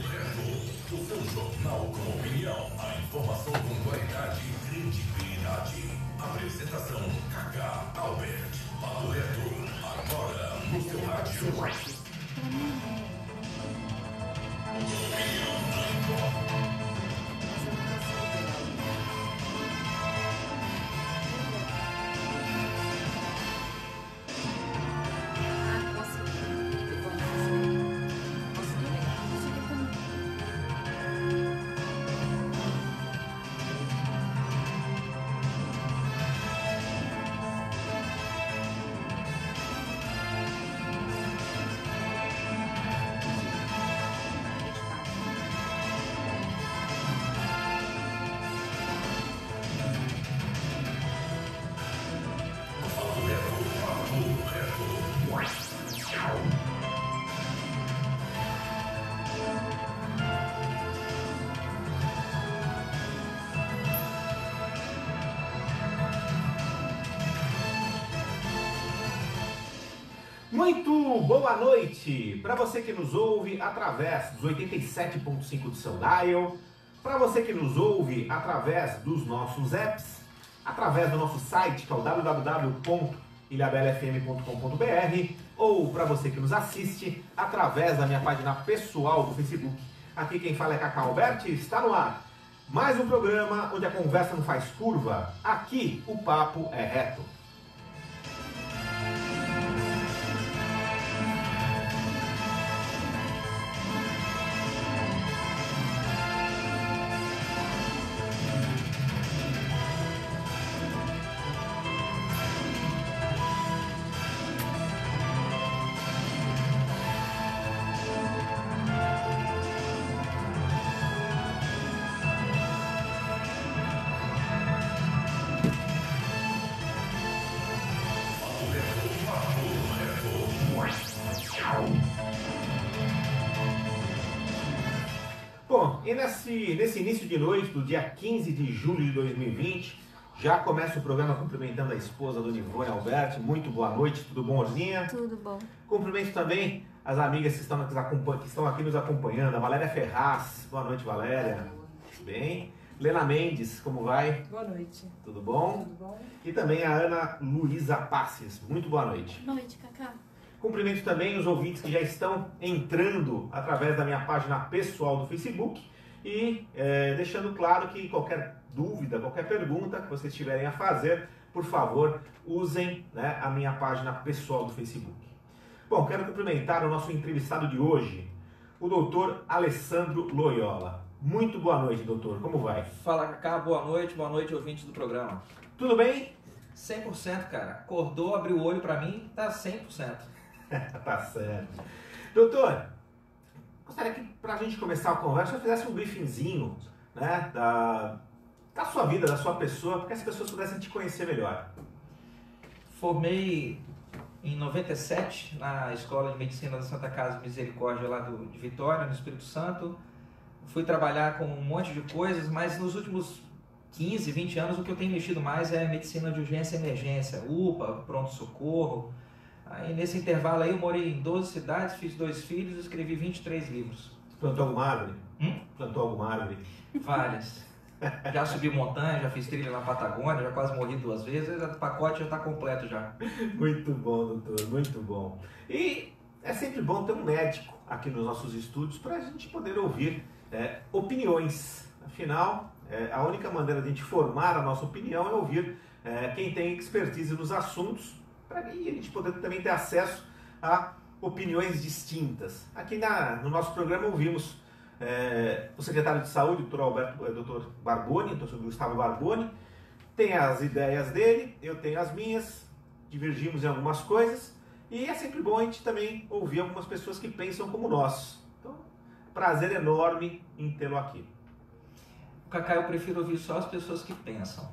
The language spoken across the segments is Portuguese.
Reto, o seu jornal com opinião, a informação com qualidade e credibilidade. Apresentação, Cacá Albert. Papo Reto, agora no seu rádio. Muito boa noite para você que nos ouve através dos 87.5 do seu dial, para você que nos ouve através dos nossos apps, através do nosso site que é o www.ilhabelafm.com.br ou para você que nos assiste através da minha página pessoal do Facebook. Aqui quem fala é Cacá Alberti, está no ar mais um programa onde a conversa não faz curva, aqui o papo é reto. Bom, e nesse início de noite do dia 15 de julho de 2020, já começa o programa cumprimentando a esposa do Ivone Alberti. Muito boa noite, tudo bom, Orzinha? Tudo bom. Cumprimento também as amigas que estão aqui nos acompanhando, a Valéria Ferraz. Boa noite, Valéria. Boa noite. Bem. Lena Mendes, como vai? Boa noite. Tudo bom? Tudo bom? E também a Ana Luísa Passes. Muito boa noite. Boa noite, Cacá. Cumprimento também os ouvintes que já estão entrando através da minha página pessoal do Facebook e deixando claro que qualquer dúvida, qualquer pergunta que vocês tiverem a fazer, por favor, usem, né, a minha página pessoal do Facebook. Bom, quero cumprimentar o nosso entrevistado de hoje, o doutor Alessandro Loyola. Muito boa noite, doutor. Como vai? Fala, Cacá. Boa noite, ouvintes do programa. Tudo bem? 100%, cara. Acordou, abriu o olho pra mim, tá 100%. Tá certo. Doutor, gostaria que pra gente começar a conversa, eu fizesse um briefingzinho, né, da sua vida, da sua pessoa, para que as pessoas pudessem te conhecer melhor. Formei em 97 na Escola de Medicina da Santa Casa Misericórdia lá de Vitória, no Espírito Santo. Fui trabalhar com um monte de coisas, mas nos últimos 15, 20 anos o que eu tenho mexido mais é medicina de urgência e emergência, UPA, pronto-socorro. Aí nesse intervalo aí eu morei em 12 cidades, fiz 2 filhos e escrevi 23 livros. Plantou alguma árvore? Plantou alguma árvore? Várias. Já subi montanha, já fiz trilha na Patagônia, já quase morri 2 vezes, o pacote já está completo já. Muito bom, doutor, muito bom. E é sempre bom ter um médico aqui nos nossos estúdios para a gente poder ouvir opiniões. Afinal, a única maneira de a gente formar a nossa opinião é ouvir quem tem expertise nos assuntos, para a gente poder também ter acesso a opiniões distintas. Aqui no nosso programa ouvimos o secretário de Saúde, o Dr. Barboni, o Dr. Gustavo Barboni, tem as ideias dele, eu tenho as minhas, divergimos em algumas coisas, e é sempre bom a gente também ouvir algumas pessoas que pensam como nós. Então, prazer enorme em tê-lo aqui. Cacá, eu prefiro ouvir só as pessoas que pensam.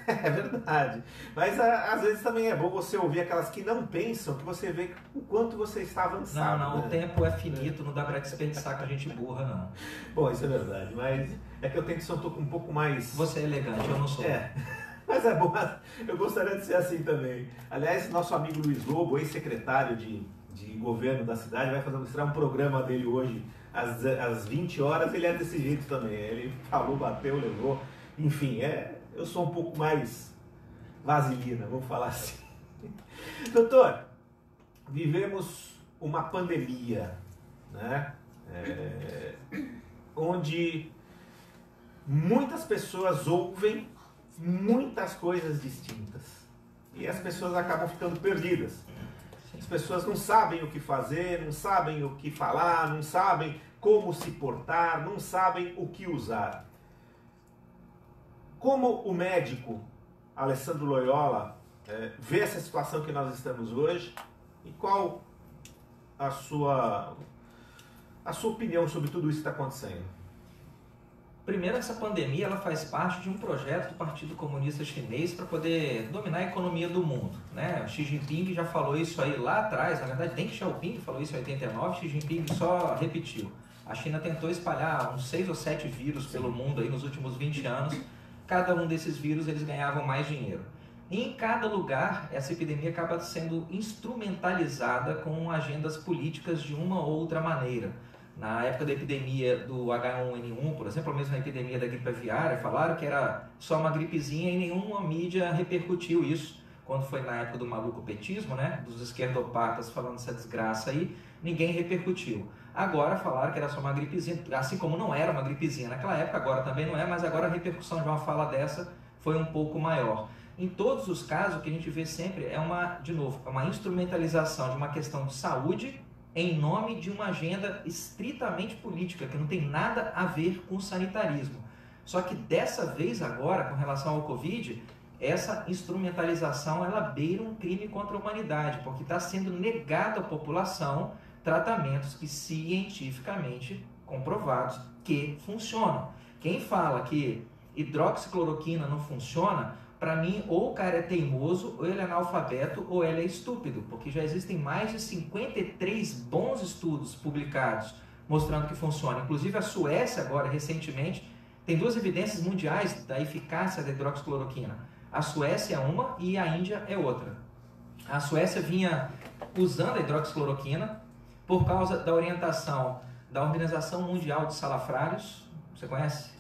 É verdade. Mas às vezes também é bom você ouvir aquelas que não pensam, que você vê o quanto você está avançado. Não, né? O tempo é finito, não dá para desperdiçar com a gente burra, não. Bom, isso é verdade, mas é que eu tenho que ser um pouco mais... Você é elegante, eu não sou. Mas é bom, eu gostaria de ser assim também. Aliás, nosso amigo Luiz Lobo, ex-secretário de governo da cidade, vai estrear um programa dele hoje às 20 horas ele é desse jeito também. Ele falou, bateu, levou. Enfim, eu sou um pouco mais vaselina, vamos falar assim. Doutor, vivemos uma pandemia, né? Onde muitas pessoas ouvem muitas coisas distintas e as pessoas acabam ficando perdidas. As pessoas não sabem o que fazer, não sabem o que falar, não sabem como se portar, não sabem o que usar. Como o médico Alessandro Loyola vê essa situação que nós estamos hoje e qual a sua opinião sobre tudo isso que está acontecendo? Primeiro, essa pandemia ela faz parte de um projeto do Partido Comunista Chinês para poder dominar a economia do mundo, né? Xi Jinping já falou isso aí lá atrás, na verdade Deng Xiaoping falou isso em 89, Xi Jinping só repetiu. A China tentou espalhar uns 6 ou 7 vírus pelo mundo aí nos últimos 20 anos, cada um desses vírus eles ganhavam mais dinheiro. E em cada lugar, essa epidemia acaba sendo instrumentalizada com agendas políticas de uma ou outra maneira. Na época da epidemia do H1N1, por exemplo, ou mesmo na epidemia da gripe aviária, falaram que era só uma gripezinha e nenhuma mídia repercutiu isso. Quando foi na época do maluco petismo, né, dos esquerdopatas falando essa desgraça aí, ninguém repercutiu. Agora falaram que era só uma gripezinha, assim como não era uma gripezinha naquela época, agora também não é, mas agora a repercussão de uma fala dessa foi um pouco maior. Em todos os casos, o que a gente vê sempre é uma instrumentalização de uma questão de saúde em nome de uma agenda estritamente política, que não tem nada a ver com o sanitarismo. Só que dessa vez agora, com relação ao Covid, essa instrumentalização ela beira um crime contra a humanidade, porque está sendo negado à população tratamentos que cientificamente comprovados que funcionam. Quem fala que hidroxicloroquina não funciona, para mim, ou o cara é teimoso, ou ele é analfabeto, ou ele é estúpido, porque já existem mais de 53 bons estudos publicados mostrando que funciona. Inclusive a Suécia agora, recentemente, tem 2 evidências mundiais da eficácia da hidroxicloroquina. A Suécia é uma e a Índia é outra. A Suécia vinha usando a hidroxicloroquina por causa da orientação da Organização Mundial de Salafrários. Você conhece?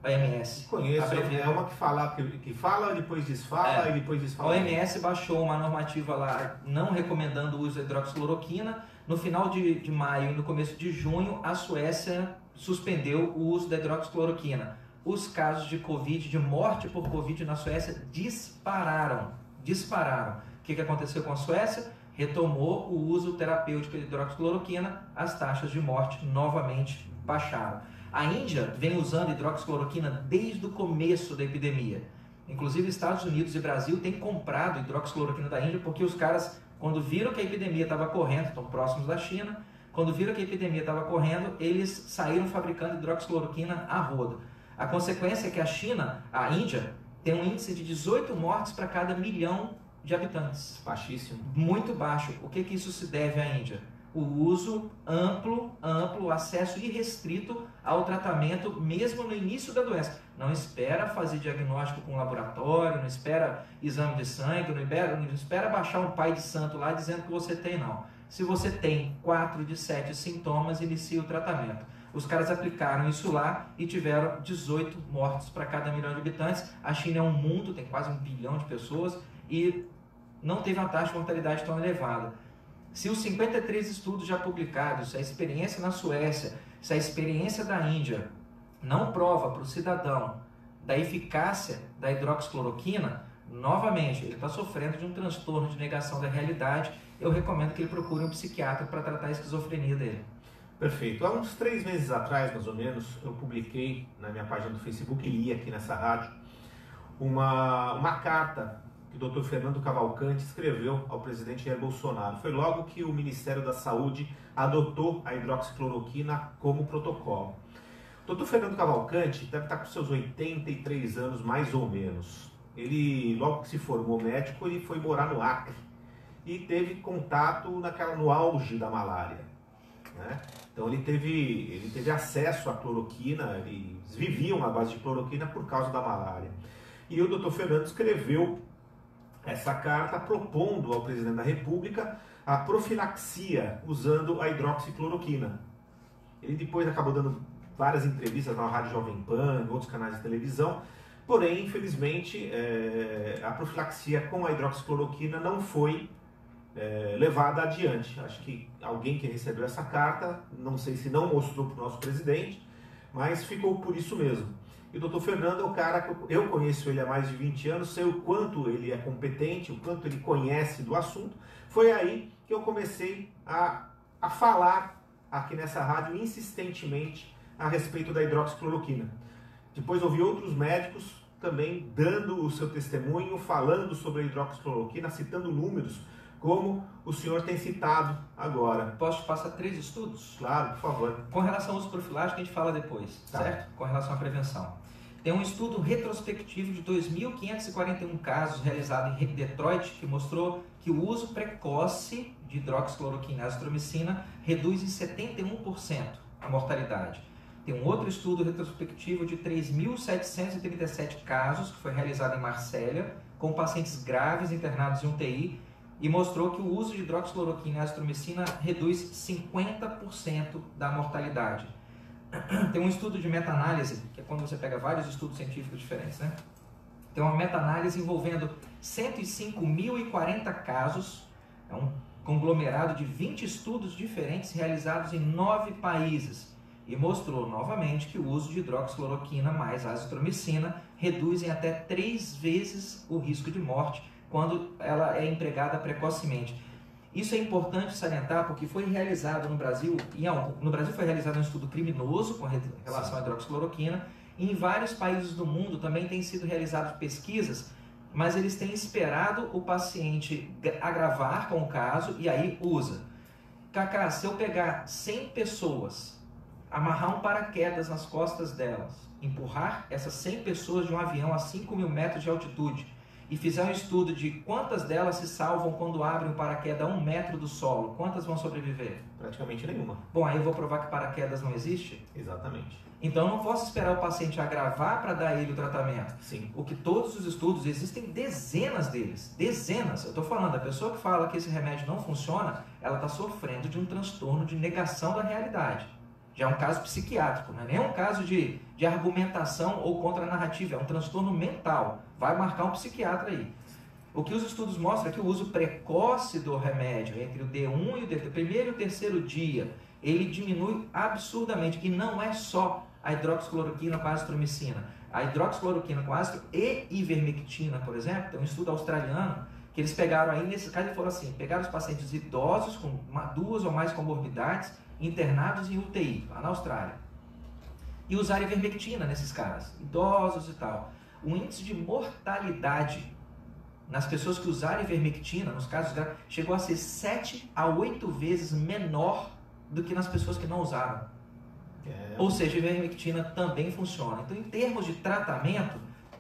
A OMS. Conheço, é uma que fala, depois desfala e depois desfala. A OMS baixou uma normativa lá não recomendando o uso da hidroxicloroquina. No final de maio e no começo de junho, a Suécia suspendeu o uso da hidroxicloroquina. Os casos de Covid, de morte por Covid na Suécia, dispararam. O que aconteceu com a Suécia? Retomou o uso terapêutico de hidroxicloroquina, as taxas de morte novamente baixaram. A Índia vem usando hidroxicloroquina desde o começo da epidemia. Inclusive, Estados Unidos e Brasil têm comprado hidroxicloroquina da Índia porque os caras, quando viram que a epidemia estava correndo, estão próximos da China, quando viram que a epidemia estava correndo, eles saíram fabricando hidroxicloroquina a rodo. A consequência é que a Índia, tem um índice de 18 mortes para cada 1 milhão de habitantes. Baixíssimo. Muito baixo. O que isso se deve à Índia? O uso amplo, acesso irrestrito ao tratamento, mesmo no início da doença. Não espera fazer diagnóstico com laboratório, não espera exame de sangue, não espera baixar um pai de santo lá dizendo que você tem, não. Se você tem 4 de 7 sintomas, inicia o tratamento. Os caras aplicaram isso lá e tiveram 18 mortes para cada 1 milhão de habitantes. A China é um mundo, tem quase 1 bilhão de pessoas e não teve uma taxa de mortalidade tão elevada. Se os 53 estudos já publicados, se a experiência na Suécia, se a experiência da Índia não prova para o cidadão da eficácia da hidroxicloroquina, novamente, ele está sofrendo de um transtorno de negação da realidade. Eu recomendo que ele procure um psiquiatra para tratar a esquizofrenia dele. Perfeito. Há uns 3 meses atrás, mais ou menos, eu publiquei na minha página do Facebook e li aqui nessa rádio uma carta que o Dr. Fernando Cavalcante escreveu ao presidente Jair Bolsonaro. Foi logo que o Ministério da Saúde adotou a hidroxicloroquina como protocolo. O Dr. Fernando Cavalcante deve estar com seus 83 anos, mais ou menos. Ele, logo que se formou médico, ele foi morar no Acre e teve contato no auge da malária, né? Então ele teve acesso à cloroquina, eles viviam à base de cloroquina por causa da malária. E o Dr. Fernando escreveu essa carta propondo ao presidente da República a profilaxia usando a hidroxicloroquina. Ele depois acabou dando várias entrevistas na Rádio Jovem Pan, em outros canais de televisão, porém, infelizmente, a profilaxia com a hidroxicloroquina não foi levada adiante. Acho que alguém que recebeu essa carta, não sei se não mostrou para o nosso presidente, mas ficou por isso mesmo. E o doutor Fernando é o cara que eu conheço ele há mais de 20 anos, sei o quanto ele é competente, o quanto ele conhece do assunto. Foi aí que eu comecei a falar aqui nessa rádio insistentemente a respeito da hidroxicloroquina. Depois ouvi outros médicos também dando o seu testemunho, falando sobre a hidroxicloroquina, citando números, como o senhor tem citado agora. Posso te passar 3 estudos? Claro, por favor. Com relação ao uso profilático, a gente fala depois, Tá. certo? Com relação à prevenção. Tem um estudo retrospectivo de 2.541 casos realizado em Detroit, que mostrou que o uso precoce de hidroxicloroquina e azitromicina reduz em 71% a mortalidade. Tem um outro estudo retrospectivo de 3.737 casos, que foi realizado em Marsella, com pacientes graves internados em UTI, e mostrou que o uso de hidroxicloroquina e azitromicina reduz 50% da mortalidade. Tem um estudo de meta-análise, que é quando você pega vários estudos científicos diferentes, né? Tem uma meta-análise envolvendo 105.040 casos, é um conglomerado de 20 estudos diferentes realizados em 9 países, e mostrou novamente que o uso de hidroxicloroquina mais azitromicina reduz em até 3 vezes o risco de morte quando ela é empregada precocemente. Isso é importante salientar porque foi realizado no Brasil, no Brasil foi realizado um estudo criminoso com relação à hidroxicloroquina, e em vários países do mundo também têm sido realizadas pesquisas, mas eles têm esperado o paciente agravar com o caso e aí usa. Cacá, se eu pegar 100 pessoas, amarrar um paraquedas nas costas delas, empurrar essas 100 pessoas de um avião a 5.000 metros de altitude, e fizer um estudo de quantas delas se salvam quando abrem o paraquedas a 1 metro do solo, quantas vão sobreviver? Praticamente nenhuma. Bom, aí eu vou provar que paraquedas não existe? Exatamente. Então eu não posso esperar o paciente agravar para dar ele o tratamento. Sim. O que todos os estudos, existem dezenas deles, dezenas. Eu estou falando, a pessoa que fala que esse remédio não funciona, ela está sofrendo de um transtorno de negação da realidade. Já é um caso psiquiátrico, não é nem um caso de argumentação ou contra-narrativa, é um transtorno mental. Vai marcar um psiquiatra aí. O que os estudos mostram é que o uso precoce do remédio, entre o D1 e o primeiro e o terceiro dia, ele diminui absurdamente. E não é só a hidroxicloroquina com a azitromicina. A hidroxicloroquina com ácido e ivermectina, por exemplo, tem um estudo australiano que eles pegaram aí, nesse caso, eles foram assim, pegaram os pacientes idosos com 2 ou mais comorbidades, internados em UTI, lá na Austrália, e usaram ivermectina nesses caras, idosos e tal. O índice de mortalidade nas pessoas que usaram ivermectina, nos casos graves, chegou a ser 7 a 8 vezes menor do que nas pessoas que não usaram. Ou seja, a ivermectina também funciona. Então, em termos de tratamento,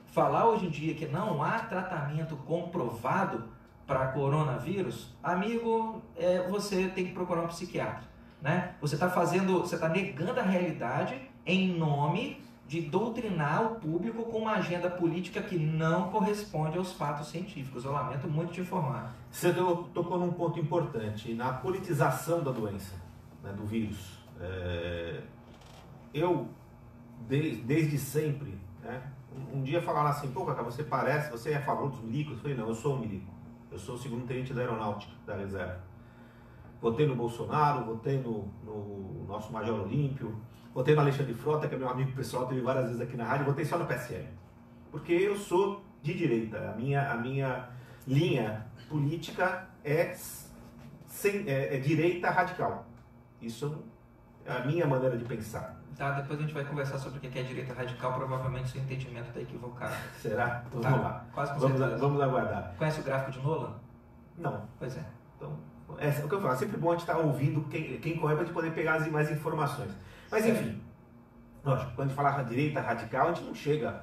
falar hoje em dia que não há tratamento comprovado para coronavírus, amigo, você tem que procurar um psiquiatra. Né? Você está negando a realidade em nome de doutrinar o público com uma agenda política que não corresponde aos fatos científicos. Eu lamento muito te informar. Você tocou num ponto importante, na politização da doença, né, do vírus. Eu, desde sempre, né, um dia falaram assim, pô, Cacá, você é a favor dos milicos? Eu falei, não, eu sou um milico. Eu sou o 2º tenente da Aeronáutica, da Reserva. Votei no Bolsonaro, votei no nosso Major Olímpio, votei no Alexandre Frota, que é meu amigo pessoal, teve várias vezes aqui na rádio, votei só no PSL. Porque eu sou de direita, a minha linha política é direita radical. Isso é a minha maneira de pensar. Tá, depois a gente vai conversar sobre o que é direita radical, provavelmente seu entendimento está equivocado. Será? Então tá, vamos lá. Quase com vamos aguardar. Conhece o gráfico de Nolan? Não. Pois é. Então, o que eu falo, é sempre bom a gente estar ouvindo quem corre para a gente poder pegar mais informações. Mas enfim, lógico, quando a gente fala direita radical, a gente não chega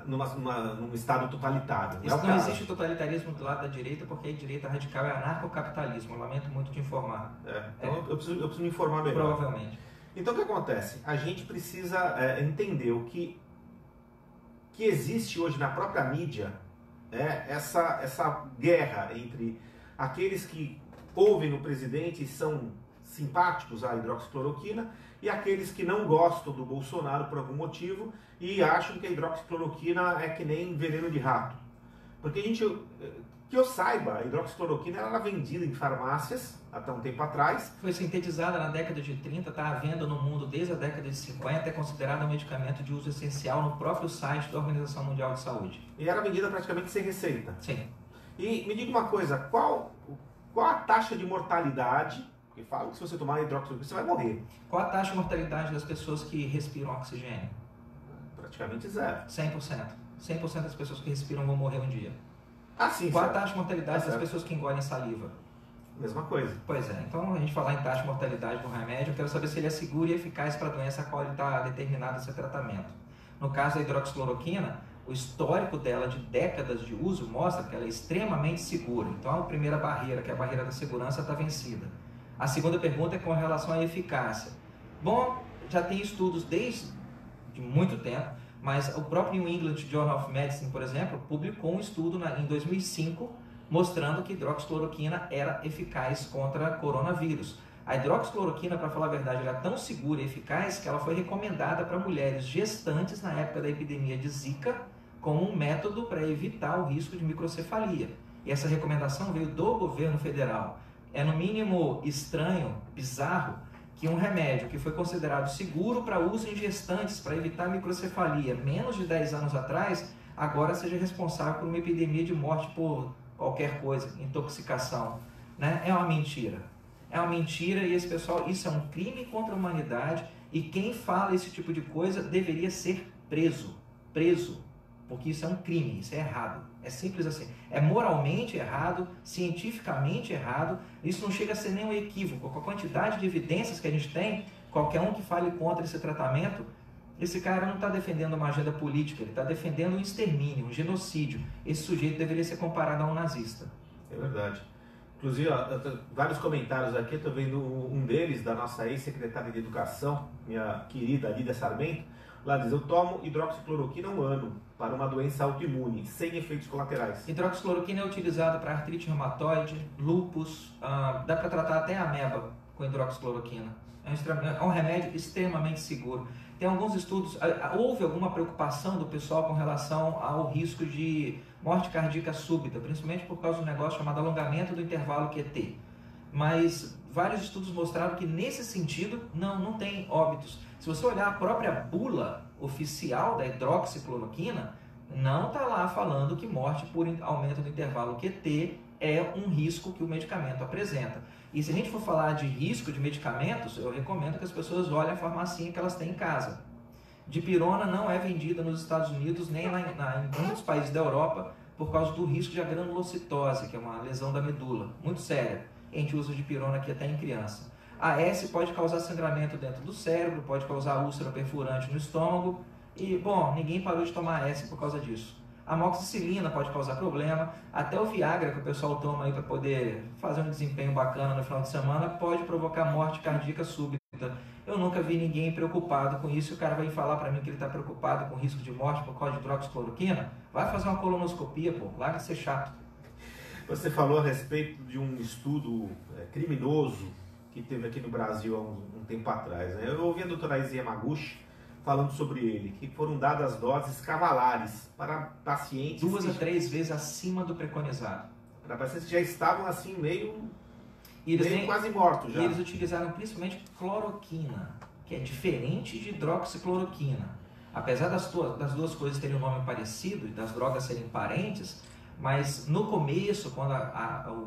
num estado totalitário. Não existe totalitarismo do lado da direita, porque a direita radical é anarcocapitalismo. Eu lamento muito te informar. Então eu preciso me informar melhor. Provavelmente. Então o que acontece? A gente precisa entender o que existe hoje na própria mídia, essa guerra entre aqueles que ouvem o presidente e são simpáticos à hidroxicloroquina e aqueles que não gostam do Bolsonaro por algum motivo e acham que a hidroxicloroquina é que nem veneno de rato. Porque que eu saiba, a hidroxicloroquina era vendida em farmácias até um tempo atrás. Foi sintetizada na década de 30, está à venda no mundo desde a década de 50, é considerada um medicamento de uso essencial no próprio site da Organização Mundial de Saúde. E era vendida praticamente sem receita. Sim. E me diga uma coisa, qual a taxa de mortalidade? Porque falam que se você tomar hidroxicloroquina você vai morrer. Qual a taxa de mortalidade das pessoas que respiram oxigênio? Praticamente zero. 100%. 100% das pessoas que respiram vão morrer um dia. Ah, sim, Qual a certo. taxa de mortalidade das Certo. pessoas que engolem saliva? Mesma coisa. Pois é, então a gente falar em taxa de mortalidade do remédio, eu quero saber se ele é seguro e eficaz para a doença a qual ele está determinado a ser tratamento. No caso da hidroxicloroquina, o histórico dela de décadas de uso mostra que ela é extremamente segura. Então a primeira barreira, que é a barreira da segurança, está vencida. A segunda pergunta é com relação à eficácia. Bom, já tem estudos desde muito tempo, mas o próprio New England Journal of Medicine, por exemplo, publicou um estudo em 2005 mostrando que hidroxicloroquina era eficaz contra coronavírus. A hidroxicloroquina, para falar a verdade, ela é tão segura e eficaz que ela foi recomendada para mulheres gestantes na época da epidemia de Zika como um método para evitar o risco de microcefalia. E essa recomendação veio do governo federal. É no mínimo estranho, bizarro, que um remédio que foi considerado seguro para uso em gestantes, para evitar microcefalia, menos de 10 anos atrás, agora seja responsável por uma epidemia de morte por qualquer coisa, intoxicação, né? É uma mentira. É uma mentira e esse pessoal, isso é um crime contra a humanidade e quem fala esse tipo de coisa deveria ser preso, porque isso é um crime, isso é errado, é simples assim, é moralmente errado, cientificamente errado, isso não chega a ser nenhum equívoco, com a quantidade de evidências que a gente tem, qualquer um que fale contra esse tratamento, esse cara não está defendendo uma agenda política, ele está defendendo um extermínio, um genocídio. Esse sujeito deveria ser comparado a um nazista. É verdade. Inclusive, vários comentários aqui, estou vendo um deles, da nossa ex-secretária de Educação, minha querida Lídia Sarmento, lá diz, eu tomo hidroxicloroquina há 1 ano para uma doença autoimune, sem efeitos colaterais. Hidroxicloroquina é utilizada para artrite reumatoide, lúpus, dá para tratar até ameba com hidroxicloroquina. É um remédio extremamente seguro. Tem alguns estudos, houve alguma preocupação do pessoal com relação ao risco de morte cardíaca súbita, principalmente por causa do negócio chamado alongamento do intervalo QT. Mas vários estudos mostraram que nesse sentido não tem óbitos. Se você olhar a própria bula oficial da hidroxicloroquina, não está lá falando que morte por aumento do intervalo QT é um risco que o medicamento apresenta. E se a gente for falar de risco de medicamentos, eu recomendo que as pessoas olhem a farmacinha que elas têm em casa. Dipirona não é vendida nos Estados Unidos nem em muitos países da Europa por causa do risco de granulocitose, que é uma lesão da medula, muito séria. A gente usa dipirona aqui até em criança. A S pode causar sangramento dentro do cérebro, pode causar úlcera perfurante no estômago e, bom, ninguém parou de tomar S por causa disso. A amoxicilina pode causar problema, até o Viagra que o pessoal toma aí para poder fazer um desempenho bacana no final de semana pode provocar morte cardíaca súbita. Eu nunca vi ninguém preocupado com isso. O cara vai falar para mim que ele está preocupado com o risco de morte por causa de hidroxicloroquina. Vai fazer uma colonoscopia, pô, larga de ser chato. Você falou a respeito de um estudo criminoso que teve aqui no Brasil há um tempo atrás, né? Eu ouvi a doutora Izzy Yamaguchi falando sobre ele, que foram dadas doses cavalares para pacientes... 2 a 3 vezes acima do preconizado. Para pacientes que já estavam assim meio Eles quase mortos já. E eles utilizaram principalmente cloroquina, que é diferente de hidroxicloroquina. Apesar das duas coisas terem um nome parecido e das drogas serem parentes, mas no começo, quando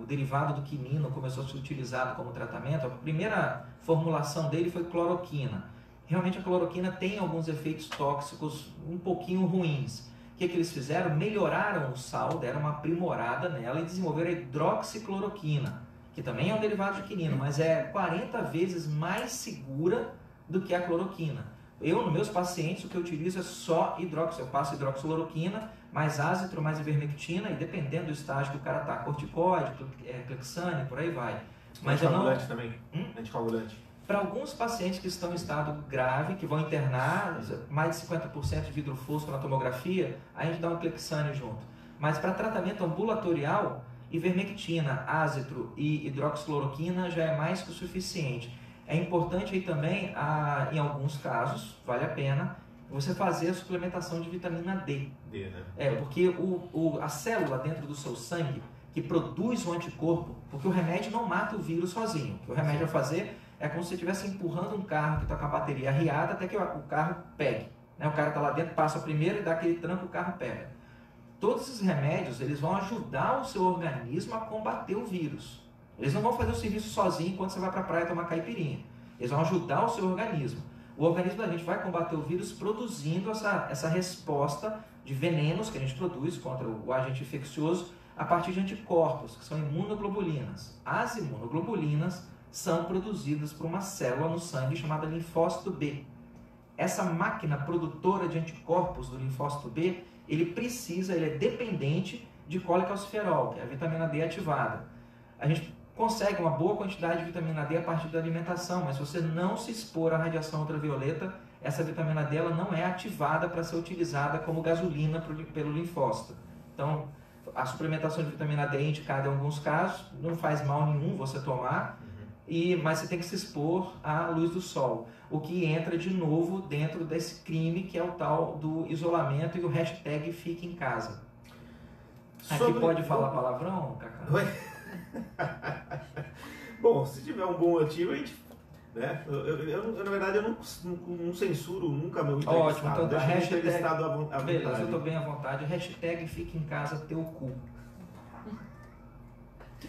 o derivado do quinino começou a ser utilizado como tratamento, a primeira formulação dele foi cloroquina. Realmente a cloroquina tem alguns efeitos tóxicos um pouquinho ruins. O que eles fizeram? Melhoraram o sal, deram uma aprimorada nela e desenvolveram a hidroxicloroquina, que também é um derivado de quinino, mas é 40 vezes mais segura do que a cloroquina. Eu, nos meus pacientes, o que eu utilizo é só eu passo hidroxicloroquina, mais ácitro, mais ivermectina, e dependendo do estágio que o cara está, corticoide, clexane, por aí vai. Mas anticoagulante também? Anticoagulante. Para alguns pacientes que estão em estado grave, que vão internar, mais de 50% de vidro fosco na tomografia, a gente dá um clexane junto. Mas para tratamento ambulatorial, Ivermectina, ázetro e hidroxicloroquina já é mais que o suficiente. É importante aí também, em alguns casos, vale a pena, você fazer a suplementação de vitamina D. Né? Porque a célula dentro do seu sangue que produz o anticorpo, porque o remédio não mata o vírus sozinho. O que o remédio vai fazer é como se você estivesse empurrando um carro que está com a bateria arriada até que o carro pegue. Né? O cara está lá dentro, passa primeiro e dá aquele tranco, o carro pega. Todos esses remédios, eles vão ajudar o seu organismo a combater o vírus. Eles não vão fazer o serviço sozinho enquanto você vai para a praia tomar caipirinha. Eles vão ajudar o seu organismo. O organismo da gente vai combater o vírus produzindo essa resposta de venenos que a gente produz contra o agente infeccioso a partir de anticorpos, que são imunoglobulinas. As imunoglobulinas são produzidas por uma célula no sangue chamada linfócito B. Essa máquina produtora de anticorpos do linfócito B, ele é dependente de colecalciferol, que é a vitamina D ativada. A gente consegue uma boa quantidade de vitamina D a partir da alimentação, mas se você não se expor à radiação ultravioleta, essa vitamina D ela não é ativada para ser utilizada como gasolina pelo linfócito. Então, a suplementação de vitamina D é indicada em alguns casos, não faz mal nenhum você tomar, mas você tem que se expor à luz do sol, o que entra de novo dentro desse crime que é o tal do isolamento e o hashtag fique em casa. Aqui pode falar palavrão, Cacá? Bom, se tiver um bom motivo, a gente... Né? Eu, na verdade, eu não censuro nunca meu entrevistado. Ótimo, então deixa o entrevistado à vontade. Beleza, eu estou bem à vontade. Hashtag fique em casa teu cu.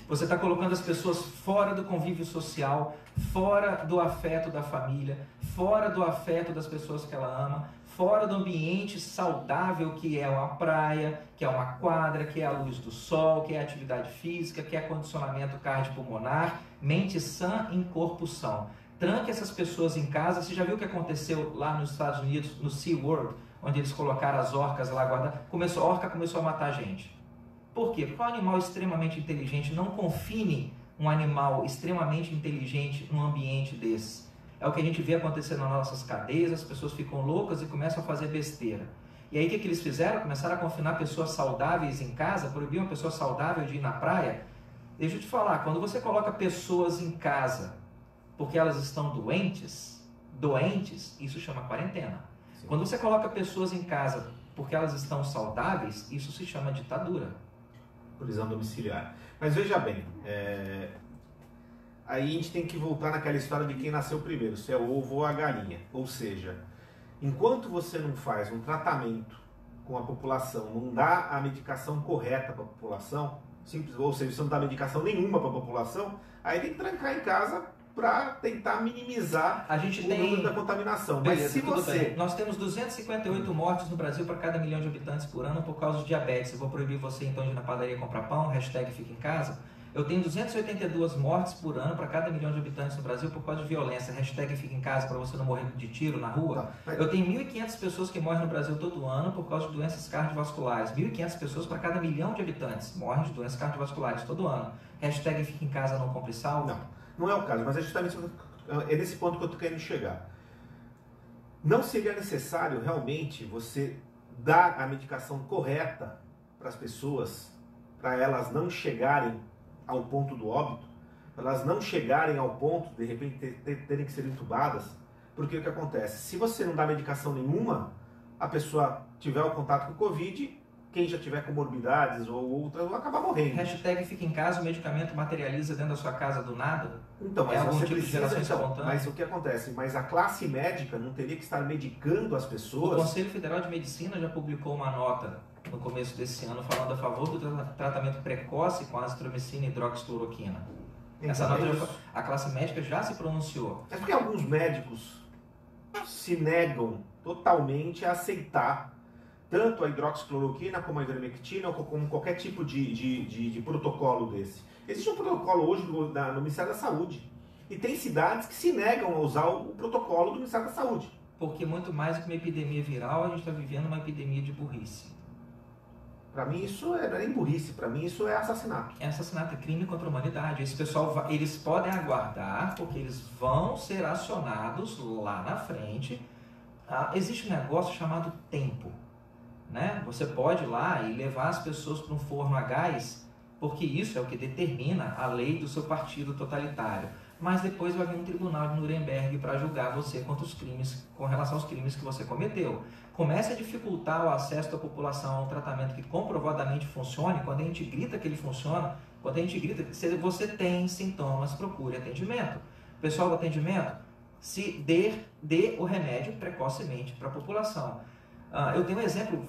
Você está colocando as pessoas fora do convívio social, fora do afeto da família, fora do afeto das pessoas que ela ama, fora do ambiente saudável que é uma praia, que é uma quadra, que é a luz do sol, que é a atividade física, que é condicionamento cardiopulmonar, mente sã em corpo são. Tranque essas pessoas em casa. Você já viu o que aconteceu lá nos Estados Unidos, no SeaWorld, onde eles colocaram as orcas lá guardadas? A orca começou a matar gente. Por quê? Porque um animal extremamente inteligente não confine um animal extremamente inteligente num ambiente desse. É o que a gente vê acontecer nas nossas cadeias, as pessoas ficam loucas e começam a fazer besteira. E aí o que eles fizeram? Começaram a confinar pessoas saudáveis em casa, proibiam uma pessoa saudável de ir na praia. Deixa eu te falar, quando você coloca pessoas em casa porque elas estão doentes, isso chama quarentena. Sim. Quando você coloca pessoas em casa porque elas estão saudáveis, isso se chama ditadura. Prisão domiciliar. Mas veja bem, aí a gente tem que voltar naquela história de quem nasceu primeiro, se é o ovo ou a galinha. Ou seja, enquanto você não faz um tratamento com a população, não dá a medicação correta para a população, ou seja, você não dá medicação nenhuma para a população, aí tem que trancar em casa para tentar minimizar número da contaminação. Beleza, mas se você... Nós temos 258 mortes no Brasil para cada 1 milhão de habitantes por ano por causa de diabetes. Eu vou proibir você então de ir na padaria comprar pão, hashtag fica em casa. Eu tenho 282 mortes por ano para cada 1 milhão de habitantes no Brasil por causa de violência, hashtag fica em casa para você não morrer de tiro na rua. Eu tenho 1.500 pessoas que morrem no Brasil todo ano por causa de doenças cardiovasculares. 1.500 pessoas para cada 1 milhão de habitantes morrem de doenças cardiovasculares todo ano. Hashtag fica em casa, não compre sal. Não é o caso, mas é justamente nesse ponto que eu estou querendo chegar. Não seria necessário realmente você dar a medicação correta para as pessoas, para elas não chegarem ao ponto do óbito, para elas não chegarem ao ponto, de repente, terem que ser entubadas? Porque o que acontece? Se você não dá medicação nenhuma, a pessoa tiver o contato com o Covid, quem já tiver comorbidades ou outras vai acabar morrendo. Hashtag fica em casa, o medicamento materializa dentro da sua casa do nada? Então, mas algum você tipo precisa, de geração espontânea? Mas o que acontece? Mas a classe médica não teria que estar medicando as pessoas? O Conselho Federal de Medicina já publicou uma nota no começo desse ano falando a favor do tratamento precoce com azitromicina e hidroxicloroquina. Essa nota a classe médica já se pronunciou. É porque alguns médicos se negam totalmente a aceitar tanto a hidroxicloroquina como a ivermectina ou como qualquer tipo de protocolo desse. Existe um protocolo hoje no Ministério da Saúde e tem cidades que se negam a usar o protocolo do Ministério da Saúde. Porque muito mais do que uma epidemia viral, a gente está vivendo uma epidemia de burrice. Para mim isso não é nem burrice, para mim isso é assassinato. É assassinato, é crime contra a humanidade. Esse pessoal, eles podem aguardar, porque eles vão ser acionados lá na frente. Existe um negócio chamado tempo. Né? Você pode ir lá e levar as pessoas para um forno a gás porque isso é o que determina a lei do seu partido totalitário. Mas depois vai vir um tribunal de Nuremberg para julgar você contra os crimes, com relação aos crimes que você cometeu. Comece a dificultar o acesso da população a um tratamento que comprovadamente funcione. Quando a gente grita que ele funciona, quando a gente grita, se você tem sintomas, procure atendimento. Pessoal do atendimento, se dê o remédio precocemente para a população. Eu tenho um exemplo,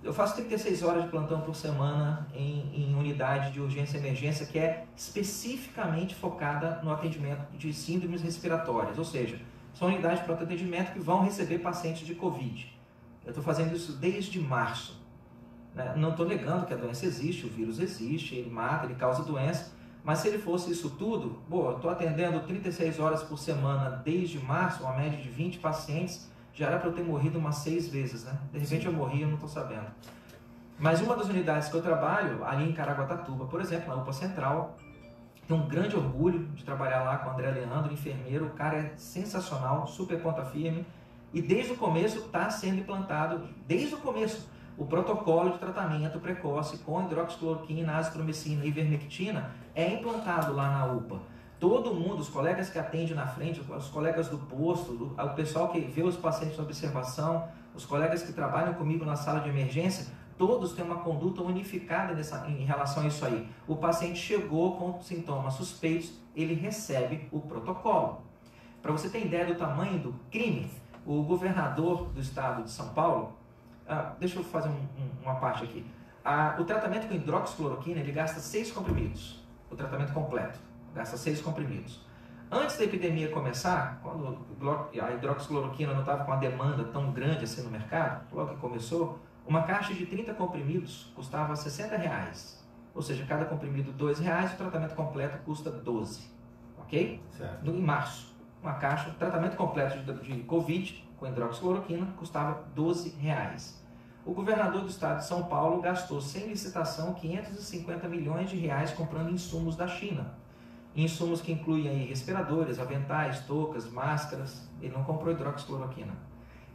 eu faço 36 horas de plantão por semana em unidade de urgência e emergência que é especificamente focada no atendimento de síndromes respiratórias, ou seja, são unidades para atendimento que vão receber pacientes de Covid. Eu estou fazendo isso desde março. Né? Não estou negando que a doença existe, o vírus existe, ele mata, ele causa doença, mas se ele fosse isso tudo, eu estou atendendo 36 horas por semana desde março, uma média de 20 pacientes, já era para eu ter morrido umas 6 vezes, né? De repente Sim. Eu morri, eu não estou sabendo. Mas uma das unidades que eu trabalho, ali em Caraguatatuba, por exemplo, na UPA Central, tenho um grande orgulho de trabalhar lá com o André Leandro, enfermeiro, o cara é sensacional, super ponta firme, e desde o começo está sendo implantado, desde o começo, o protocolo de tratamento precoce com hidroxicloroquina, azitromicina e ivermectina é implantado lá na UPA. Todo mundo, os colegas que atendem na frente, os colegas do posto, o pessoal que vê os pacientes na observação, os colegas que trabalham comigo na sala de emergência, todos têm uma conduta unificada em relação a isso aí. O paciente chegou com sintomas suspeitos, ele recebe o protocolo. Para você ter ideia do tamanho do crime, o governador do estado de São Paulo, deixa eu fazer uma parte aqui. O tratamento com hidroxicloroquina, ele gasta 6 comprimidos, o tratamento completo, gasta 6 comprimidos. Antes da epidemia começar, quando a hidroxicloroquina não estava com uma demanda tão grande assim no mercado, logo que começou, uma caixa de 30 comprimidos custava R$60, ou seja, cada comprimido R$2, o tratamento completo custa 12, ok? Certo. Em março, uma caixa, tratamento completo de Covid com hidroxicloroquina custava R$12. O governador do estado de São Paulo gastou, sem licitação, 550 milhões de reais comprando insumos da China. Insumos que incluem aí respiradores, aventais, toucas, máscaras. Ele não comprou hidroxicloroquina.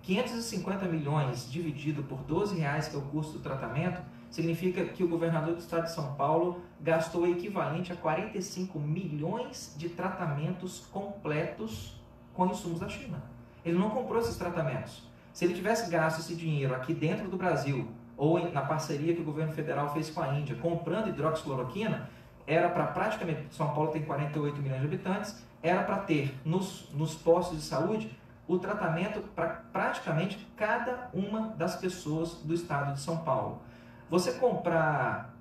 550 milhões dividido por R$12, que é o custo do tratamento, significa que o governador do estado de São Paulo gastou o equivalente a 45 milhões de tratamentos completos com insumos da China. Ele não comprou esses tratamentos. Se ele tivesse gasto esse dinheiro aqui dentro do Brasil, ou na parceria que o governo federal fez com a Índia, comprando hidroxicloroquina, era para praticamente, São Paulo tem 48 milhões de habitantes, era para ter nos postos de saúde o tratamento para praticamente cada uma das pessoas do estado de São Paulo. Você comprar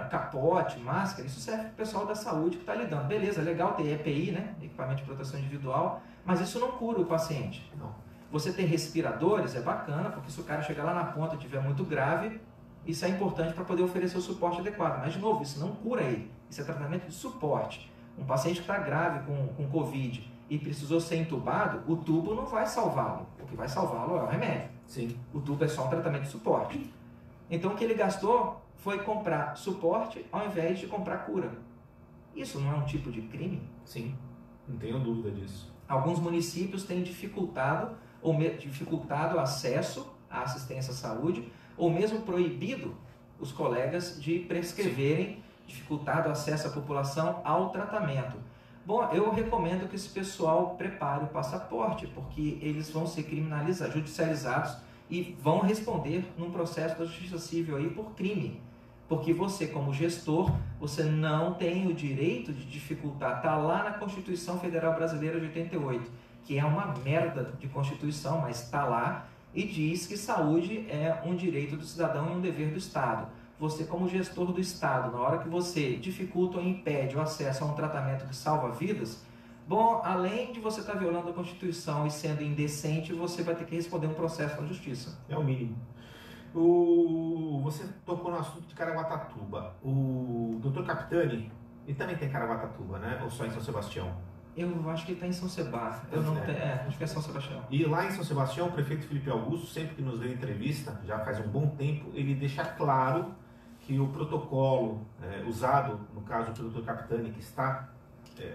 capote, máscara, isso serve para o pessoal da saúde que está lidando. Beleza, legal ter EPI, né? Equipamento de proteção individual, mas isso não cura o paciente. Não. Você ter respiradores é bacana, porque se o cara chegar lá na ponta e estiver muito grave, isso é importante para poder oferecer o suporte adequado. Mas, de novo, isso não cura ele. Isso é tratamento de suporte. Um paciente que está grave com Covid e precisou ser entubado, o tubo não vai salvá-lo. O que vai salvá-lo é o remédio. Sim. O tubo é só um tratamento de suporte. Então, o que ele gastou foi comprar suporte ao invés de comprar cura. Isso não é um tipo de crime? Sim, não tenho dúvida disso. Alguns municípios têm dificultado o acesso à assistência à saúde, ou mesmo proibido os colegas de prescreverem, dificultado o acesso à população ao tratamento. Bom, eu recomendo que esse pessoal prepare o passaporte, porque eles vão ser criminalizados, judicializados e vão responder num processo da justiça civil aí por crime. Porque você, como gestor, você não tem o direito de dificultar. Está lá na Constituição Federal Brasileira de 88, que é uma merda de Constituição, mas está lá e diz que saúde é um direito do cidadão e um dever do Estado. Você, como gestor do Estado, na hora que você dificulta ou impede o acesso a um tratamento que salva vidas, bom, além de você estar violando a Constituição e sendo indecente, você vai ter que responder um processo na Justiça. É o mínimo. Você tocou no assunto de Caraguatatuba. O Dr. Capitani, ele também tem Caraguatatuba, né? Ou só em São Sebastião? Eu acho que ele está em São Sebastião. Eu não tenho, acho que é São Sebastião. E lá em São Sebastião, o prefeito Felipe Augusto, sempre que nos deu entrevista, já faz um bom tempo, ele deixa claro que o protocolo usado, no caso do Dr. Capitani, que está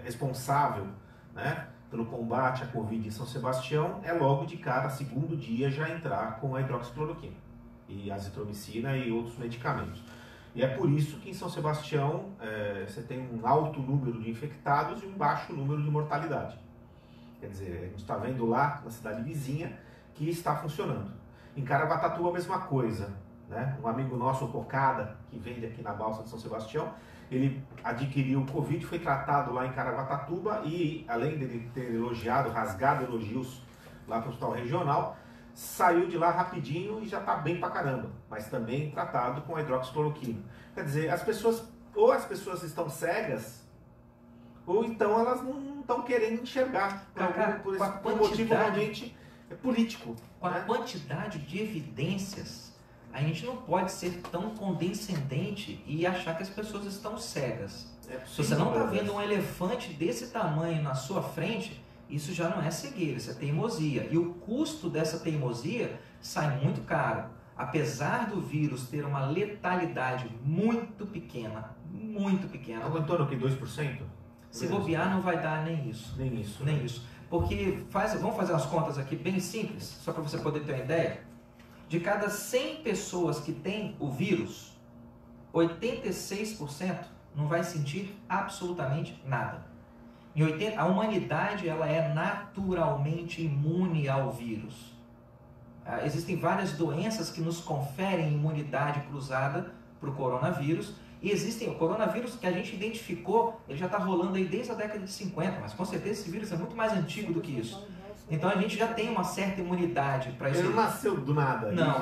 responsável, né, pelo combate à Covid em São Sebastião, é logo de cara, segundo dia, já entrar com a hidroxicloroquina e azitromicina e outros medicamentos. E é por isso que em São Sebastião você tem um alto número de infectados e um baixo número de mortalidade. Quer dizer, a gente está vendo lá na cidade vizinha que está funcionando. Em Caraguatatuba a mesma coisa, né? Um amigo nosso, o Cocada, que vende aqui na Balsa de São Sebastião, ele adquiriu o Covid, foi tratado lá em Caraguatatuba e, além dele ter elogiado, rasgado elogios lá para o hospital regional, saiu de lá rapidinho e já está bem pra caramba, mas também tratado com a hidroxicloroquina. Quer dizer, as pessoas estão cegas, ou então elas não estão querendo enxergar por um motivo realmente político. Com a quantidade de evidências, a gente não pode ser tão condescendente e achar que as pessoas estão cegas. Se você não está vendo um elefante desse tamanho na sua frente, isso já não é cegueira, isso é teimosia. E o custo dessa teimosia sai muito caro. Apesar do vírus ter uma letalidade muito pequena. Em torno de 2%? Se bobear, não vai dar nem isso. Nem isso. Nem isso. Porque, vamos fazer umas contas aqui bem simples, só para você poder ter uma ideia. De cada 100 pessoas que têm o vírus, 86% não vai sentir absolutamente nada. A humanidade ela é naturalmente imune ao vírus. Existem várias doenças que nos conferem imunidade cruzada para o coronavírus. E existem o coronavírus que a gente identificou, ele já está rolando aí desde a década de 50, mas com certeza esse vírus é muito mais antigo do que isso. Então a gente já tem uma certa imunidade para isso. Ele não nasceu do nada. Não,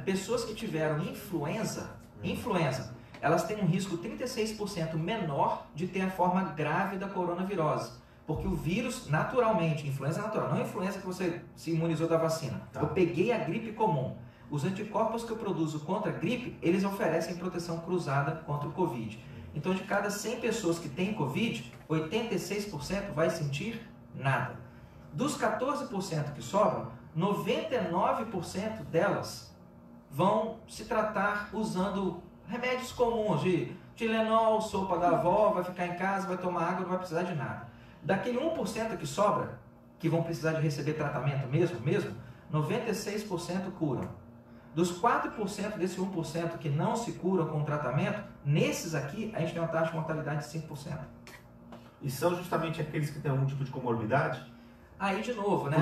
pessoas que tiveram influenza, elas têm um risco 36% menor de ter a forma grave da coronavirose. Porque o vírus, naturalmente, influenza natural, não a influenza que você se imunizou da vacina. Tá. Eu peguei a gripe comum. Os anticorpos que eu produzo contra a gripe, eles oferecem proteção cruzada contra o Covid. Então, de cada 100 pessoas que têm Covid, 86% vai sentir nada. Dos 14% que sobram, 99% delas vão se tratar usando remédios comuns de Tilenol, sopa da avó, vai ficar em casa, vai tomar água, não vai precisar de nada. Daquele 1% que sobra, que vão precisar de receber tratamento mesmo, 96% curam. Dos 4% desse 1% que não se curam com tratamento, nesses aqui a gente tem uma taxa de mortalidade de 5%. E são justamente aqueles que têm algum tipo de comorbidade? Aí de novo, né?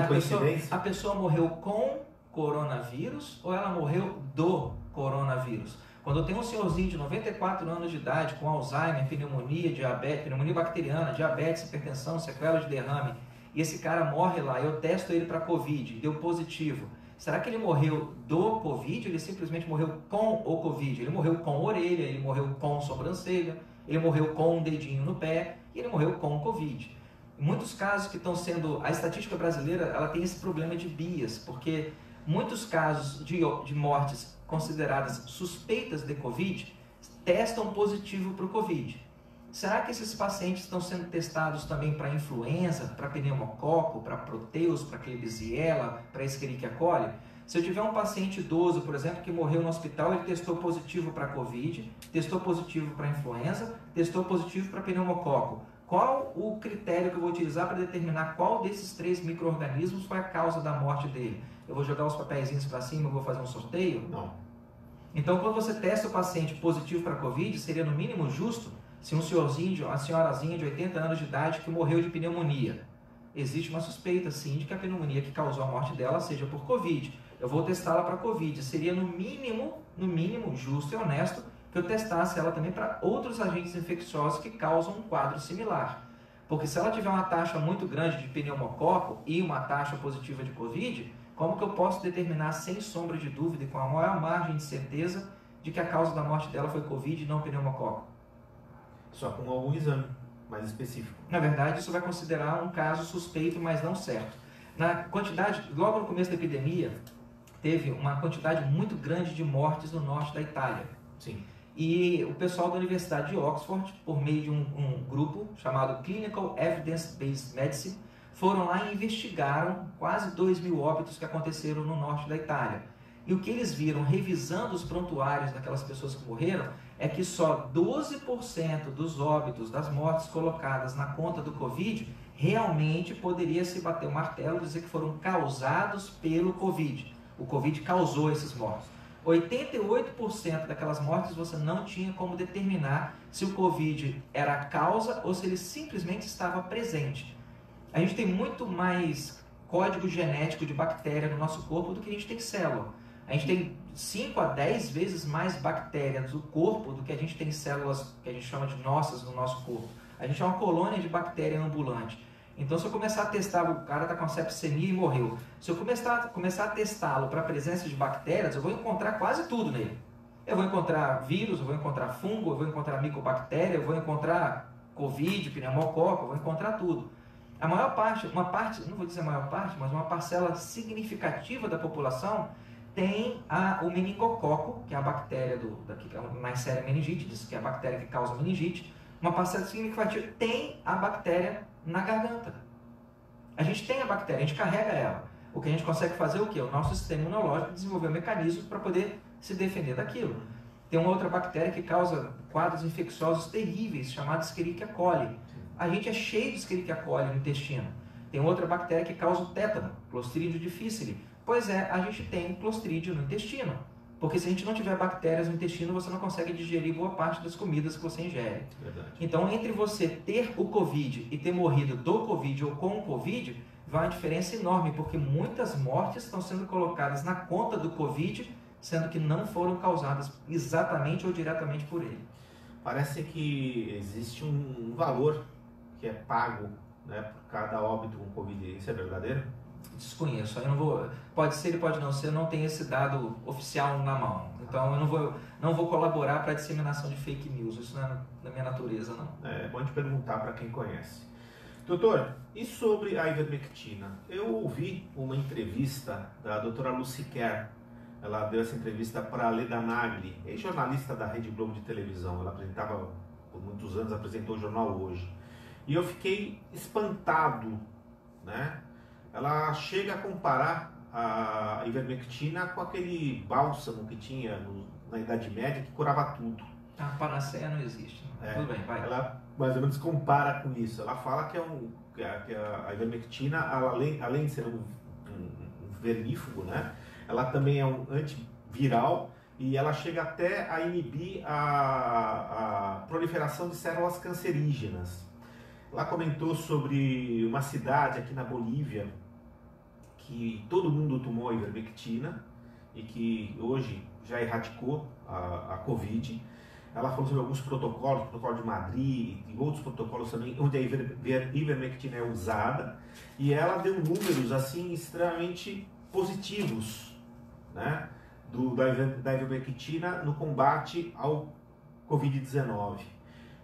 A pessoa morreu com coronavírus ou ela morreu do coronavírus? Quando eu tenho um senhorzinho de 94 anos de idade com Alzheimer, pneumonia, diabetes, pneumonia bacteriana, diabetes, hipertensão, sequela de derrame, e esse cara morre lá, eu testo ele para Covid, deu positivo. Será que ele morreu do Covid? Ele simplesmente morreu com o Covid? Ele morreu com orelha, ele morreu com sobrancelha, ele morreu com um dedinho no pé e ele morreu com o Covid. Em muitos casos que estão sendo... A estatística brasileira ela tem esse problema de bias, porque muitos casos de mortes consideradas suspeitas de Covid testam positivo para o Covid. Será que esses pacientes estão sendo testados também para influenza, para pneumococo, para proteus, para Klebsiella, para Escherichia coli? Se eu tiver um paciente idoso, por exemplo, que morreu no hospital, ele testou positivo para Covid, testou positivo para influenza, testou positivo para pneumococo. Qual o critério que eu vou utilizar para determinar qual desses 3 micro-organismos foi a causa da morte dele? Eu vou jogar os papeizinhos para cima e vou fazer um sorteio? Não. Então, quando você testa o paciente positivo para Covid, seria no mínimo justo se um senhorzinho, uma senhorazinha de 80 anos de idade que morreu de pneumonia. Existe uma suspeita, sim, de que a pneumonia que causou a morte dela seja por Covid. Eu vou testá-la para Covid. Seria no mínimo justo e honesto que eu testasse ela também para outros agentes infecciosos que causam um quadro similar. Porque se ela tiver uma taxa muito grande de pneumococo e uma taxa positiva de Covid, como que eu posso determinar sem sombra de dúvida e com a maior margem de certeza de que a causa da morte dela foi Covid e não pneumococo? Só com algum exame mais específico. Na verdade, isso vai considerar um caso suspeito, mas não certo. Na quantidade, logo no começo da epidemia, teve uma quantidade muito grande de mortes no norte da Itália. Sim. E o pessoal da Universidade de Oxford, por meio de um grupo chamado Clinical Evidence-Based Medicine, foram lá e investigaram quase 2.000 óbitos que aconteceram no norte da Itália. E o que eles viram, revisando os prontuários daquelas pessoas que morreram, é que só 12% dos óbitos, das mortes colocadas na conta do Covid, realmente poderia se bater o martelo e dizer que foram causados pelo Covid. O Covid causou esses mortos. 88% daquelas mortes você não tinha como determinar se o Covid era a causa ou se ele simplesmente estava presente. A gente tem muito mais código genético de bactéria no nosso corpo do que a gente tem célula. A gente tem 5 a 10 vezes mais bactérias no corpo do que a gente tem células que a gente chama de nossas no nosso corpo. A gente é uma colônia de bactéria ambulante. Então, se eu começar a testar, o cara está com sepsemia e morreu. Se eu começar a testá-lo para a presença de bactérias, eu vou encontrar quase tudo nele. Eu vou encontrar vírus, eu vou encontrar fungo, eu vou encontrar micobactéria, eu vou encontrar Covid, pneumococo, eu vou encontrar tudo. A maior parte, não vou dizer a maior parte, mas uma parcela significativa da população tem o meningococo, que é a bactéria que é a Neisseria meningitidis, que é a bactéria que causa meningite. Uma parcela significativa tem a bactéria na garganta. A gente tem a bactéria, a gente carrega ela. O que a gente consegue fazer é o quê? O nosso sistema imunológico desenvolver mecanismos para poder se defender daquilo. Tem uma outra bactéria que causa quadros infecciosos terríveis, chamada Escherichia coli. A gente é cheio de Escherichia coli no intestino. Tem outra bactéria que causa o tétano, Clostridium difficile. Pois é, a gente tem Clostridium no intestino. Porque se a gente não tiver bactérias no intestino, você não consegue digerir boa parte das comidas que você ingere. Verdade. Então, entre você ter o Covid e ter morrido do Covid ou com o Covid, vai uma diferença enorme, porque muitas mortes estão sendo colocadas na conta do Covid, sendo que não foram causadas exatamente ou diretamente por ele. Parece que existe um valor que é pago, né, por cada óbito com Covid. Isso é verdadeiro? Desconheço, eu não vou. Pode ser e pode não ser, eu não tenho esse dado oficial na mão. Então eu não vou colaborar para a disseminação de fake news. Isso não é da minha natureza, não. É bom te perguntar para quem conhece. Doutor, e sobre a ivermectina? Eu ouvi uma entrevista da doutora Lucy Kerr. Ela deu essa entrevista para a Leda Nagli, jornalista da Rede Globo de televisão. Ela apresentava, por muitos anos, apresentou o Jornal Hoje. E eu fiquei espantado, né? Ela chega a comparar a ivermectina com aquele bálsamo que tinha na Idade Média que curava tudo. A panaceia não existe. Tudo bem, vai. Ela mais ou menos compara com isso. Ela fala que a ivermectina, além de ser um vermífugo, né? Ela também é um antiviral e ela chega até a inibir a proliferação de células cancerígenas. Ela comentou sobre uma cidade aqui na Bolívia que todo mundo tomou a ivermectina e que hoje já erradicou a Covid. Ela falou sobre alguns protocolos, o protocolo de Madrid e outros protocolos também, onde a ivermectina é usada. E ela deu números assim extremamente positivos, né, da ivermectina no combate ao Covid-19.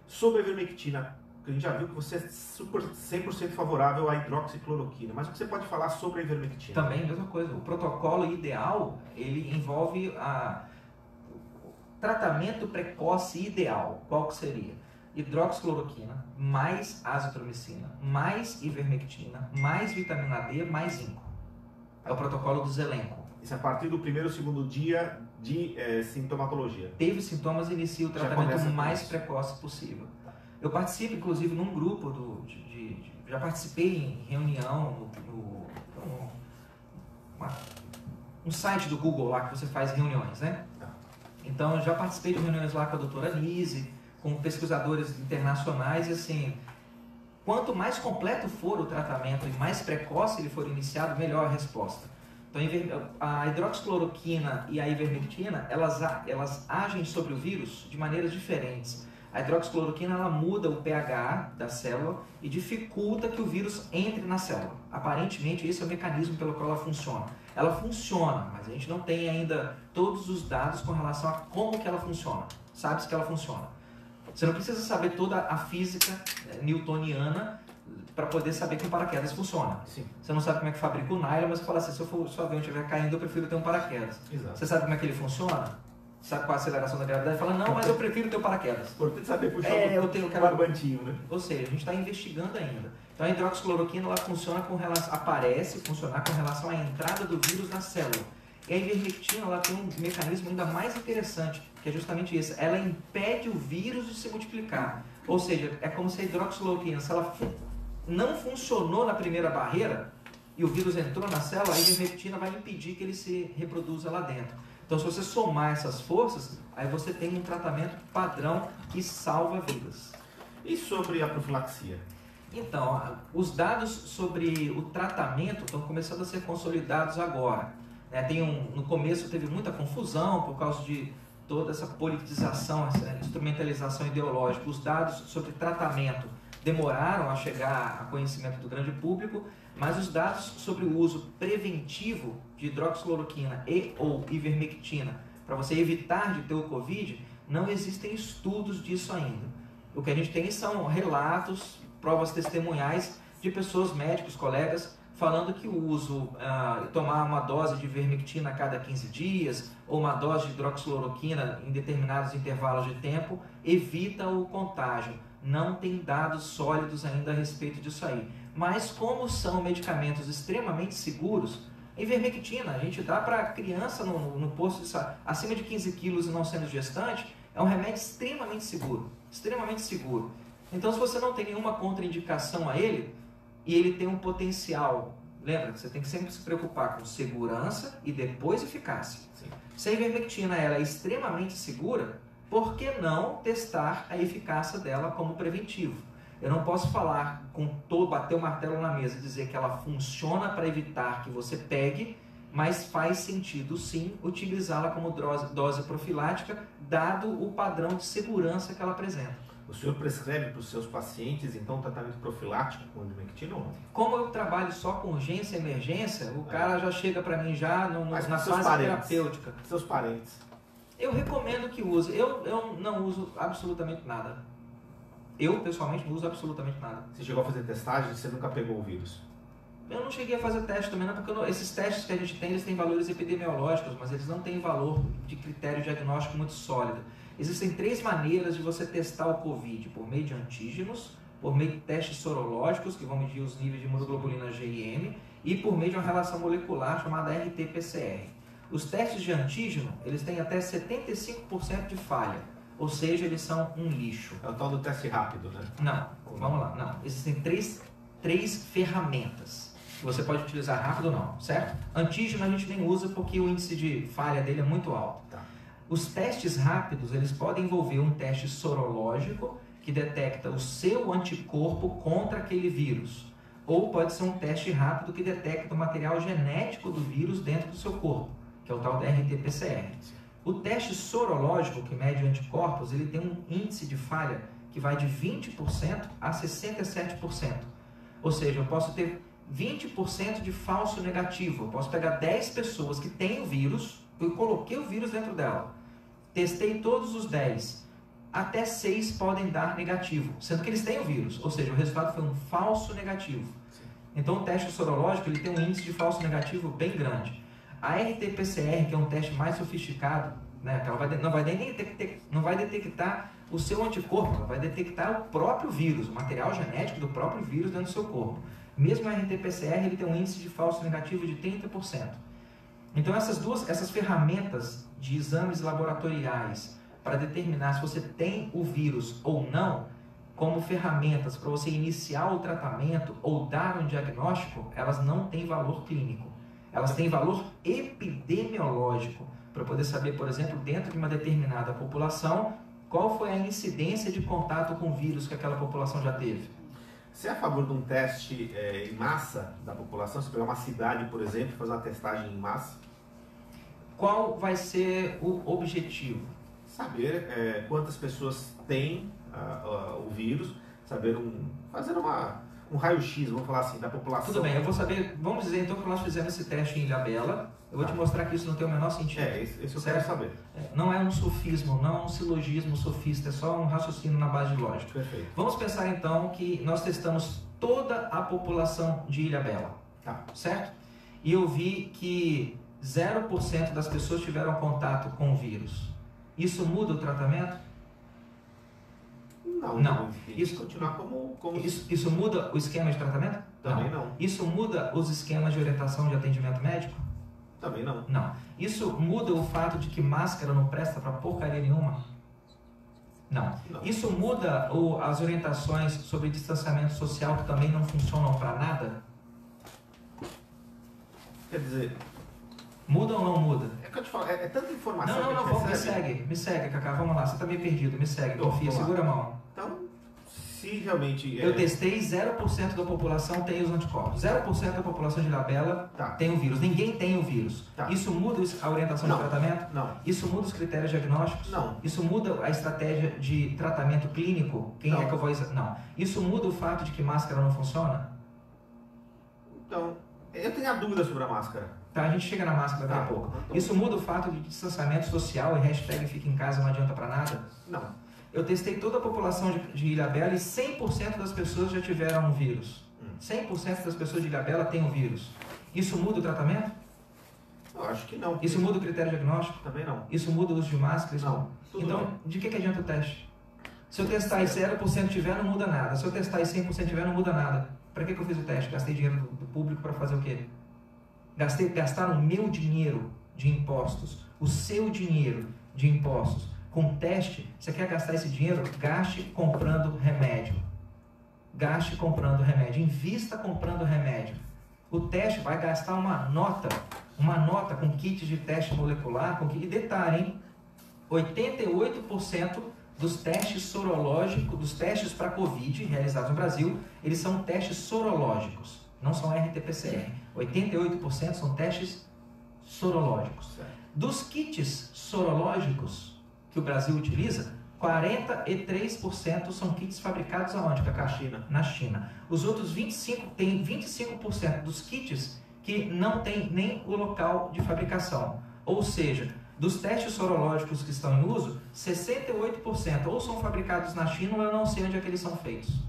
Sobre a ivermectina, a gente já viu que você é 100% favorável à hidroxicloroquina, mas o que você pode falar sobre a ivermectina? Também, mesma coisa. O protocolo ideal, ele envolve tratamento precoce ideal. Qual que seria? Hidroxicloroquina, mais azitromicina, mais ivermectina, mais vitamina D, mais zinco. É o protocolo do Zelenko. Isso a partir do primeiro ou segundo dia de sintomatologia. Teve sintomas, inicia o tratamento mais precoce possível. Eu participo, inclusive, num grupo já participei em reunião um site do Google lá que você faz reuniões, né? Então, eu já participei de reuniões lá com a doutora Nise, com pesquisadores internacionais, e assim, quanto mais completo for o tratamento e mais precoce ele for iniciado, melhor a resposta. Então, a hidroxicloroquina e a ivermectina, elas agem sobre o vírus de maneiras diferentes. A hidroxicloroquina, ela muda o pH da célula e dificulta que o vírus entre na célula. Aparentemente, esse é o mecanismo pelo qual ela funciona. Ela funciona, mas a gente não tem ainda todos os dados com relação a como que ela funciona. Sabe-se que ela funciona. Você não precisa saber toda a física newtoniana para poder saber que um paraquedas funciona. Sim. Você não sabe como é que fabrica o nylon, mas você fala assim, se o avião estiver caindo, eu prefiro ter um paraquedas. Exato. Você sabe como é que ele funciona? Sabe qual a aceleração da gravidade? Fala, não, mas eu prefiro ter o paraquedas. Importante saber puxar o barbantinho, né? Ou seja, a gente está investigando ainda. Então a hidroxicloroquina ela funciona funcionar com relação à entrada do vírus na célula. E a ivermectina ela tem um mecanismo ainda mais interessante, que é justamente esse. Ela impede o vírus de se multiplicar. Ou seja, é como se a hidroxicloroquina, se ela não funcionou na primeira barreira e o vírus entrou na célula, a ivermectina vai impedir que ele se reproduza lá dentro. Então, se você somar essas forças, aí você tem um tratamento padrão que salva vidas. E sobre a profilaxia? Então, os dados sobre o tratamento estão começando a ser consolidados agora. No começo teve muita confusão por causa de toda essa politização, essa instrumentalização ideológica. Os dados sobre tratamento demoraram a chegar a conhecimento do grande público, mas os dados sobre o uso preventivo de hidroxicloroquina e ou ivermectina para você evitar de ter o Covid, não existem estudos disso ainda. O que a gente tem são relatos, provas testemunhais de pessoas, médicos, colegas, falando que o uso, tomar uma dose de ivermectina a cada 15 dias ou uma dose de hidroxicloroquina em determinados intervalos de tempo evita o contágio. Não tem dados sólidos ainda a respeito disso aí. Mas como são medicamentos extremamente seguros, a ivermectina a gente dá para criança no posto acima de 15 quilos e não sendo gestante, é um remédio extremamente seguro. Extremamente seguro. Então, se você não tem nenhuma contraindicação a ele, e ele tem um potencial, lembra que você tem que sempre se preocupar com segurança e depois eficácia. Sim. Se a ivermectina ela é extremamente segura, por que não testar a eficácia dela como preventivo? Eu não posso falar bater o martelo na mesa e dizer que ela funciona para evitar que você pegue, mas faz sentido sim utilizá-la como dose profilática, dado o padrão de segurança que ela apresenta. O senhor prescreve para os seus pacientes, então, um tratamento profilático com ivermectina ou não? Como eu trabalho só com urgência e emergência, o cara já chega para mim já na fase terapêutica. Seus parentes? Eu recomendo que use. Eu não uso absolutamente nada. Eu, pessoalmente, não uso absolutamente nada. Você chegou a fazer testagem e você nunca pegou o vírus? Eu não cheguei a fazer teste também, não, porque esses testes que a gente tem, eles têm valores epidemiológicos, mas eles não têm valor de critério diagnóstico muito sólido. Existem 3 maneiras de você testar o Covid, por meio de antígenos, por meio de testes sorológicos, que vão medir os níveis de imunoglobulina G e M, e por meio de uma relação molecular chamada RT-PCR. Os testes de antígeno, eles têm até 75% de falha, ou seja, eles são um lixo. É o tal do teste rápido, né? Não, vamos lá, não. Existem três ferramentas que você pode utilizar rápido ou não, certo? Antígeno a gente nem usa porque o índice de falha dele é muito alto. Tá. Os testes rápidos, eles podem envolver um teste sorológico que detecta o seu anticorpo contra aquele vírus. Ou pode ser um teste rápido que detecta o material genético do vírus dentro do seu corpo, que é o tal da RT-PCR. O teste sorológico, que mede anticorpos, ele tem um índice de falha que vai de 20% a 67%. Ou seja, eu posso ter 20% de falso negativo. Eu posso pegar 10 pessoas que têm o vírus, eu coloquei o vírus dentro dela, testei todos os 10, até 6 podem dar negativo, sendo que eles têm o vírus, ou seja, o resultado foi um falso negativo. Sim. Então o teste sorológico ele tem um índice de falso negativo bem grande. A RT-PCR, que é um teste mais sofisticado, né, que ela não vai detectar o seu anticorpo, ela vai detectar o próprio vírus, o material genético do próprio vírus dentro do seu corpo. Mesmo a RT-PCR ele tem um índice de falso negativo de 30%. Então essas ferramentas de exames laboratoriais para determinar se você tem o vírus ou não, como ferramentas para você iniciar o tratamento ou dar um diagnóstico, elas não têm valor clínico. Elas têm valor epidemiológico, para poder saber, por exemplo, dentro de uma determinada população, qual foi a incidência de contato com o vírus que aquela população já teve. Você é a favor de um teste em massa da população? Se pegar uma cidade, por exemplo, e fazer uma testagem em massa? Qual vai ser o objetivo? Saber quantas pessoas têm o vírus, fazer um raio-x, vamos falar assim, da população. Tudo bem, eu vou saber, vamos dizer então que nós fizemos esse teste em Ilhabela, eu vou te mostrar que isso não tem o menor sentido. Isso eu quero saber. Não é um sofismo, não é um silogismo sofista, é só um raciocínio na base de lógica. Perfeito. Vamos pensar então que nós testamos toda a população de Ilhabela, certo? E eu vi que 0% das pessoas tiveram contato com o vírus. Isso muda o tratamento? Não. Isso continuar como... Isso muda o esquema de tratamento? Também não. Isso muda os esquemas de orientação de atendimento médico? Também não. Não. Isso muda o fato de que máscara não presta para porcaria nenhuma? Não. Isso muda as orientações sobre distanciamento social que também não funcionam para nada? Quer dizer, Muda ou não muda? É que eu te falo, é tanta informação Não, que a gente vamos, recebe. me segue, Cacá, vamos lá, você tá meio perdido, me segue, confia, Vamos lá. segura a mão. Então, se realmente... Eu testei, 0% da população tem os anticorpos, 0% da população de Ilhabela tem o vírus, ninguém tem o vírus. Isso muda a orientação de tratamento? Não. Isso muda os critérios diagnósticos? Não. Isso muda a estratégia de tratamento clínico? Quem é que eu vou... Não. Isso muda o fato de que máscara não funciona? Então, eu tenho a dúvida sobre a máscara. Tá, a gente chega na máscara daqui a pouco. Isso muda o fato de distanciamento social e hashtag fica em casa não adianta pra nada? Não. Eu testei toda a população de Ilhabela e 100% das pessoas já tiveram o vírus. 100% das pessoas de Ilhabela têm o vírus. Isso muda o tratamento? Eu acho que não. Isso muda o critério diagnóstico? Também não. Isso muda o uso de máscara? Não. Então, de que adianta o teste? Se eu testar e 0% tiver, não muda nada. Se eu testar e 100% tiver, não muda nada. Para que eu fiz o teste? Gastei dinheiro do público para fazer o quê? Gastaram o meu dinheiro de impostos, o seu dinheiro de impostos. Com teste, você quer gastar esse dinheiro? Gaste comprando remédio. Gaste comprando remédio. Invista comprando remédio. O teste vai gastar uma nota com kits de teste molecular, e detalhe, hein? 88% dos testes sorológicos, dos testes para Covid realizados no Brasil, eles são testes sorológicos, não são RT-PCR. 88% são testes sorológicos. Dos kits sorológicos que o Brasil utiliza, 43% são kits fabricados aonde, Cacá? Na China. Os outros 25% dos kits que não tem nem o local de fabricação. Ou seja, dos testes sorológicos que estão em uso, 68% ou são fabricados na China ou eu não sei onde é que eles são feitos.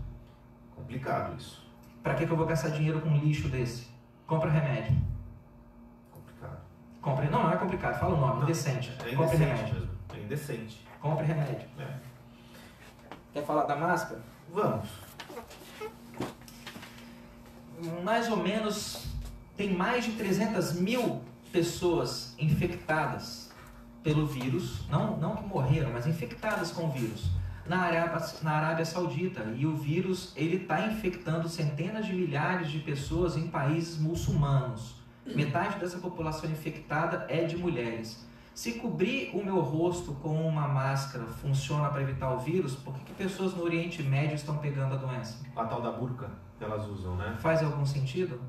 Complicado isso. Para que eu vou gastar dinheiro com um lixo desse? Compra remédio. Complicado. Não é complicado, fala o nome, indecente. Compre remédio mesmo. É indecente. Compre remédio. Quer falar da máscara? Vamos. Mais ou menos, tem mais de 300 mil pessoas infectadas pelo vírus, não que morreram, mas infectadas com o vírus, na Arábia Saudita. E o vírus está infectando centenas de milhares de pessoas em países muçulmanos. Metade dessa população infectada é de mulheres. Se cobrir o meu rosto com uma máscara funciona para evitar o vírus, por que pessoas no Oriente Médio estão pegando a doença? A tal da burca que elas usam, né? Faz algum sentido?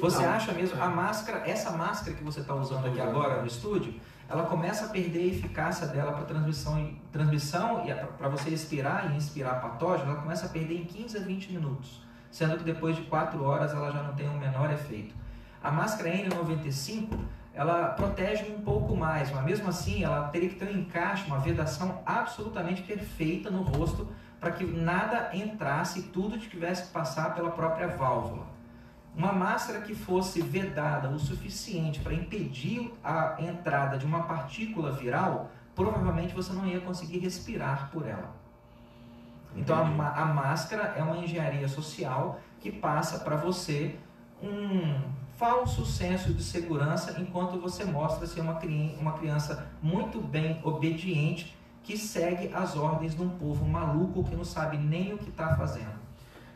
Você acha mesmo, a máscara, essa máscara que você está usando aqui agora no estúdio, ela começa a perder a eficácia dela para transmissão e para você expirar e inspirar patógeno, ela começa a perder em 15 a 20 minutos, sendo que depois de 4 horas ela já não tem o menor efeito. A máscara N95, ela protege um pouco mais, mas mesmo assim ela teria que ter um encaixe, uma vedação absolutamente perfeita no rosto para que nada entrasse e tudo tivesse que passar pela própria válvula. Uma máscara que fosse vedada o suficiente para impedir a entrada de uma partícula viral, provavelmente você não ia conseguir respirar por ela. Então a máscara é uma engenharia social que passa para você um falso senso de segurança enquanto você mostra ser uma criança muito bem obediente que segue as ordens de um povo maluco que não sabe nem o que está fazendo.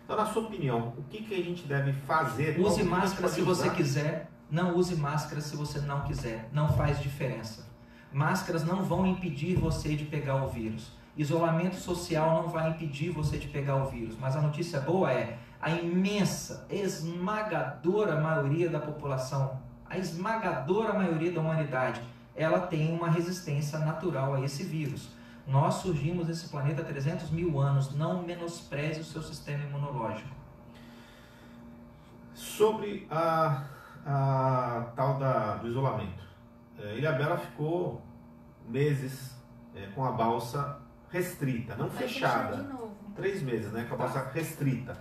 Então, na sua opinião, o que a gente deve fazer? Use máscara se você quiser, não use máscara se você não quiser, não faz diferença. Máscaras não vão impedir você de pegar o vírus. Isolamento social não vai impedir você de pegar o vírus, mas a notícia boa é a imensa, esmagadora maioria da população, a esmagadora maioria da humanidade, ela tem uma resistência natural a esse vírus. Nós surgimos nesse planeta há 300 mil anos, não menospreze o seu sistema imunológico. Sobre a tal do isolamento. Ilhabela ficou meses com a balsa restrita, não fechada. 3 meses, né, com a balsa restrita.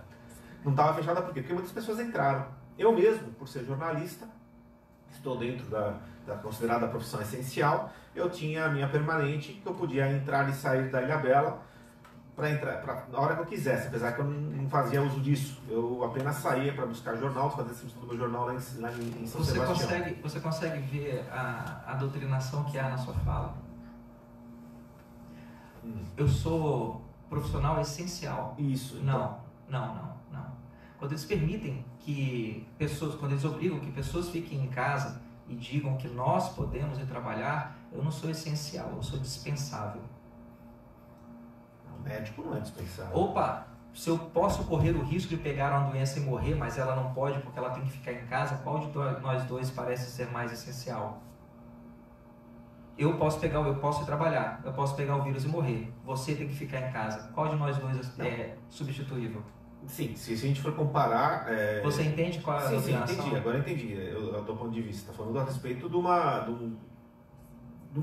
Não estava fechada por quê? Porque muitas pessoas entraram. Eu mesmo, por ser jornalista, estou dentro da considerada profissão essencial, eu tinha a minha permanente, que eu podia entrar e sair da Ilhabela na hora que eu quisesse, apesar que eu não fazia uso disso. Eu apenas saía para buscar jornal, fazer exibição do meu jornal lá em São Sebastião. Você consegue ver a doutrinação que há na sua fala? Eu sou profissional essencial. Isso. Então. Não. Quando eles permitem que pessoas, quando eles obrigam que pessoas fiquem em casa e digam que nós podemos ir trabalhar, eu não sou essencial, eu sou dispensável. O médico não é dispensável. Opa, se eu posso correr o risco de pegar uma doença e morrer, mas ela não pode porque ela tem que ficar em casa, qual de nós dois parece ser mais essencial? Eu posso ir trabalhar, eu posso pegar o vírus e morrer. Você tem que ficar em casa. Qual de nós dois é substituível? Sim, se a gente for comparar... Você entende qual é a Sim, entendi. Agora eu entendi. Do ponto de vista, está falando a respeito de uma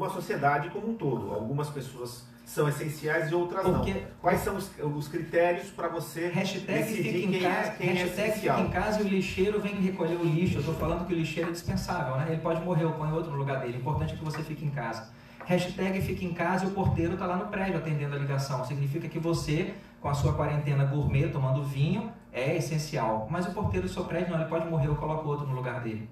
sociedade como um todo. Algumas pessoas são essenciais e outras não. Quais são os critérios para você decidir quem é essencial? Fica em casa e o lixeiro vem recolher o lixo. Eu estou falando que o lixeiro é dispensável, né? Ele pode morrer, eu ponho outro no lugar dele. O importante é que você fique em casa. Hashtag fique em casa e o porteiro está lá no prédio atendendo a ligação. Significa que você, com a sua quarentena gourmet, tomando vinho, é essencial. Mas o porteiro do seu prédio não, ele pode morrer, eu coloco outro no lugar dele.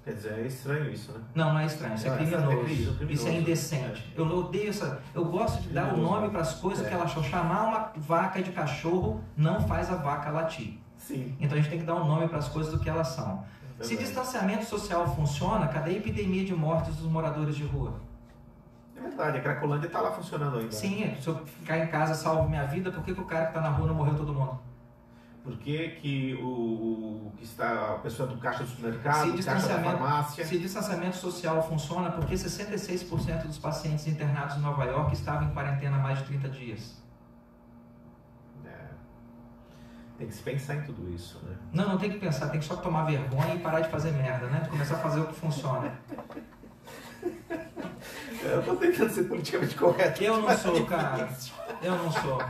Quer dizer, é estranho isso, né? Não, não é estranho, isso é criminoso. Isso é indecente. Eu odeio essa. Eu gosto de dar o nome para as coisas que ela achou. Chamar uma vaca de cachorro não faz a vaca latir. Sim. Então a gente tem que dar um nome para as coisas do que elas são. Se distanciamento social funciona, cadê a epidemia de mortes dos moradores de rua? É verdade, a Cracolândia está lá funcionando ainda. Sim, se eu ficar em casa salvo minha vida, por que o cara que está na rua não morreu todo mundo? Por que a pessoa do caixa do supermercado, do caixa da farmácia... Se distanciamento social funciona, por que 66% dos pacientes internados em Nova York estavam em quarentena há mais de 30 dias? Tem que se pensar em tudo isso, né? Não tem que pensar, tem que só tomar vergonha e parar de fazer merda, né? Começar a fazer o que funciona. Eu tô tentando ser politicamente correto. Eu não sou, cara. Eu não sou.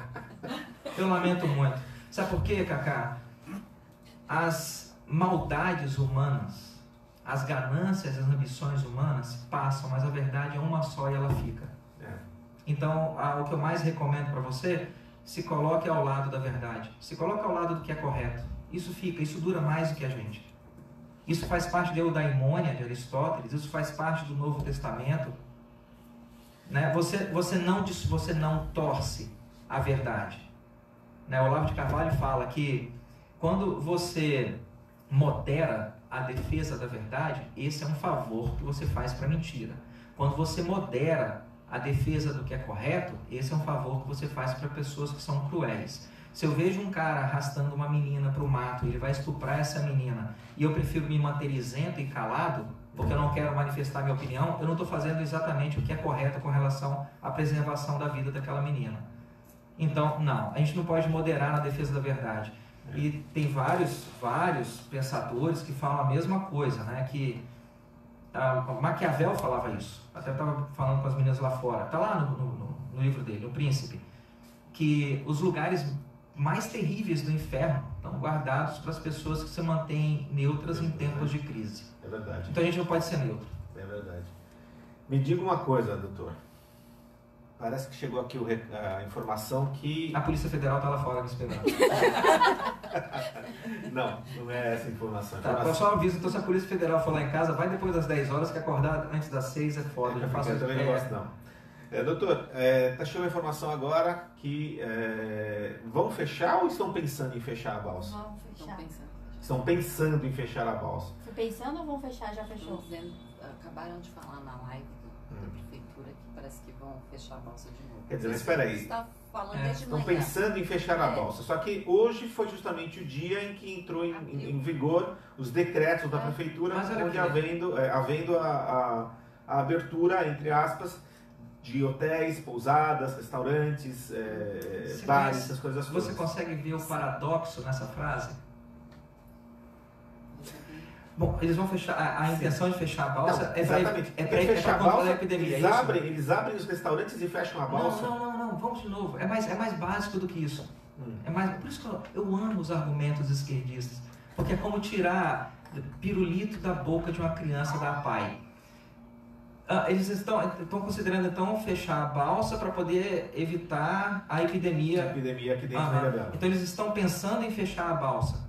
Eu lamento muito. Sabe por quê, Cacá? As maldades humanas, as ganâncias, as ambições humanas passam, mas a verdade é uma só e ela fica. Então, o que eu mais recomendo para você, se coloque ao lado da verdade. Se coloque ao lado do que é correto. Isso fica, isso dura mais do que a gente. Isso faz parte da eudaimônia de Aristóteles, isso faz parte do Novo Testamento. Né? Você não torce a verdade. Né? O Olavo de Carvalho fala que quando você modera a defesa da verdade, esse é um favor que você faz para a mentira. Quando você modera a defesa do que é correto, esse é um favor que você faz para pessoas que são cruéis. Se eu vejo um cara arrastando uma menina para o mato, ele vai estuprar essa menina, e eu prefiro me manter isento e calado, porque eu não quero manifestar minha opinião, eu não estou fazendo exatamente o que é correto com relação à preservação da vida daquela menina. Então, não, a gente não pode moderar na defesa da verdade. E tem vários pensadores que falam a mesma coisa, né? Que Maquiavel falava isso. Até estava falando com as meninas lá fora. Está lá no livro dele, O Príncipe, que os lugares mais terríveis do inferno estão guardados para as pessoas que se mantêm neutras em tempos de crise. É verdade. Então a gente não pode ser neutro. É verdade. Me diga uma coisa, doutor. Parece que chegou aqui a informação que... A Polícia Federal está lá fora me esperando. Não é essa a informação. Tá, só aviso, então se a Polícia Federal for lá em casa, vai depois das 10 horas, que acordar antes das 6 é foda. Eu também não gosto, não. Doutor, chegando a informação agora que vão fechar ou estão pensando em fechar a balsa? Vão fechar. Estão pensando em fechar a balsa. Foi pensando ou vão fechar? Já fechou? Acabaram de falar na live da prefeitura que parece que vão fechar a balsa de novo. Quer dizer, mas espera aí. Estão pensando em fechar a balsa. Só que hoje foi justamente o dia em que entrou em vigor os decretos da prefeitura, onde havendo a abertura, entre aspas, de hotéis, pousadas, restaurantes, bares, essas coisas todas. Você consegue ver o paradoxo nessa frase? Bom, eles vão fechar, a intenção de fechar a balsa é para controlar a epidemia. Eles abrem os restaurantes e fecham a balsa? Não, vamos de novo. É mais básico do que isso. Por isso que eu amo os argumentos esquerdistas. Porque é como tirar pirulito da boca de uma criança da pai. Eles estão considerando então fechar a balsa para poder evitar a epidemia. A epidemia aqui dentro da ilha. Então eles estão pensando em fechar a balsa.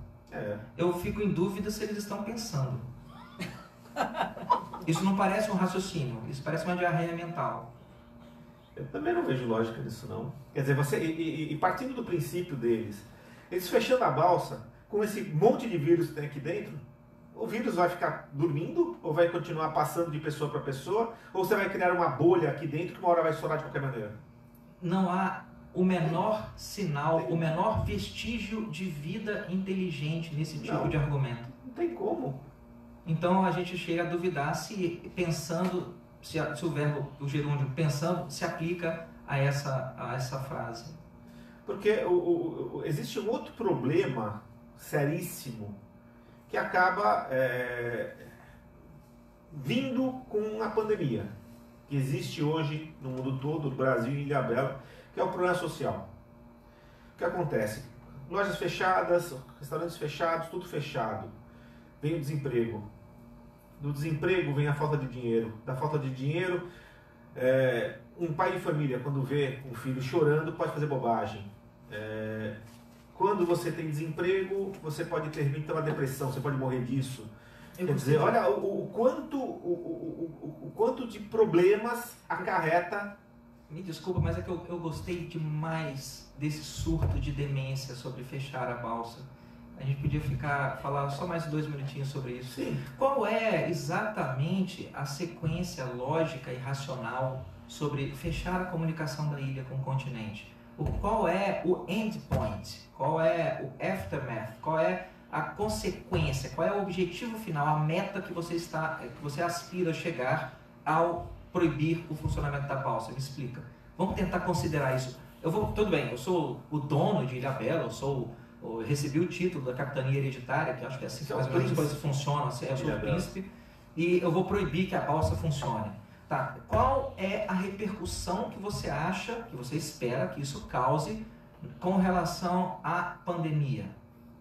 Eu fico em dúvida se eles estão pensando. Isso não parece um raciocínio, isso parece uma diarreia mental. Eu também não vejo lógica nisso, não. Quer dizer, partindo do princípio deles, eles fechando a balsa, com esse monte de vírus que tem aqui dentro, o vírus vai ficar dormindo ou vai continuar passando de pessoa para pessoa? Ou você vai criar uma bolha aqui dentro que uma hora vai estourar de qualquer maneira? Não há o menor sinal, o menor vestígio de vida inteligente nesse tipo de argumento. Não tem como. Então a gente chega a duvidar se pensando, se o verbo, o gerúndio pensando, se aplica a essa frase. Porque existe um outro problema seríssimo que acaba vindo com a pandemia, que existe hoje no mundo todo, no Brasil e em Ilhabela, que é o problema social. O que acontece? Lojas fechadas, restaurantes fechados, tudo fechado. Vem o desemprego. Do desemprego vem a falta de dinheiro. Da falta de dinheiro, um pai de família, quando vê um filho chorando, pode fazer bobagem. Quando você tem desemprego, você pode ter uma depressão, você pode morrer disso. Quer dizer, olha o quanto de problemas acarreta. Me desculpa, mas é que eu gostei demais desse surto de demência sobre fechar a balsa. A gente podia falar só mais 2 minutinhos sobre isso. Sim. Qual é exatamente a sequência lógica e racional sobre fechar a comunicação da ilha com o continente? Qual é o endpoint? Qual é o aftermath? Qual é a consequência? Qual é o objetivo final? A meta que você aspira a chegar ao proibir o funcionamento da balsa? Me explica. Vamos tentar considerar isso. Tudo bem, eu sou o dono de Ilhabela, eu recebi o título da capitania hereditária, que acho que é assim que mais ou menos as coisas funcionam, assim, eu sou o príncipe, e eu vou proibir que a balsa funcione. Tá. Qual é a repercussão que você acha, que você espera que isso cause com relação à pandemia?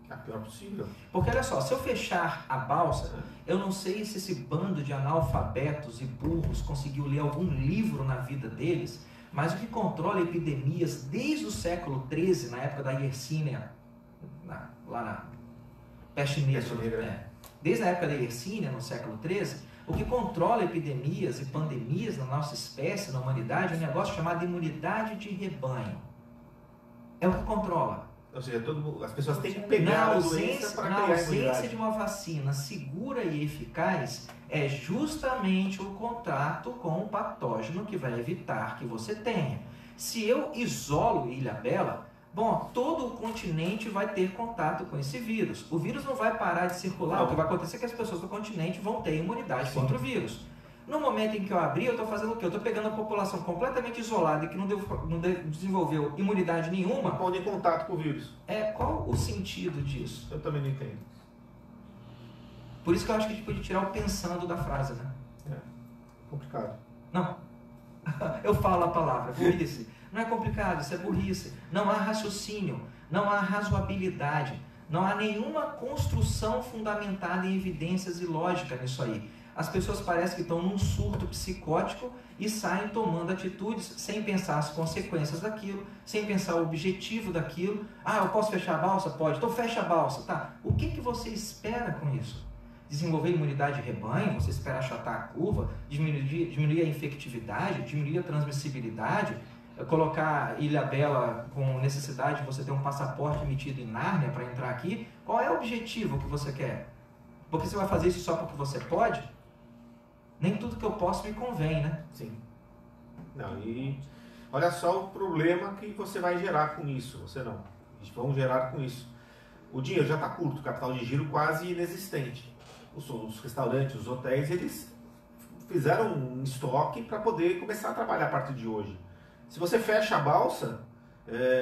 A pior possível. Porque olha só, se eu fechar a balsa, eu não sei se esse bando de analfabetos e burros conseguiu ler algum livro na vida deles, mas o que controla epidemias desde o século XIII, na época da Yersinia, lá na peste negra, desde a época da Yersinia, no século XIII, o que controla epidemias e pandemias na nossa espécie, na humanidade, é um negócio chamado imunidade de rebanho. É o que controla. Ou seja, as pessoas têm que pegar a doença para criar a ausência imunidade. de uma vacina segura e eficaz, é justamente o contato com o patógeno que vai evitar que você tenha. Se eu isolo Ilhabela, bom, todo o continente vai ter contato com esse vírus. O vírus não vai parar de circular. O que vai acontecer é que as pessoas do continente vão ter imunidade contra o vírus. No momento em que eu abrir, eu estou fazendo o quê? Eu estou pegando a população completamente isolada e que não desenvolveu imunidade nenhuma. Não pode ir em contato com o vírus. Qual o sentido disso? Eu também não entendo. Por isso que eu acho que a gente pode tirar o pensando da frase, né? Complicado. Não. Eu falo a palavra, burrice. Não é complicado, isso é burrice. Não há raciocínio, não há razoabilidade, não há nenhuma construção fundamentada em evidências e lógica nisso aí. As pessoas parecem que estão num surto psicótico e saem tomando atitudes sem pensar as consequências daquilo, sem pensar o objetivo daquilo. Eu posso fechar a balsa? Pode. Então fecha a balsa. Tá. O que você espera com isso? Desenvolver imunidade de rebanho? Você espera achatar a curva? Diminuir a infectividade? Diminuir a transmissibilidade? Colocar Ilhabela com necessidade de você ter um passaporte emitido em Nárnia para entrar aqui? Qual é o objetivo que você quer? Porque você vai fazer isso só porque você pode? Nem tudo que eu posso me convém, né? Sim. Não, e olha só o problema que você vai gerar com isso. Você não. Eles vão gerar com isso. O dinheiro já está curto, o capital de giro quase inexistente. Os restaurantes, os hotéis, eles fizeram um estoque para poder começar a trabalhar a partir de hoje. Se você fecha a balsa,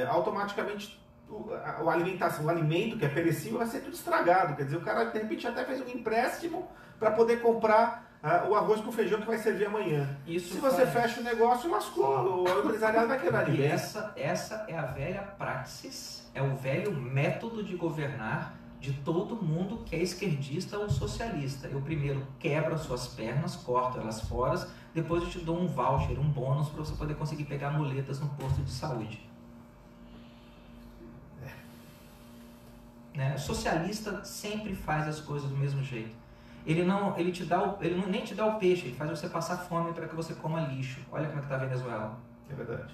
automaticamente o alimento que é perecível vai ser tudo estragado. Quer dizer, o cara de repente até fez um empréstimo para poder comprar o arroz com feijão que vai servir amanhã. Se você fecha o negócio, lascou. O empresariado vai quebrar de E vez. essa é a velha praxis, é o velho método de governar de todo mundo que é esquerdista ou socialista. Eu primeiro quebro as suas pernas, corto elas fora, depois eu te dou um voucher, um bônus para você poder conseguir pegar muletas no posto de saúde. O socialista sempre faz as coisas do mesmo jeito. Ele nem te dá o peixe, ele faz você passar fome para que você coma lixo. Olha como é que está a Venezuela. É verdade.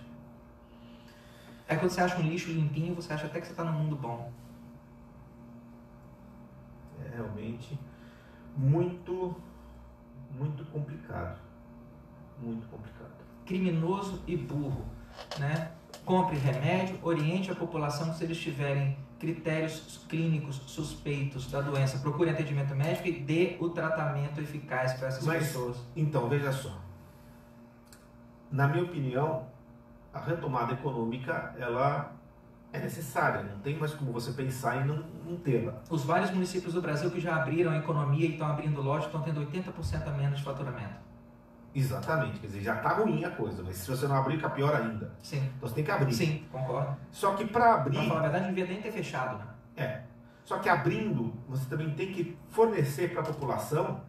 Aí quando você acha um lixo limpinho, você acha até que você está num mundo bom. É realmente muito, muito complicado. Muito complicado. Criminoso e burro, né? Compre remédio, oriente a população se eles tiverem critérios clínicos suspeitos da doença, procure atendimento médico e dê o tratamento eficaz para essas pessoas. Então, veja só. Na minha opinião, a retomada econômica, ela é necessária. Não tem mais como você pensar em não tê-la. Os vários municípios do Brasil que já abriram a economia e estão abrindo lojas estão tendo 80% a menos de faturamento. Exatamente. Quer dizer, já está ruim a coisa, mas se você não abrir, fica pior ainda. Sim. Então você tem que abrir. Sim, concordo. Só que para abrir... Para falar a verdade, não devia nem ter fechado, né? É. Só que abrindo, você também tem que fornecer para a população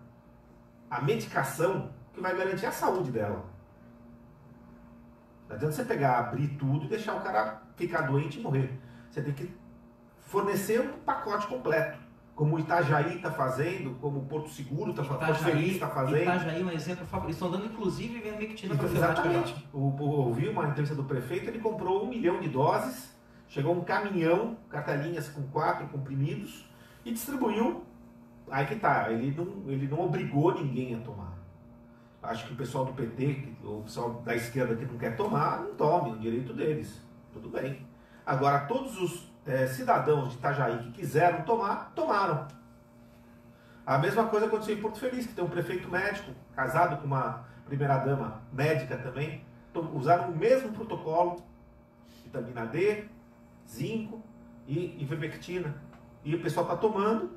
a medicação que vai garantir a saúde dela. Não adianta você pegar, abrir tudo e deixar o cara ficar doente e morrer. Você tem que fornecer um pacote completo. Como o Itajaí está fazendo, como o Porto Seguro está fazendo, Porto Feliz está fazendo. Itajaí é um exemplo favorito. Estão dando inclusive ivermectina para Exatamente. Ouvi uma entrevista do prefeito, ele comprou 1 milhão de doses, chegou um caminhão, cartelinhas com 4 comprimidos e distribuiu. Aí que tá, ele não obrigou ninguém a tomar. Acho que o pessoal do PT, o pessoal da esquerda que não quer tomar, não tome, é o direito deles. Tudo bem. Agora, todos os cidadãos de Itajaí que quiseram tomar, tomaram. A mesma coisa aconteceu em Porto Feliz, que tem um prefeito médico, casado com uma primeira-dama médica também, usaram o mesmo protocolo, vitamina D, zinco e ivermectina. E o pessoal está tomando,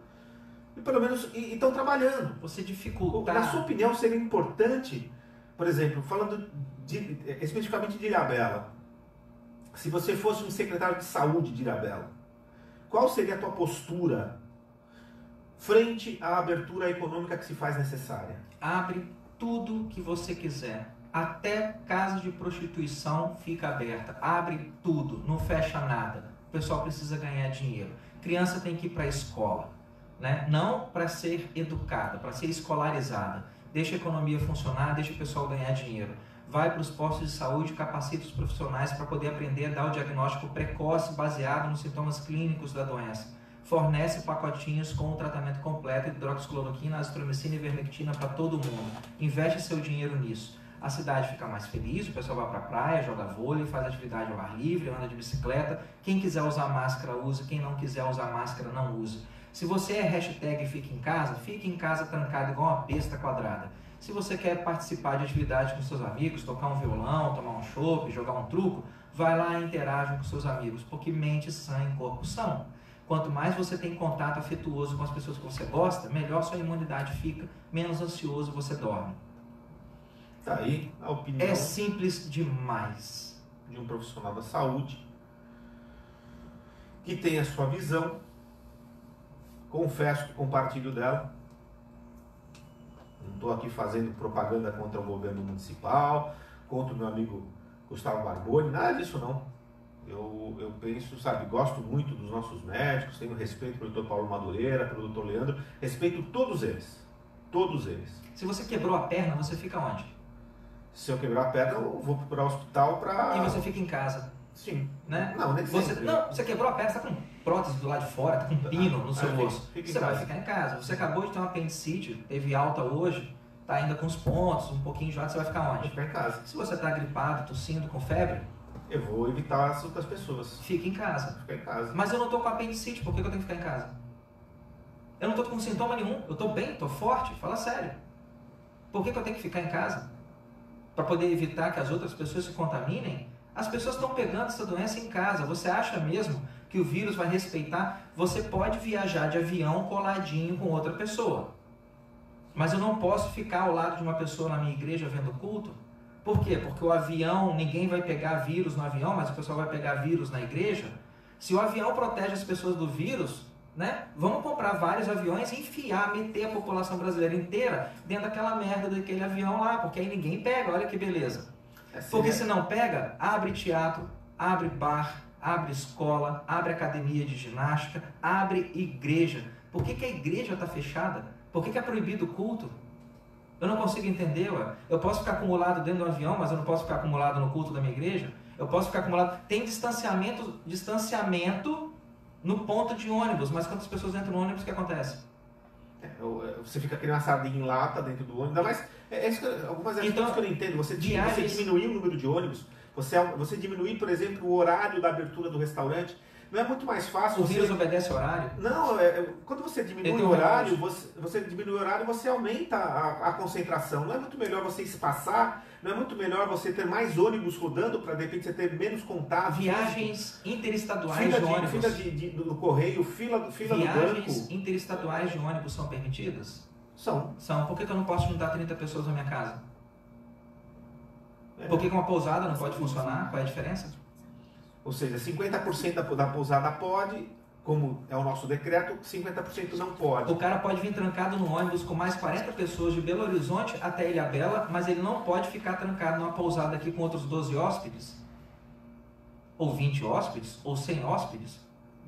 e pelo menos estão trabalhando. Você dificultar. Na sua opinião, seria importante, por exemplo, falando especificamente de Ilhabela, se você fosse um secretário de saúde de Ilhabela, qual seria a tua postura frente à abertura econômica que se faz necessária? Abre tudo que você quiser. Até casa de prostituição fica aberta. Abre tudo, não fecha nada. O pessoal precisa ganhar dinheiro. Criança tem que ir para a escola, né? Não para ser educada, para ser escolarizada. Deixa a economia funcionar, deixa o pessoal ganhar dinheiro. Vai para os postos de saúde, capacita os profissionais para poder aprender a dar o diagnóstico precoce baseado nos sintomas clínicos da doença. Fornece pacotinhos com o tratamento completo de hidroxicloroquina, azitromicina e ivermectina para todo mundo. Investe seu dinheiro nisso. A cidade fica mais feliz, o pessoal vai para a praia, joga vôlei, faz atividade ao ar livre, anda de bicicleta. Quem quiser usar máscara, usa. Quem não quiser usar máscara, não usa. Se você é hashtag fique em casa trancado igual uma besta quadrada. Se você quer participar de atividades com seus amigos, tocar um violão, tomar um chopp, jogar um truco, vai lá e interage com seus amigos, porque mente sã em corpo são. Quanto mais você tem contato afetuoso com as pessoas que você gosta, melhor sua imunidade fica, menos ansioso você dorme. Tá aí a opinião. É simples demais. De um profissional da saúde que tem a sua visão. Confesso que compartilho dela. Não estou aqui fazendo propaganda contra o governo municipal, contra o meu amigo Gustavo Barboni, nada disso não. Eu penso, sabe, gosto muito dos nossos médicos, tenho respeito pelo Dr. Paulo Madureira, pelo Dr. Leandro, respeito todos eles. Todos eles. Se você quebrou a perna, você fica onde? Se eu quebrar a perna, eu vou para o hospital para... E você fica em casa. Sim. Né? Não, nem você, sempre. não, você quebrou a perna, você está com prótese do lado de fora, está com pino no seu osso. Você vai ficar em casa. Você acabou de ter uma apendicite, teve alta hoje, está ainda com os pontos, um pouquinho enjoado, você vai ficar onde? Vou ficar em casa. Se você está gripado, tossindo, com febre, eu vou evitar as outras pessoas. fica em casa. Ficar em casa. Mas eu não estou com apendicite, por que eu tenho que ficar em casa? Eu não estou com sintoma nenhum, eu estou bem, estou forte, fala sério. Por que eu tenho que ficar em casa? Para poder evitar que as outras pessoas se contaminem? As pessoas estão pegando essa doença em casa. Você acha mesmo que o vírus vai respeitar? Você pode viajar de avião coladinho com outra pessoa. Mas eu não posso ficar ao lado de uma pessoa na minha igreja vendo culto? Por quê? Porque o avião, ninguém vai pegar vírus no avião, mas o pessoal vai pegar vírus na igreja. Se o avião protege as pessoas do vírus, né? Vamos comprar vários aviões e enfiar, meter a população brasileira inteira dentro daquela merda daquele avião lá, porque aí ninguém pega, olha que beleza. Porque se não pega, abre teatro, abre bar, abre escola, abre academia de ginástica, abre igreja. Por que a igreja está fechada? Por que é proibido o culto? Eu não consigo entender, ué. Eu posso ficar acumulado dentro do avião, mas eu não posso ficar acumulado no culto da minha igreja? Eu posso ficar acumulado... Tem distanciamento no ponto de ônibus, mas quando as pessoas entram no ônibus, o que acontece? Você fica criando uma sardinha em lata dentro do ônibus. Ainda mais, algumas atitudes Então, que eu não entendo. Você viagens... diminuir o número de ônibus, você diminuir, por exemplo, o horário da abertura do restaurante. Não é muito mais fácil... O vírus obedece ao horário? Não, quando você diminui o horário, você aumenta a concentração. Não é muito melhor você espaçar? Não é muito melhor você ter mais ônibus rodando para, de repente, você ter menos contato? Viagens interestaduais de ônibus. Fila do correio, fila do banco. Viagens interestaduais de ônibus são permitidas? São. Por que eu não posso juntar 30 pessoas na minha casa? Por que uma pousada não pode funcionar? Qual é a diferença? Ou seja, 50% da pousada pode, como é o nosso decreto, 50% não pode. O cara pode vir trancado no ônibus com mais 40 pessoas de Belo Horizonte até Ilhabela, mas ele não pode ficar trancado numa pousada aqui com outros 12 hóspedes? Ou 20 hóspedes? Ou 100 hóspedes?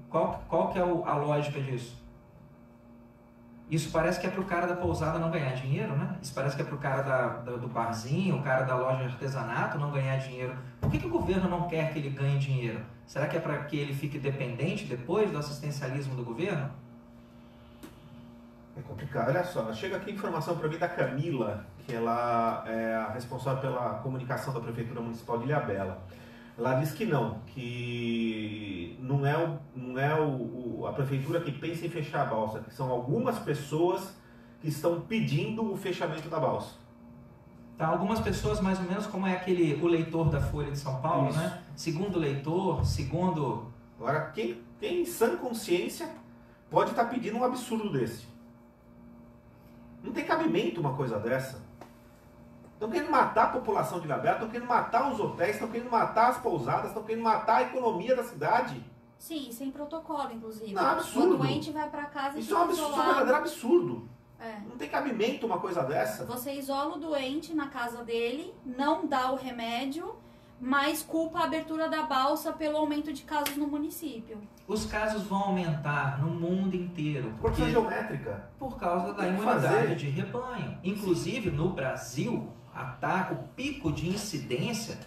Qual que é a lógica disso? Isso parece que é para o cara da pousada não ganhar dinheiro, né? Isso parece que é para o cara do barzinho, o cara da loja de artesanato não ganhar dinheiro. Por que o governo não quer que ele ganhe dinheiro? Será que é para que ele fique dependente depois do assistencialismo do governo? É complicado. Olha só, chega aqui informação para mim da Camila, que ela é a responsável pela comunicação da Prefeitura Municipal de Ilhabela. Ela diz que não é a prefeitura que pensa em fechar a balsa, que são algumas pessoas que estão pedindo o fechamento da balsa. Tá, algumas pessoas mais ou menos como é o leitor da Folha de São Paulo, isso, né? Segundo leitor, segundo... Agora, quem em sã consciência pode estar pedindo um absurdo desse? Não tem cabimento uma coisa dessa. Estão querendo matar a população de Ilhabela, estão querendo matar os hotéis, estão querendo matar as pousadas, estão querendo matar a economia da cidade. Sim, sem protocolo, inclusive. Não, absurdo. O doente vai para casa e isso é um verdadeiro absurdo. Não tem cabimento uma coisa dessa. Você isola o doente na casa dele, não dá o remédio, mas culpa a abertura da balsa pelo aumento de casos no município. Os casos vão aumentar no mundo inteiro. Por causa geométrica. Por causa da imunidade de rebanho. Inclusive, no Brasil, o pico de incidência,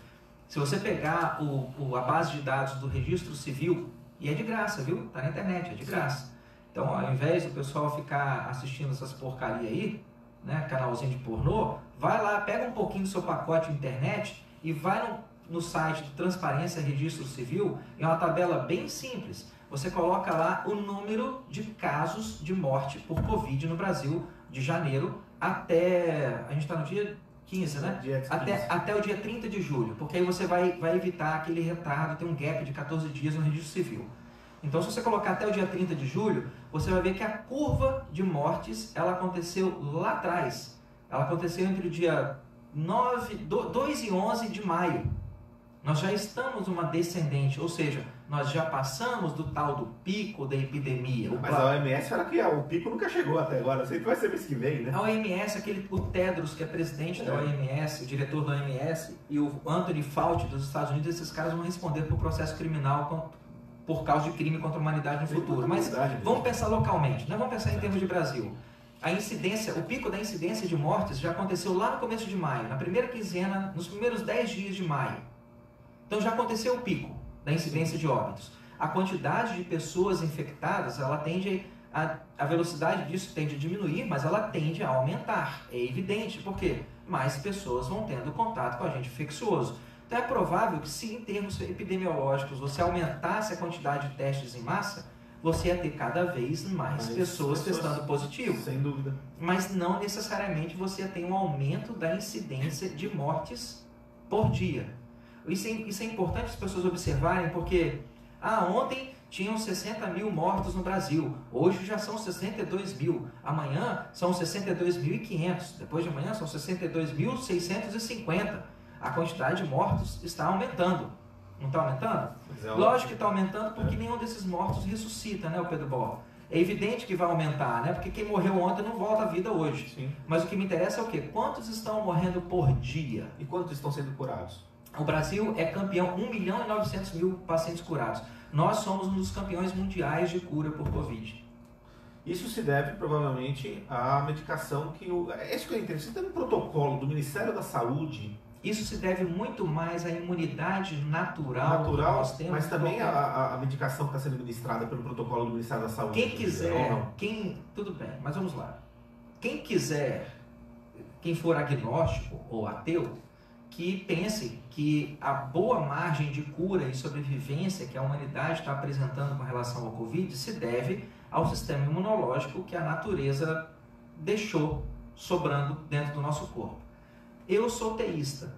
se você pegar a base de dados do Registro Civil, e é de graça, viu? Tá na internet, é de graça. Então, ao invés do pessoal ficar assistindo essas porcaria aí, né, canalzinho de pornô, vai lá, pega um pouquinho do seu pacote de internet e vai no site de Transparência Registro Civil, é uma tabela bem simples. Você coloca lá o número de casos de morte por Covid no Brasil, de janeiro até... A gente está no dia 15, né? Dia 15. Até o dia 30 de julho, porque aí você vai evitar aquele retardo, tem um gap de 14 dias no Registro Civil. Então, se você colocar até o dia 30 de julho, você vai ver que a curva de mortes, ela aconteceu lá atrás. Ela aconteceu entre o dia 2 e 11 de maio. Nós já estamos numa descendente, ou seja, nós já passamos do tal do pico da epidemia. Mas a OMS fala que o pico nunca chegou até agora, sempre vai ser mês que vem, né? A OMS, o Tedros, que é presidente da OMS, o diretor da OMS, e o Anthony Fauci dos Estados Unidos, esses caras vão responder por processo criminal por causa de crime contra a humanidade no futuro. Mas vamos pensar localmente, não vamos pensar em termos de Brasil. A incidência, o pico da incidência de mortes já aconteceu lá no começo de maio, na primeira quinzena, nos primeiros 10 dias de maio. Então já aconteceu o pico da incidência de óbitos. A quantidade de pessoas infectadas, ela tende a velocidade disso tende a diminuir, mas ela tende a aumentar. É evidente, porque mais pessoas vão tendo contato com agente infeccioso. Então é provável que, se em termos epidemiológicos você aumentasse a quantidade de testes em massa, você ia ter cada vez mais pessoas testando positivo. Sem dúvida. Mas não necessariamente você ia ter um aumento da incidência de mortes por dia. Isso é importante as pessoas observarem, porque ontem tinham 60 mil mortos no Brasil, hoje já são 62 mil, amanhã são 62.500, depois de amanhã são 62.650. A quantidade de mortos está aumentando. Não está aumentando? Lógico que está aumentando, porque nenhum desses mortos ressuscita, né, o Pedro Bola? É evidente que vai aumentar, né? Porque quem morreu ontem não volta à vida hoje. Sim. Mas o que me interessa é o quê? Quantos estão morrendo por dia? E quantos estão sendo curados? O Brasil é campeão, 1.900.000 pacientes curados. Nós somos um dos campeões mundiais de cura por Covid. Isso se deve, provavelmente, à medicação que... É isso que eu entendo. Você tem um protocolo do Ministério da Saúde Isso se deve muito mais à imunidade natural que nós temos. Mas também a medicação que está sendo administrada pelo protocolo do Ministério da Saúde. Quem quiser, tudo bem, mas vamos lá. Quem quiser, quem for agnóstico ou ateu, que pense que a boa margem de cura e sobrevivência que a humanidade está apresentando com relação ao Covid se deve ao sistema imunológico que a natureza deixou sobrando dentro do nosso corpo. Eu sou teísta.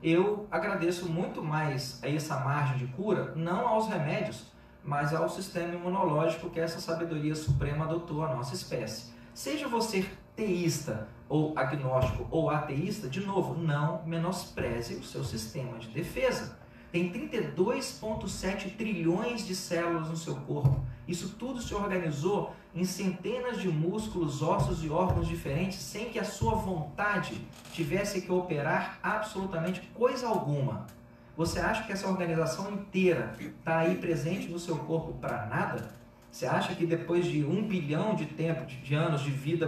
Eu agradeço muito mais a essa margem de cura, não aos remédios, mas ao sistema imunológico que essa sabedoria suprema adotou à nossa espécie. Seja você teísta ou agnóstico ou ateísta, de novo, não menospreze o seu sistema de defesa. Tem 32,7 trilhões de células no seu corpo. Isso tudo se organizou em centenas de músculos, ossos e órgãos diferentes, sem que a sua vontade tivesse que operar absolutamente coisa alguma. Você acha que essa organização inteira está aí presente no seu corpo para nada? Você acha que depois de 1 bilhão de anos de vida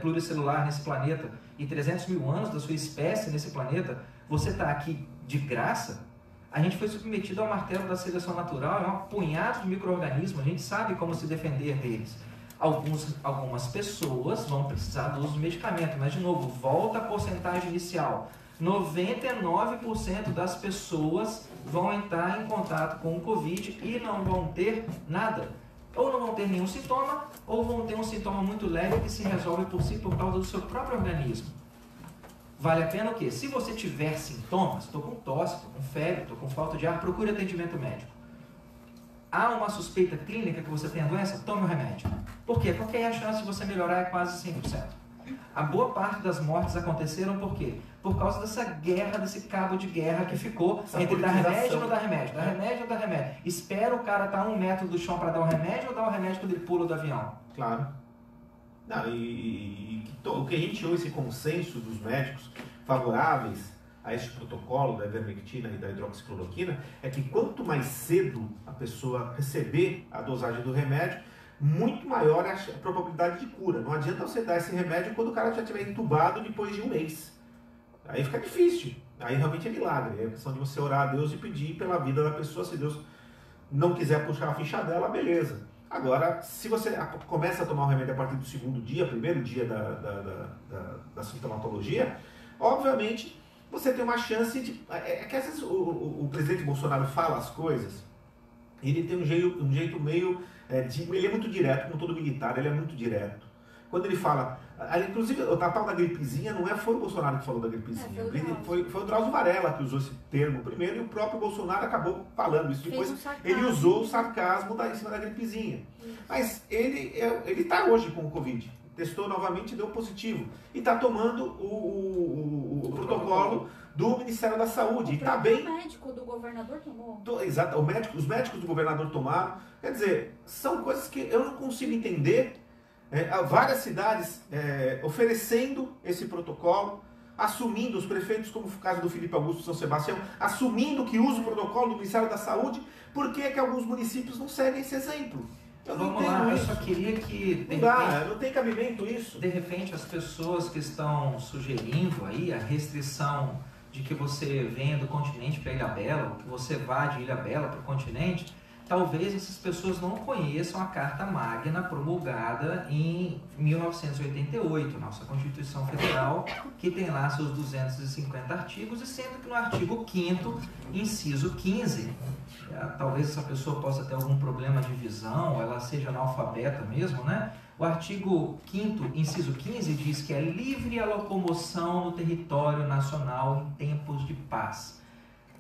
pluricelular nesse planeta e 300 mil anos da sua espécie nesse planeta, você está aqui de graça? A gente foi submetido ao martelo da seleção natural, é um punhado de micro-organismos, a gente sabe como se defender deles. Algumas pessoas vão precisar do uso de medicamento, mas de novo, volta a porcentagem inicial. 99% das pessoas vão entrar em contato com o Covid e não vão ter nada. Ou não vão ter nenhum sintoma, ou vão ter um sintoma muito leve que se resolve por si por causa do seu próprio organismo. Vale a pena o quê? Se você tiver sintomas, estou com tosse, estou com febre, estou com falta de ar, procure atendimento médico. Há uma suspeita clínica que você tem a doença? Tome o remédio. Por quê? Porque aí a chance de você melhorar é quase 100%. A boa parte das mortes aconteceram por quê? Por causa dessa guerra, desse cabo de guerra que ficou entre dar remédio ou não dar remédio, dar remédio ou dar remédio. Espera o cara estar a 1 metro do chão para dar o remédio ou dar o remédio quando ele pula do avião? Claro. Não, o que a gente ouve, esse consenso dos médicos favoráveis a este protocolo da ivermectina e da hidroxicloroquina, é que quanto mais cedo a pessoa receber a dosagem do remédio, muito maior é a probabilidade de cura. Não adianta você dar esse remédio quando o cara já estiver entubado depois de 1 mês. Aí fica difícil. Aí realmente é milagre. É questão de você orar a Deus e pedir pela vida da pessoa. Se Deus não quiser puxar a ficha dela, beleza. Agora, se você começa a tomar o remédio a partir do 2º dia, primeiro dia da sintomatologia, obviamente você tem uma chance de... É que às vezes o presidente Bolsonaro fala as coisas, ele tem um jeito meio... ele é muito direto, como todo militar, ele é muito direto. Quando ele fala... Inclusive, o tal da gripezinha não foi o Bolsonaro que falou da gripezinha. Foi o Drauzio Varela que usou esse termo primeiro e o próprio Bolsonaro acabou falando isso. Depois ele usou o sarcasmo em cima da gripezinha. Mas ele está hoje com o Covid. Testou novamente e deu positivo. E está tomando o protocolo do Ministério da Saúde. E está bem. O médico do governador tomou. Exato, os médicos do governador tomaram. Quer dizer, são coisas que eu não consigo entender. Várias cidades oferecendo esse protocolo, assumindo, os prefeitos, como o caso do Felipe Augusto São Sebastião, assumindo que usa o protocolo do Ministério da Saúde. Por que alguns municípios não seguem esse exemplo? Vamos lá, eu só queria que... Não tem cabimento isso. De repente, as pessoas que estão sugerindo aí a restrição de que você venha do continente para Ilhabela, ou que você vá de Ilhabela para o continente, talvez essas pessoas não conheçam a Carta Magna promulgada em 1988, nossa Constituição Federal, que tem lá seus 250 artigos, e sendo que no artigo 5º, inciso 15, talvez essa pessoa possa ter algum problema de visão, ou ela seja analfabeta mesmo, né? O artigo 5º, inciso 15, diz que é livre a locomoção no território nacional em tempos de paz.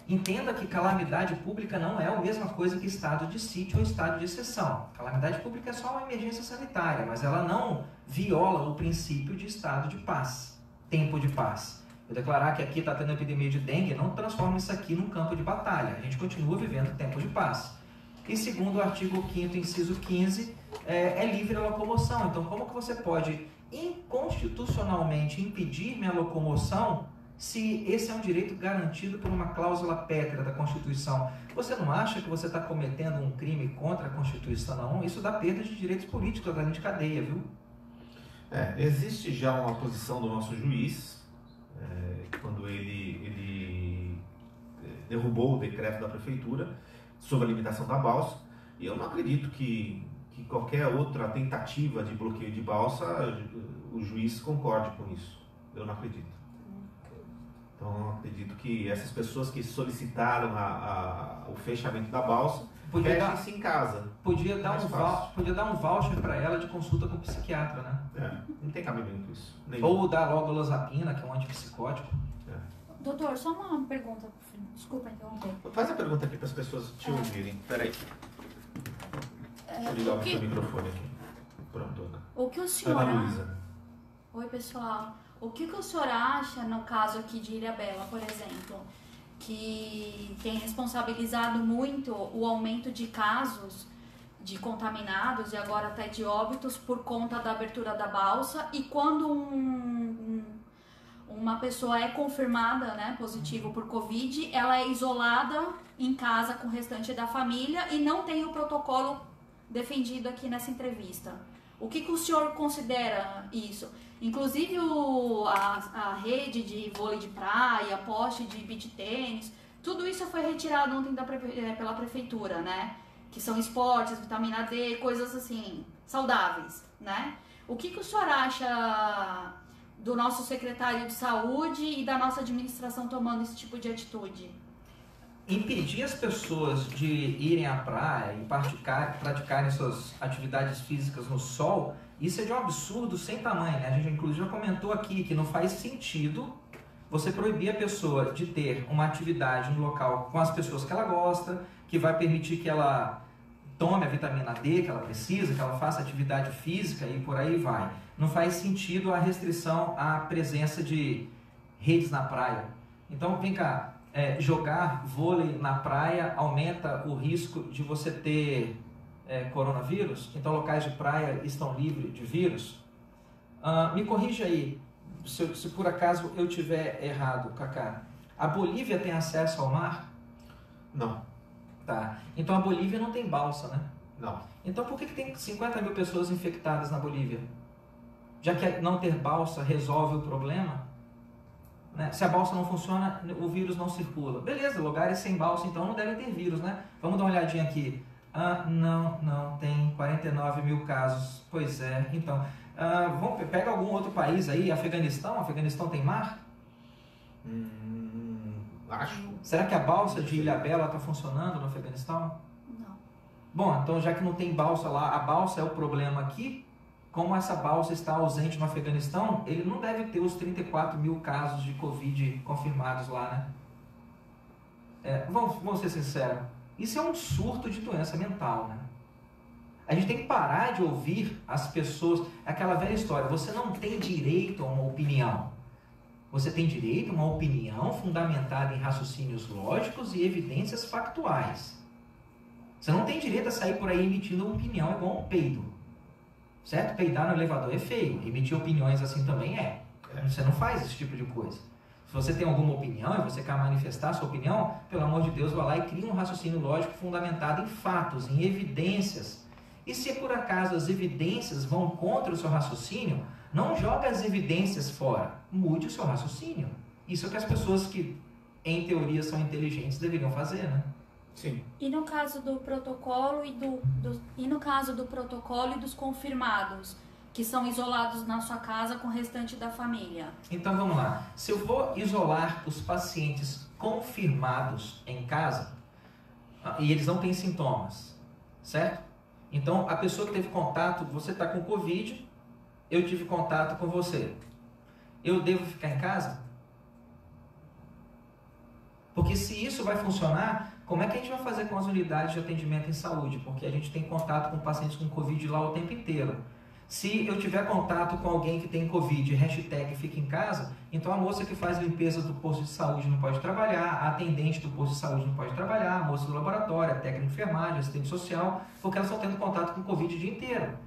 Entenda que calamidade pública não é a mesma coisa que estado de sítio ou estado de exceção. Calamidade pública é só uma emergência sanitária, mas ela não viola o princípio de estado de paz, tempo de paz. Eu declarar que aqui está tendo epidemia de dengue não transforma isso aqui num campo de batalha. A gente continua vivendo tempo de paz. E segundo o artigo 5º, inciso 15, é livre a locomoção. Então, como que você pode inconstitucionalmente impedir minha locomoção se esse é um direito garantido por uma cláusula pétrea da Constituição? Você não acha que você está cometendo um crime contra a Constituição, não? Isso dá perda de direitos políticos, dá de cadeia, viu? Existe já uma posição do nosso juiz, quando ele derrubou o decreto da prefeitura sobre a limitação da balsa. E eu não acredito que qualquer outra tentativa de bloqueio de balsa o juiz concorde com isso. Eu não acredito. Então, eu acredito que essas pessoas que solicitaram o fechamento da balsa fechem-se em casa. Podia dar um voucher para ela de consulta com o psiquiatra, né? Não tem cabimento isso. Ou dar logo losapina, que é um antipsicótico. Doutor, só uma pergunta. Desculpa interromper. Faz a pergunta aqui para as pessoas te ouvirem. Peraí. Deixa eu ligar o seu microfone aqui. Pronto, Ana. O que o senhor... Ana Luísa. Oi, pessoal. O que o senhor acha no caso aqui de Ilhabela, por exemplo, que tem responsabilizado muito o aumento de casos de contaminados e agora até de óbitos por conta da abertura da balsa, e quando uma pessoa é confirmada, né, positivo por Covid, ela é isolada em casa com o restante da família e não tem o protocolo defendido aqui nessa entrevista. O que o senhor considera isso? Inclusive a rede de vôlei de praia, poste de beach tênis, tudo isso foi retirado ontem pela prefeitura, né? Que são esportes, vitamina D, coisas assim, saudáveis, né? O que o senhor acha do nosso secretário de saúde e da nossa administração tomando esse tipo de atitude? Impedir as pessoas de irem à praia e praticarem suas atividades físicas no sol, isso é de um absurdo sem tamanho, né? A gente inclusive já comentou aqui que não faz sentido você proibir a pessoa de ter uma atividade no local com as pessoas que ela gosta, que vai permitir que ela tome a vitamina D que ela precisa, que ela faça atividade física e por aí vai. Não faz sentido a restrição à presença de redes na praia. Então, vem cá, jogar vôlei na praia aumenta o risco de você ter coronavírus? Então, locais de praia estão livres de vírus? Me corrija aí, se por acaso eu tiver errado, Cacá. A Bolívia tem acesso ao mar? Não. Tá. Então a Bolívia não tem balsa, né? Não. Então por que tem 50 mil pessoas infectadas na Bolívia? Já que não ter balsa resolve o problema, né? Se a balsa não funciona, o vírus não circula. Beleza, lugares sem balsa então não devem ter vírus, né? Vamos dar uma olhadinha aqui. Não, tem 49 mil casos. Pois é, então. Pega algum outro país aí, Afeganistão tem mar? Acho. Será que a balsa de Ilhabela está funcionando no Afeganistão? Não. Bom, então já que não tem balsa lá, a balsa é o problema aqui. Como essa balsa está ausente no Afeganistão, ele não deve ter os 34 mil casos de Covid confirmados lá, né? Vamos ser sinceros, isso é um surto de doença mental, né? A gente tem que parar de ouvir as pessoas, aquela velha história, você não tem direito a uma opinião. Você tem direito a uma opinião fundamentada em raciocínios lógicos e evidências factuais. Você não tem direito a sair por aí emitindo opinião igual um peido. Certo? Peidar no elevador é feio. Emitir opiniões assim também é. Você não faz esse tipo de coisa. Se você tem alguma opinião e você quer manifestar a sua opinião, pelo amor de Deus, vá lá e crie um raciocínio lógico fundamentado em fatos, em evidências. E se por acaso as evidências vão contra o seu raciocínio, não joga as evidências fora, mude o seu raciocínio. Isso é o que as pessoas que, em teoria, são inteligentes deveriam fazer, né? Sim. E no caso do protocolo e dos confirmados, que são isolados na sua casa com o restante da família? Então vamos lá. Se eu vou isolar os pacientes confirmados em casa, e eles não têm sintomas, certo? Então a pessoa que teve contato, você está com Covid, eu tive contato com você. Eu devo ficar em casa? Porque se isso vai funcionar, como é que a gente vai fazer com as unidades de atendimento em saúde? Porque a gente tem contato com pacientes com Covid lá o tempo inteiro. Se eu tiver contato com alguém que tem Covid, hashtag fica em casa, então a moça que faz limpeza do posto de saúde não pode trabalhar, a atendente do posto de saúde não pode trabalhar, a moça do laboratório, a técnica de enfermagem, a assistente social, porque elas estão tendo contato com Covid o dia inteiro.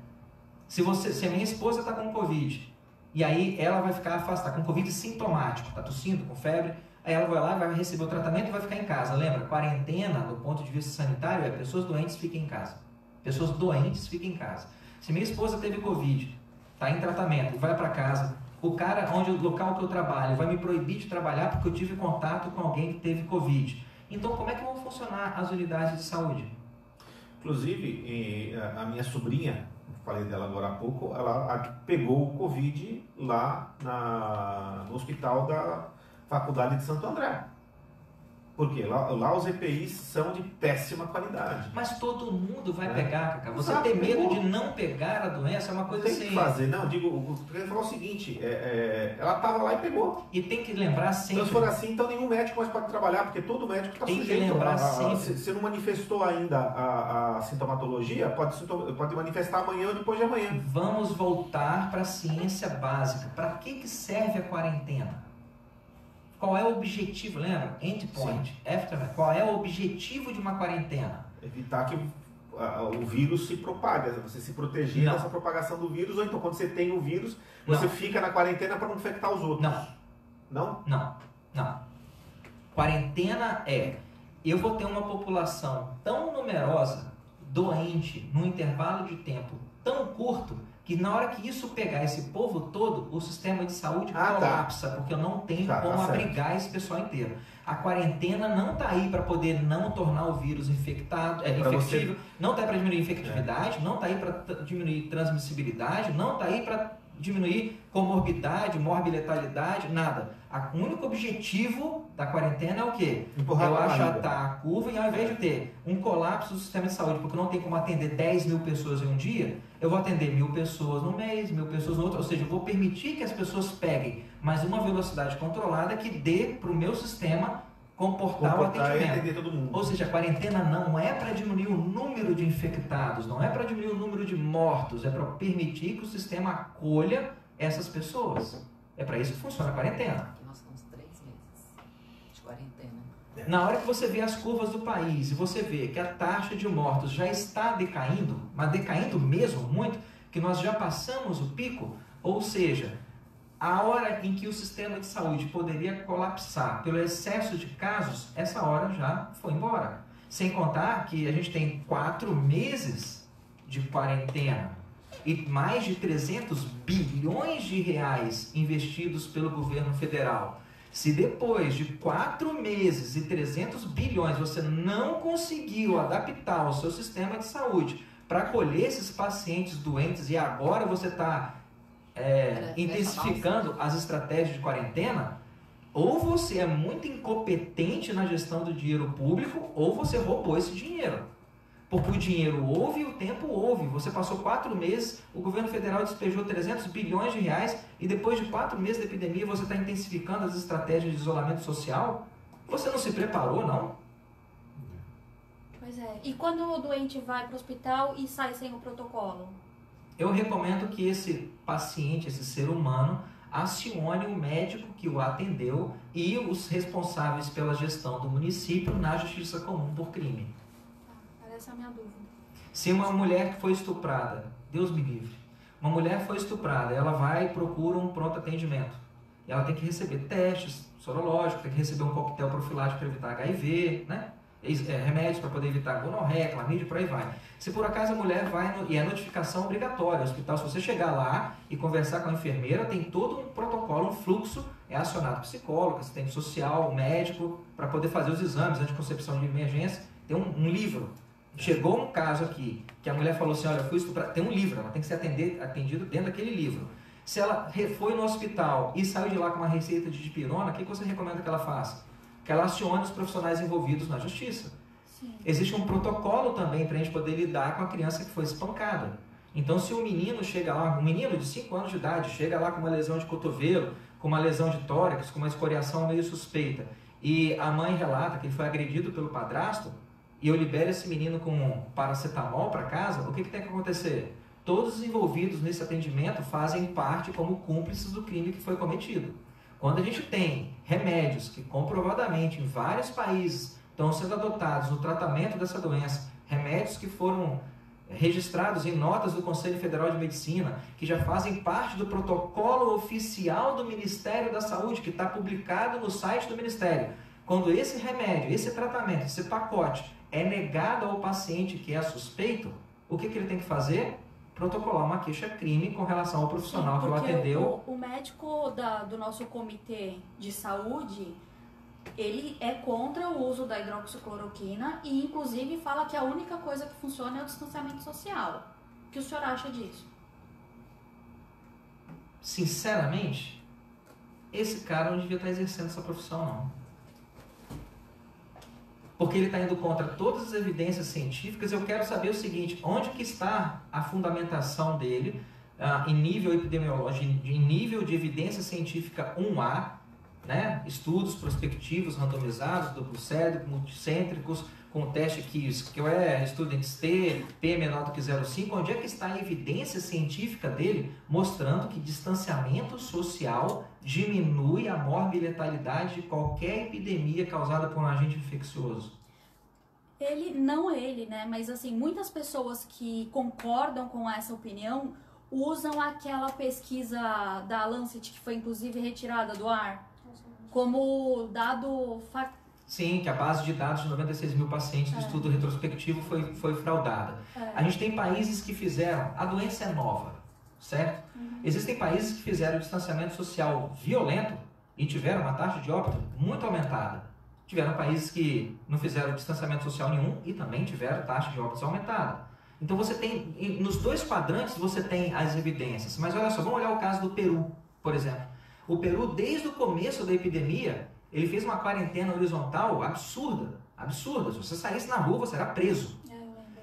Se a minha esposa está com Covid, e aí ela vai ficar afastada, com Covid sintomático, está tossindo, com febre, aí ela vai lá, vai receber o tratamento e vai ficar em casa. Lembra, quarentena, do ponto de vista sanitário, pessoas doentes fiquem em casa. Pessoas doentes fiquem em casa. Se minha esposa teve Covid, está em tratamento e vai para casa, O cara, onde o local que eu trabalho, vai me proibir de trabalhar porque eu tive contato com alguém que teve Covid. Então, como é que vão funcionar as unidades de saúde? Inclusive, a minha sobrinha, falei dela agora há pouco, ela pegou o Covid lá no hospital da Faculdade de Santo André. Porque lá os EPIs são de péssima qualidade. Mas todo mundo vai pegar, Cacá. Você Exato, ter medo pegou. de não pegar a doença é uma coisa Tem assim. que fazer, não, ele falou o seguinte, ela estava lá e pegou. E tem que lembrar sempre. Então, se for assim, então nenhum médico mais pode trabalhar, porque todo médico está Tem que sujeito lembrar sempre. se não manifestou ainda a sintomatologia, pode manifestar amanhã ou depois de amanhã. Vamos voltar para a ciência básica. Para que serve a quarentena? Qual é o objetivo? Lembra? Endpoint, aftermath. Qual é o objetivo de uma quarentena? Evitar que o vírus se propague, você se proteger Não. dessa propagação do vírus, ou então quando você tem o vírus, você Não. fica na quarentena para não infectar os outros. Não. Não? Não. Quarentena eu vou ter uma população tão numerosa, doente, num intervalo de tempo tão curto, que na hora que isso pegar esse povo todo, o sistema de saúde colapsa, porque eu não tenho como abrigar esse pessoal inteiro. A quarentena não está aí para poder não tornar o vírus infectível, não está aí para diminuir a infectividade, não está aí para diminuir transmissibilidade, não está aí para diminuir comorbidade, morbi-letalidade, nada. O único objetivo da quarentena é o quê? Empurrar eu a barriga. achatar a curva e ao invés de ter um colapso do sistema de saúde, porque não tem como atender 10 mil pessoas em um dia, eu vou atender 1.000 pessoas no mês, 1.000 pessoas no outro, ou seja, eu vou permitir que as pessoas peguem, mas uma velocidade controlada que dê para o meu sistema comportar o atendimento. E atender todo mundo. Ou seja, a quarentena não é para diminuir o número de infectados, não é para diminuir o número de mortos, é para permitir que o sistema acolha essas pessoas. É para isso que funciona a quarentena. Aqui nós estamos 3 meses de quarentena. Na hora que você vê as curvas do país e você vê que a taxa de mortos já está decaindo, mas decaindo mesmo muito, que nós já passamos o pico, ou seja, a hora em que o sistema de saúde poderia colapsar pelo excesso de casos, essa hora já foi embora. Sem contar que a gente tem 4 meses de quarentena e mais de 300 bilhões de reais investidos pelo governo federal. Se depois de 4 meses e 300 bilhões você não conseguiu adaptar o seu sistema de saúde para acolher esses pacientes doentes e agora você está intensificando as estratégias de quarentena, ou você é muito incompetente na gestão do dinheiro público ou você roubou esse dinheiro. Porque o dinheiro houve e o tempo houve. Você passou 4 meses, o governo federal despejou 300 bilhões de reais e depois de 4 meses da epidemia você está intensificando as estratégias de isolamento social? Você não se preparou, não? Pois é. E quando o doente vai para o hospital e sai sem o protocolo? Eu recomendo que esse paciente, esse ser humano, acione o médico que o atendeu e os responsáveis pela gestão do município na justiça comum por crime. Essa é a minha dúvida. Se uma mulher que foi estuprada, Deus me livre, uma mulher foi estuprada, ela vai e procura um pronto atendimento. Ela tem que receber testes sorológicos, tem que receber um coquetel profilático para evitar HIV, né? Remédios para poder evitar gonorreia, clamídia, por aí vai. Se por acaso a mulher vai, e é notificação obrigatória, o hospital, se você chegar lá e conversar com a enfermeira, tem todo um protocolo, um fluxo, é acionado psicólogo, assistente social, médico, para poder fazer os exames, anticoncepção de emergência, tem um livro. Chegou um caso aqui, que a mulher falou assim, olha, eu fui estuprada, tem um livro, ela tem que ser atendido dentro daquele livro. Se ela foi no hospital e saiu de lá com uma receita de dipirona, o que você recomenda que ela faça? Que ela acione os profissionais envolvidos na justiça. Sim. Existe um protocolo também para a gente poder lidar com a criança que foi espancada. Então, se o menino chega lá, um menino de 5 anos de idade, chega lá com uma lesão de cotovelo, com uma lesão de tórax, com uma escoriação meio suspeita, e a mãe relata que ele foi agredido pelo padrasto, e eu libero esse menino com paracetamol para casa, o que tem que acontecer? Todos os envolvidos nesse atendimento fazem parte como cúmplices do crime que foi cometido. Quando a gente tem remédios que comprovadamente em vários países estão sendo adotados no tratamento dessa doença, remédios que foram registrados em notas do Conselho Federal de Medicina, que já fazem parte do protocolo oficial do Ministério da Saúde, que está publicado no site do Ministério. Quando esse remédio, esse tratamento, esse pacote é negado ao paciente que é suspeito, o que ele tem que fazer? protocolar uma queixa-crime com relação ao profissional que o atendeu. O médico do nosso comitê de saúde, ele é contra o uso da hidroxicloroquina e, inclusive, fala que a única coisa que funciona é o distanciamento social. O que o senhor acha disso? Sinceramente, esse cara não devia estar exercendo essa profissão, não. Porque ele está indo contra todas as evidências científicas. Eu quero saber o seguinte, onde que está a fundamentação dele em nível epidemiológico, em nível de evidência científica 1A, né? Estudos prospectivos, randomizados, duplo-cédrico, multicêntricos, com teste que é Students T, P menor do que 0,5, onde é que está a evidência científica dele mostrando que distanciamento social diminui a morbi-letalidade de qualquer epidemia causada por um agente infeccioso? Não ele, né? Mas assim, muitas pessoas que concordam com essa opinião usam aquela pesquisa da Lancet, que foi inclusive retirada do ar, como dado Sim, que a base de dados de 96 mil pacientes do estudo retrospectivo foi fraudada. A gente tem países que fizeram, a doença é nova, certo? Existem países que fizeram o distanciamento social violento e tiveram uma taxa de óbito muito aumentada. Tiveram países que não fizeram distanciamento social nenhum e também tiveram taxa de óbitos aumentada. Então você tem, nos dois quadrantes você tem as evidências. Mas olha só, vamos olhar o caso do Peru, por exemplo. O Peru, desde o começo da epidemia, ele fez uma quarentena horizontal absurda. Se você saísse na rua, você era preso.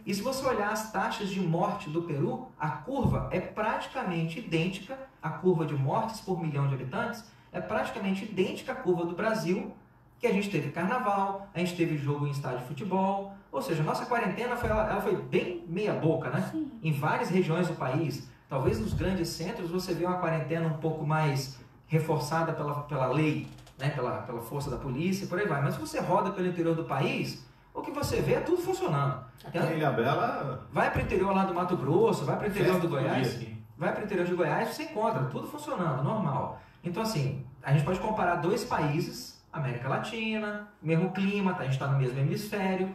E se você olhar as taxas de morte do Peru, a curva é praticamente idêntica, a curva de mortes por milhão de habitantes é praticamente idêntica à curva do Brasil, que a gente teve carnaval, a gente teve jogo em estádio de futebol, ou seja, a nossa quarentena ela foi bem meia boca, né? Sim. Em várias regiões do país. Talvez nos grandes centros você vê uma quarentena um pouco mais reforçada pela lei, né? pela força da polícia e por aí vai. Mas se você roda pelo interior do país, o que você vê é tudo funcionando. Aqui em Ilhabela... Vai para o interior lá do Mato Grosso, vai para o interior do Goiás, vai para o interior de Goiás, você encontra tudo funcionando, normal. Então assim, a gente pode comparar dois países, América Latina, mesmo clima, a gente está no mesmo hemisfério.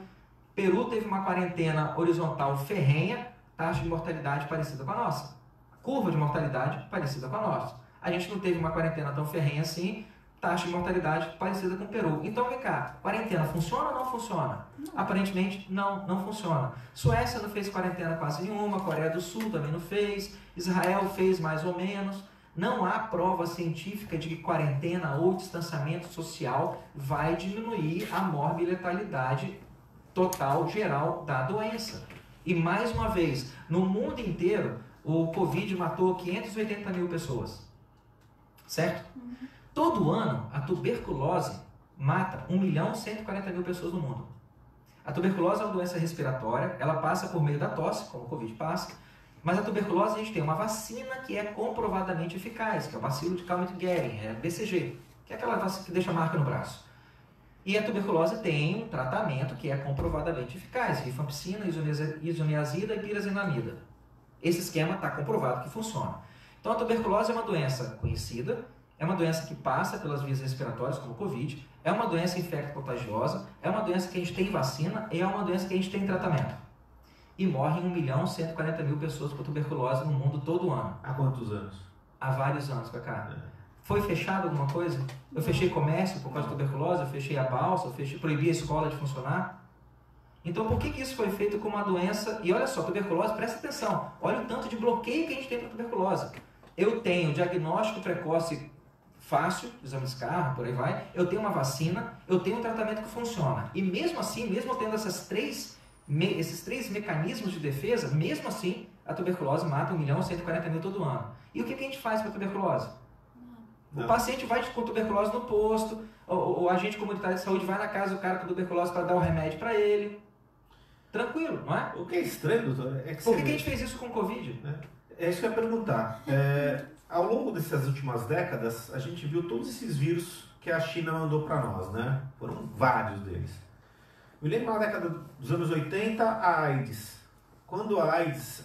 Peru teve uma quarentena horizontal ferrenha, taxa de mortalidade parecida com a nossa. Curva de mortalidade parecida com a nossa. A gente não teve uma quarentena tão ferrenha assim, taxa de mortalidade parecida com o Peru. Então vem cá, quarentena funciona ou não funciona? Não. Aparentemente não funciona. Suécia não fez quarentena quase nenhuma, Coreia do Sul também não fez, Israel fez mais ou menos. Não há prova científica de que quarentena ou distanciamento social vai diminuir a morbi-letalidade total, geral da doença. E mais uma vez, no mundo inteiro, o Covid matou 580 mil pessoas. Certo? Todo ano, a tuberculose mata 1.140.000 pessoas no mundo. A tuberculose é uma doença respiratória, ela passa por meio da tosse, como o Covid passa, mas a tuberculose a gente tem uma vacina que é comprovadamente eficaz, que é o bacilo de Calmette-Guerin, é BCG, que é aquela vacina que deixa marca no braço. E a tuberculose tem um tratamento que é comprovadamente eficaz, rifampicina, isoniazida e pirazinamida. Esse esquema está comprovado que funciona. Então a tuberculose é uma doença conhecida, é uma doença que passa pelas vias respiratórias, como o Covid, é uma doença infecto-contagiosa, é uma doença que a gente tem vacina e é uma doença que a gente tem tratamento. E morrem 1.140.000 pessoas por tuberculose no mundo todo ano. Há quantos anos? Há vários anos, Cacá. Foi fechado alguma coisa? Eu fechei comércio por causa da tuberculose, eu fechei a balsa, proibi a escola de funcionar. Então por que isso foi feito com uma doença? E olha só, tuberculose, presta atenção, olha o tanto de bloqueio que a gente tem para tuberculose. Eu tenho diagnóstico precoce fácil, exame de Scar, por aí vai, eu tenho uma vacina, eu tenho um tratamento que funciona. E mesmo assim, mesmo tendo esses três mecanismos de defesa, mesmo assim, a tuberculose mata 1.140.000 todo ano. E o que a gente faz para a tuberculose? O paciente vai com tuberculose no posto, o agente comunitário de saúde vai na casa do cara com tuberculose para dar o remédio para ele. Tranquilo, não é? O que é estranho, doutor, é que... Por que a gente fez isso com o Covid? É isso que eu ia perguntar. Ao longo dessas últimas décadas, a gente viu todos esses vírus que a China mandou para nós, né? Foram vários deles. Eu lembro na década dos anos 80, a AIDS. Quando a AIDS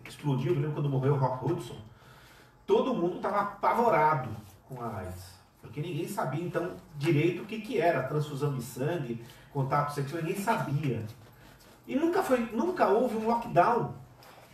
explodiu, eu lembro quando morreu o Rock Hudson, todo mundo estava apavorado com a AIDS. Porque ninguém sabia, então, direito o que era transfusão de sangue, contato sexual, ninguém sabia. E nunca houve um lockdown.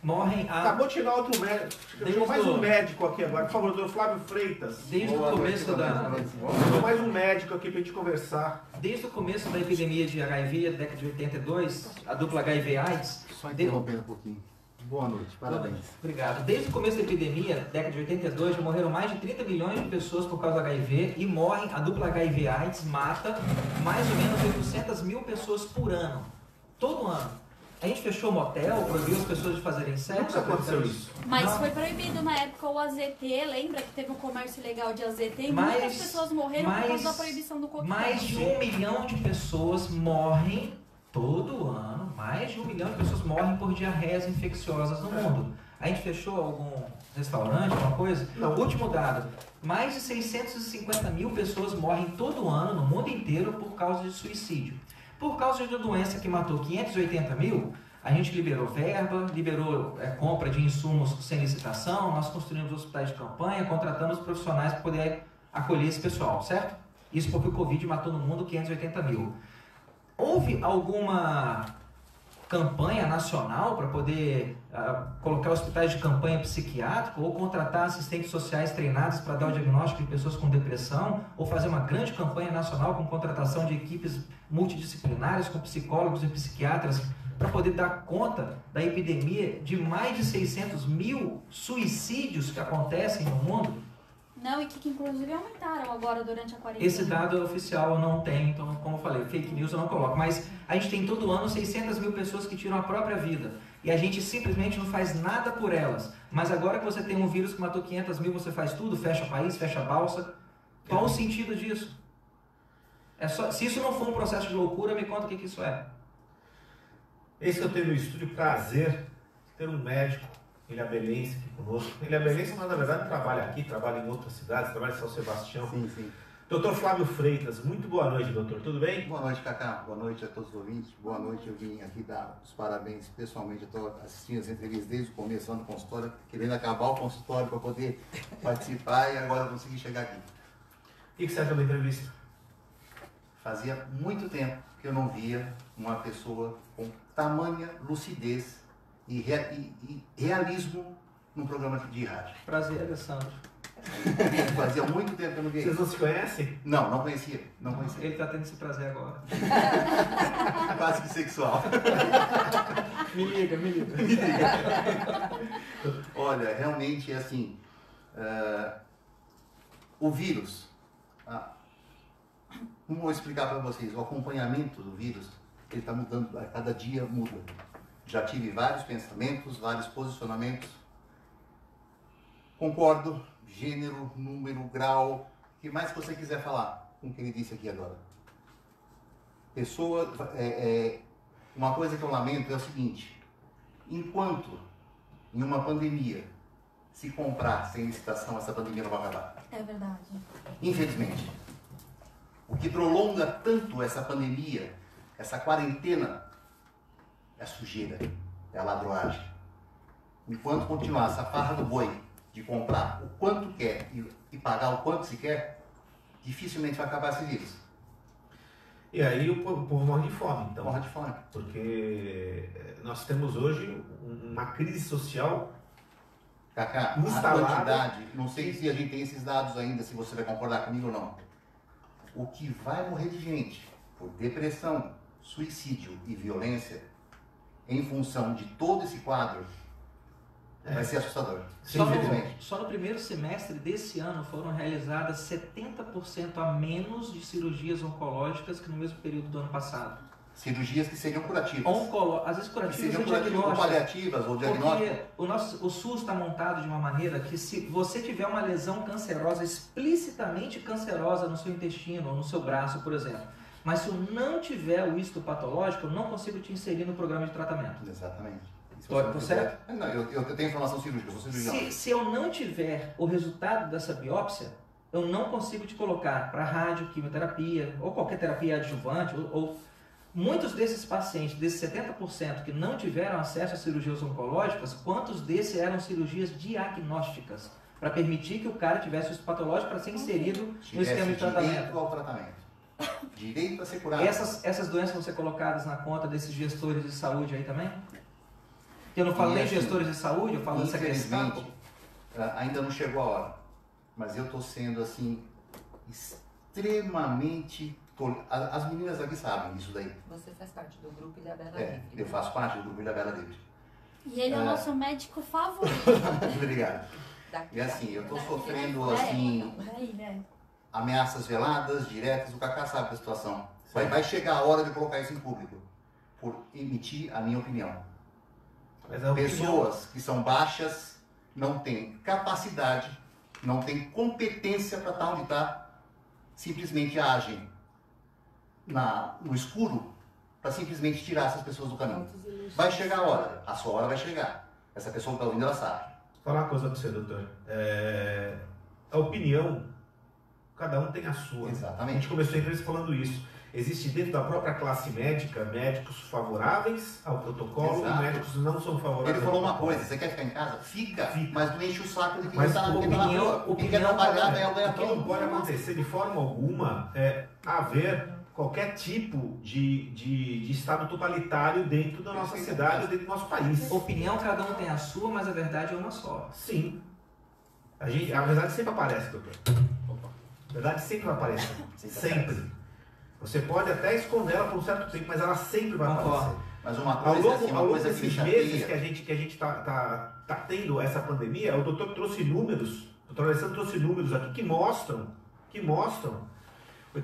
morrem Acabou de chegar outro médico. Chegou mais um médico aqui agora. Por favor, doutor Flávio Freitas. Desde o começo Chegou mais um médico aqui pra gente conversar. Desde o começo da epidemia de HIV, na década de 82, a dupla HIV/AIDS... Só interrompendo um pouquinho. Boa noite, parabéns. Obrigado. Desde o começo da epidemia, década de 82, já morreram mais de 30 milhões de pessoas por causa do HIV e morrem, a dupla HIV/AIDS mata mais ou menos 800 mil pessoas por ano. Todo ano. A gente fechou o motel, proibiu as pessoas de fazerem sexo. Nunca aconteceu isso. Mas Não. foi proibido na época o AZT, lembra que teve um comércio ilegal de AZT e Mas- muitas pessoas morreram por mas- causa da proibição do coquetel. Mais de 1 milhão de pessoas morrem todo ano. Mais de 1 milhão de pessoas morrem por diarreias infecciosas no mundo. A gente fechou algum restaurante, alguma coisa? Não. Último dado, mais de 650 mil pessoas morrem todo ano no mundo inteiro por causa de suicídio. Por causa de uma doença que matou 580 mil, a gente liberou verba, liberou compra de insumos sem licitação, nós construímos hospitais de campanha, contratamos profissionais para poder acolher esse pessoal, certo? Isso porque o Covid matou no mundo 580 mil. Houve alguma campanha nacional para poder colocar hospitais de campanha psiquiátrico ou contratar assistentes sociais treinados para dar o diagnóstico de pessoas com depressão ou fazer uma grande campanha nacional com contratação de equipes multidisciplinares com psicólogos e psiquiatras para poder dar conta da epidemia de mais de 600 mil suicídios que acontecem no mundo? Não, e que inclusive aumentaram agora durante a quarentena. Esse dado oficial eu não tenho, então, como eu falei, fake news eu não coloco. Mas a gente tem todo ano 600 mil pessoas que tiram a própria vida. E a gente simplesmente não faz nada por elas. Mas agora que você tem um vírus que matou 500 mil, você faz tudo, fecha o país, fecha a balsa. Qual o sentido disso? Se isso não for um processo de loucura, me conta o que isso é. Esse que eu tenho no estúdio, prazer ter um médico ilhabelense aqui conosco. Ilhabelense, mas na verdade trabalha aqui, trabalha em outras cidades, trabalha em São Sebastião. Sim, sim. Doutor Flávio Freitas, muito boa noite, doutor. Tudo bem? Boa noite, Cacá. Boa noite a todos os ouvintes. Boa noite. Eu vim aqui dar os parabéns pessoalmente. Eu estou assistindo as entrevistas desde o começo lá no consultório, querendo acabar o consultório para poder participar e agora consegui chegar aqui. O que você acha da entrevista? Fazia muito tempo que eu não via uma pessoa com tamanha lucidez e realismo num programa de rádio. Prazer, Alessandro. Fazia muito tempo que eu não via Vocês isso. não se conhecem? Não conhecia. Não conhecia. Ele está tendo esse prazer agora. Quase que sexual. Me liga, me liga. Olha, realmente é assim, o vírus, como vou explicar para vocês, o acompanhamento do vírus, ele está mudando, a cada dia muda. Já tive vários pensamentos, vários posicionamentos, concordo, gênero, número, grau, o que mais você quiser falar com o que ele disse aqui agora. Uma coisa que eu lamento é o seguinte, enquanto em uma pandemia se comprar sem licitação, essa pandemia não vai acabar. É verdade. Infelizmente. O que prolonga tanto essa pandemia, essa quarentena, é a sujeira, é a ladroagem. Enquanto continuar essa farra do boi de comprar o quanto quer e pagar o quanto se quer, dificilmente vai acabar esse vírus. E aí o povo morre de fome, então. Morre de fome. Porque nós temos hoje uma crise social. Cacá, Instalada. a quantidade, não sei se a gente tem esses dados ainda, se você vai concordar comigo ou não. O que vai morrer de gente por depressão, suicídio e violência, em função de todo esse quadro, vai ser assustador. Infelizmente. Só no primeiro semestre desse ano foram realizadas 70% a menos de cirurgias oncológicas que no mesmo período do ano passado. Cirurgias que seriam curativas. Às vezes Que curativas seriam ou curativas ou diagnósticas. paliativas ou diagnósticas. Porque o SUS está montado de uma maneira que se você tiver uma lesão cancerosa, explicitamente cancerosa no seu intestino ou no seu braço, por exemplo, mas se eu não tiver o histopatológico, eu não consigo te inserir no programa de tratamento. Exatamente. Se Tô você não certo? tiver- Não, eu tenho informação cirúrgica, eu sou cirurgião. Se eu não tiver o resultado dessa biópsia, eu não consigo te colocar para rádio, quimioterapia ou qualquer terapia adjuvante. Ou muitos desses pacientes, desses 70% que não tiveram acesso a cirurgias oncológicas, quantos desses eram cirurgias diagnósticas? Para permitir que o cara tivesse o histopatológico para ser inserido no Tivesse esquema de tratamento. direito ao tratamento. Direito a ser curado. Essas doenças vão ser colocadas na conta desses gestores de saúde aí também? Eu não falo E nem assim, gestores de saúde, eu falo dessa questão. infelizmente, ainda não chegou a hora. Mas eu estou sendo, assim, extremamente... As meninas aqui sabem isso daí. Você faz parte do grupo Ilhabela Livre. Eu faço parte do grupo Ilhabela Livre. E ele é o nosso médico favorito. Obrigado. Daqui, E assim, eu estou daqui, sofrendo, É, assim, daí, né? ameaças veladas, diretas. O Cacá sabe da situação. Vai chegar a hora de colocar isso em público. Por emitir a minha opinião. Mas a opinião- Pessoas que são baixas, não têm capacidade, não têm competência para estar onde está, simplesmente agem no escuro para simplesmente tirar essas pessoas do caminho. Vai chegar a hora, a sua hora vai chegar. Essa pessoa que está ouvindo, ela sabe. Vou falar uma coisa para você, doutor. A opinião, cada um tem a sua. Exatamente. A gente começou a entrevista falando isso. Existe dentro da própria classe médica médicos favoráveis ao protocolo Exato. e médicos não são favoráveis. Ele falou ao uma protocolo. coisa, você quer ficar em casa? Fica, Fica. mas não enche o saco de quem Mas está na opinião, quem quer trabalhar, ganhar o o que não ganha-pão. pode acontecer de forma alguma é haver qualquer tipo de estado totalitário dentro da nossa cidade, dentro do nosso país. Opinião, cada um tem a sua, mas a verdade é uma só. Sim. A verdade sempre aparece, doutor. A verdade sempre vai aparecer. Sempre. Você pode até esconder ela por um certo tempo, mas ela sempre vai Concordo. aparecer. Mas uma Ao coisa, longo, assim, ao uma longo coisa que me desses meses chateia. que a gente tá tendo essa pandemia, o doutor trouxe números, o doutor Alessandro trouxe números aqui que mostram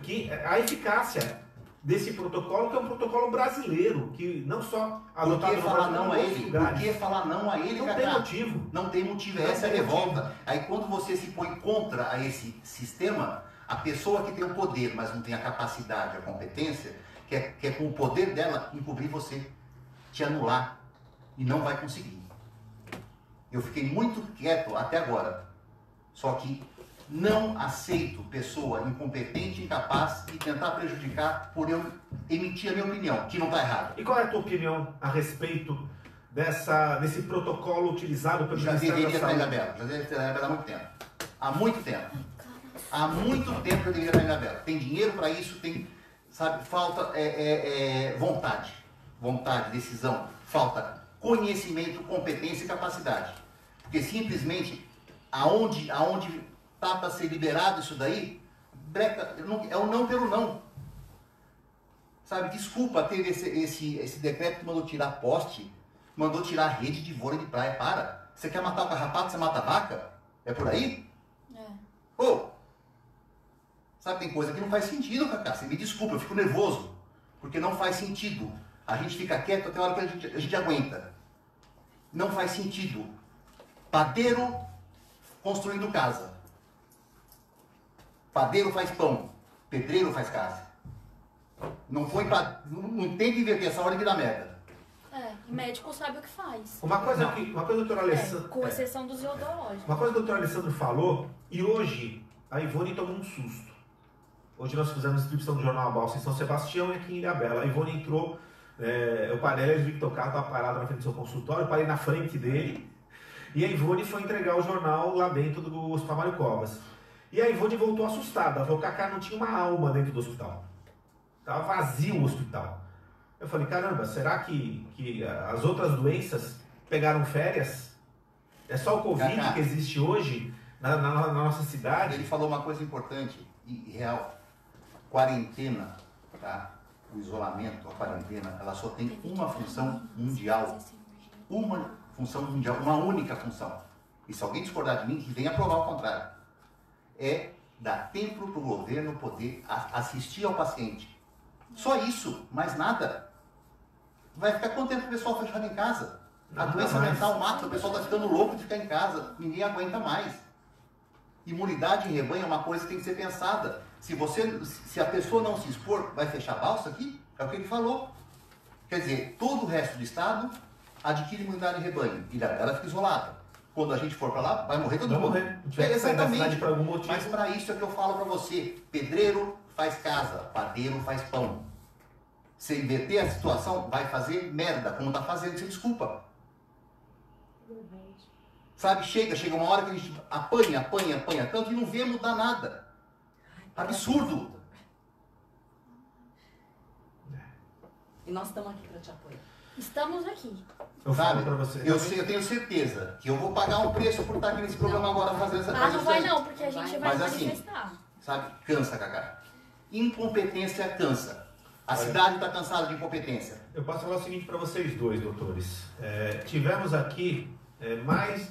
que a eficácia desse protocolo, que é um protocolo brasileiro, que não só Por adotado que no falar Brasil, não mas a em outros ele? Por lugares. que falar não a ele, Não Cacá? tem motivo. Não tem motivo, Não essa é a tem revolta. motivo. Aí quando você se põe contra a esse sistema, a pessoa que tem o poder, mas não tem a capacidade, a competência, quer com o poder dela encobrir você, te anular, e não vai conseguir. Eu fiquei muito quieto até agora, só que não aceito pessoa incompetente, incapaz e tentar prejudicar por eu emitir a minha opinião, que não está errado. E qual é a tua opinião a respeito desse protocolo utilizado pelo Já Ministério deveria da estar em Saúde? Ilhabela, já deveria estar em Ilhabela há muito tempo. Há muito tempo. Há muito tempo que eu deveria estar em Ilhabela. Tem dinheiro para isso, tem, sabe, falta vontade, decisão, falta conhecimento, competência e capacidade. Porque simplesmente, aonde está para ser liberado isso daí, é o não pelo não. Sabe, desculpa, teve esse decreto que mandou tirar poste, mandou tirar rede de vôlei de praia. Para! Você quer matar o carrapato, você mata a vaca? É por aí? Ô! Sabe, tem coisa que não faz sentido, Cacá. Você me desculpa, eu fico nervoso. Porque não faz sentido. A gente fica quieto até a hora que a gente aguenta. Não faz sentido. Padeiro construindo casa. Padeiro faz pão. Pedreiro faz casa. Não tem que inverter essa hora que dá merda. E médico sabe o que faz. Uma coisa o doutor Alessandro... Com exceção dos ideológicos. Uma coisa que o doutor Alessandro falou, e hoje a Ivone tomou um susto. Hoje nós fizemos inscrição do Jornal A Balsa em São Sebastião e aqui em Ilhabela. A Ivone entrou, eu parei, eu vi que o carro estava parado na frente do seu consultório, eu parei na frente dele, e a Ivone foi entregar o jornal lá dentro do Hospital Mário Covas. E a Ivone voltou assustada, ela falou que Cacá não tinha uma alma dentro do hospital. Estava vazio o hospital. Eu falei, caramba, será que as outras doenças pegaram férias? É só o Covid Cacá, que existe hoje na nossa cidade? Ele falou uma coisa importante e real. Quarentena, tá? O isolamento, a quarentena, ela só tem uma função mundial. Uma função mundial, uma única função. E se alguém discordar de mim, que venha provar o contrário. É dar tempo para o governo poder assistir ao paciente. Só isso, mais nada. Vai ficar quanto tempo o pessoal fechado em casa? A Nada doença mais. mental mata, o pessoal está ficando louco de ficar em casa. Ninguém aguenta mais. Imunidade em rebanho é uma coisa que tem que ser pensada. Se a pessoa não se expor, vai fechar a balsa aqui? É o que ele falou. Quer dizer, todo o resto do estado adquire imunidade em rebanho. E ela fica isolada. Quando a gente for para lá, vai morrer todo Vai mundo. morrer. Não tiver que sair da cidade por algum motivo. Mas para isso é que eu falo para você. Pedreiro faz casa, padeiro faz pão. Se inverter a situação, vai fazer merda, como está fazendo, você desculpa. Sabe, chega uma hora que a gente apanha tanto e não vê mudar nada. Absurdo. E nós estamos aqui para te apoiar. Estamos aqui. Eu Sabe? falo pra você. Eu tenho certeza que eu vou pagar um preço por estar aqui nesse programa agora fazendo essa Ah, não vai trajetória. não, porque a gente vai Mas assim, manifestar. Sabe? Cansa, Cacá. Incompetência cansa. A cidade está cansada de incompetência. Eu posso falar o seguinte para vocês dois, doutores. Tivemos aqui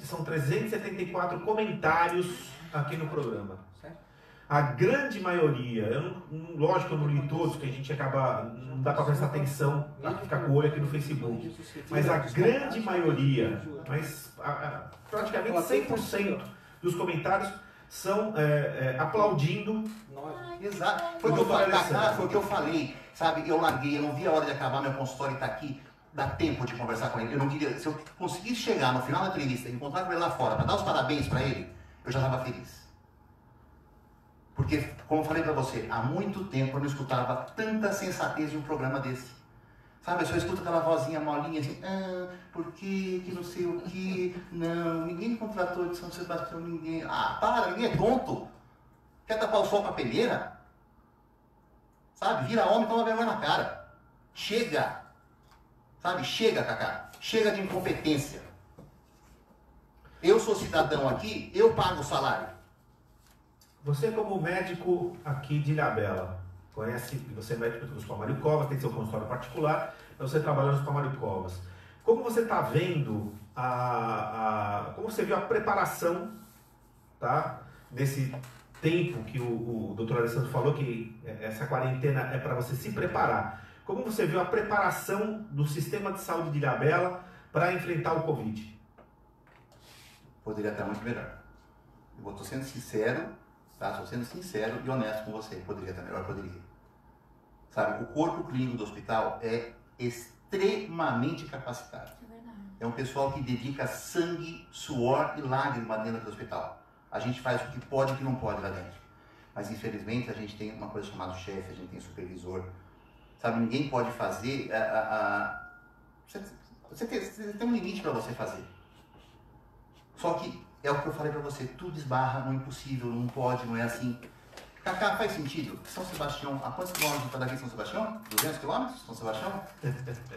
são 374 comentários aqui no programa. A grande maioria, lógico que eu não li todos, que a gente acaba, não dá para prestar atenção, ficar com o olho aqui no Facebook, mas a grande maioria, praticamente 100% dos comentários são aplaudindo. Exato. Foi o que eu falei, Cacá, foi o que eu falei, sabe? Eu larguei, eu não vi a hora de acabar meu consultório e estar aqui, dá tempo de conversar com ele. Eu não queria, se eu conseguisse chegar no final da entrevista, encontrar com ele lá fora, para dar os parabéns para ele, eu já estava feliz. Porque, como eu falei para você, há muito tempo eu não escutava tanta sensatez de um programa desse. Sabe, eu só escuto aquela vozinha molinha assim, por quê, que não sei o que, não, ninguém contratou de São Sebastião, ninguém. Ah, para, ninguém é tonto. Quer tapar o sol com a peneira? Sabe, vira homem, toma vergonha na cara. Chega. Sabe, chega, Cacá. Chega de incompetência. Eu sou cidadão aqui, eu pago o salário. Você como médico aqui de Ilhabela, você é médico do Hospital Mário Covas, tem seu consultório particular, você trabalha no Hospital Mário Covas. Como você está vendo, como você viu a preparação, tá, desse tempo que o doutor Alessandro falou, que essa quarentena é para você se preparar. Como você viu a preparação do sistema de saúde de Ilhabela para enfrentar o Covid? Poderia estar muito melhor. Eu estou sendo sincero, tá? Estou sendo sincero e honesto com você. Poderia estar melhor, poderia. Sabe, o corpo clínico do hospital é extremamente capacitado. É verdade. É um pessoal que dedica sangue, suor e lágrima dentro do hospital. A gente faz o que pode e o que não pode lá dentro. Mas infelizmente a gente tem uma coisa chamada chefe, a gente tem supervisor. Sabe, ninguém pode fazer. Você tem um limite para você fazer. Só que é o que eu falei para você, tudo esbarra no impossível, não pode, não é assim. Cacá, faz sentido? São Sebastião, a quantos quilômetros está daqui São Sebastião? 200 quilômetros? São Sebastião?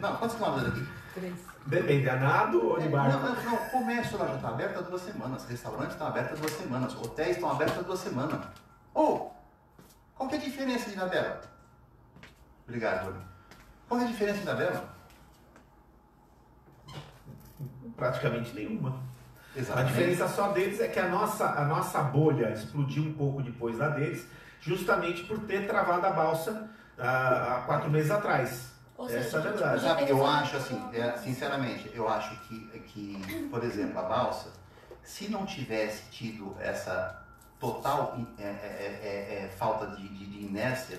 Não, quantos quilômetros daqui? 3. Depende, é nado ou de barco? Não, o comércio lá já está aberto há 2 semanas, restaurantes estão abertos há 2 semanas, hotéis estão abertos há 2 semanas. Qual que é a diferença de Ilhabela? Obrigado, Doni. Qual é a diferença de Ilhabela? Praticamente nenhuma. Exatamente. A diferença só deles é que a nossa bolha explodiu um pouco depois da deles, justamente por ter travado a balsa há 4 meses atrás. Essa é a verdade. Sabe, eu acho assim, sinceramente, eu acho que, por exemplo, a balsa, se não tivesse tido essa total falta de inércia,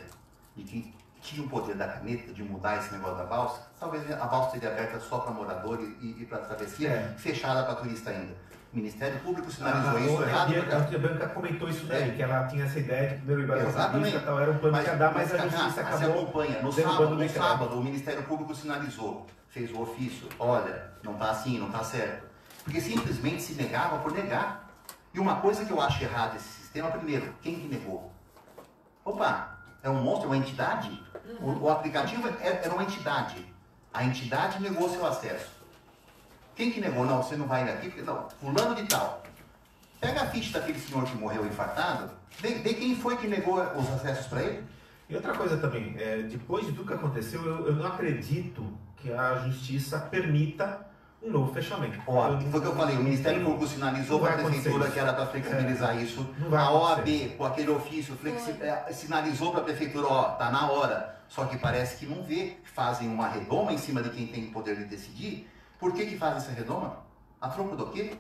de que tinha o poder da caneta de mudar esse negócio da balsa, talvez a balsa seria aberta só para morador e para travessia, fechada para turista ainda. O Ministério Público sinalizou isso errado. A Bianca comentou isso daí, que ela tinha essa ideia de primeiro lugar para turista, tal, era um plano que ia dar, mas a justiça acabou acompanha. No sábado, o Ministério Público sinalizou, fez o ofício, olha, não está assim, não está certo. Porque simplesmente se negava por negar. E uma coisa que eu acho errada nesse sistema, primeiro, quem que negou? Opa, é um monstro, é uma entidade? O aplicativo era uma entidade. A entidade negou seu acesso. Quem que negou? Não, você não vai daqui, porque não, fulano de tal. Pega a ficha daquele senhor que morreu infartado, vê quem foi que negou os acessos para ele. E outra coisa também, depois de tudo que aconteceu, eu não acredito que a justiça permita um novo fechamento. Foi o que eu falei, o Ministério Público sinalizou para a Prefeitura que era para flexibilizar isso. A OAB, com aquele ofício, sinalizou para a Prefeitura, tá na hora. Só que parece que não vê, fazem uma redoma em cima de quem tem o poder de decidir. Por que fazem essa redoma? A troco do quê?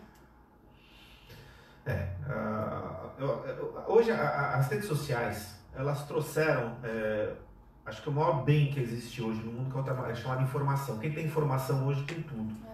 Hoje as redes sociais, elas trouxeram, acho que o maior bem que existe hoje no mundo, que é chamado informação. Quem tem informação hoje tem tudo.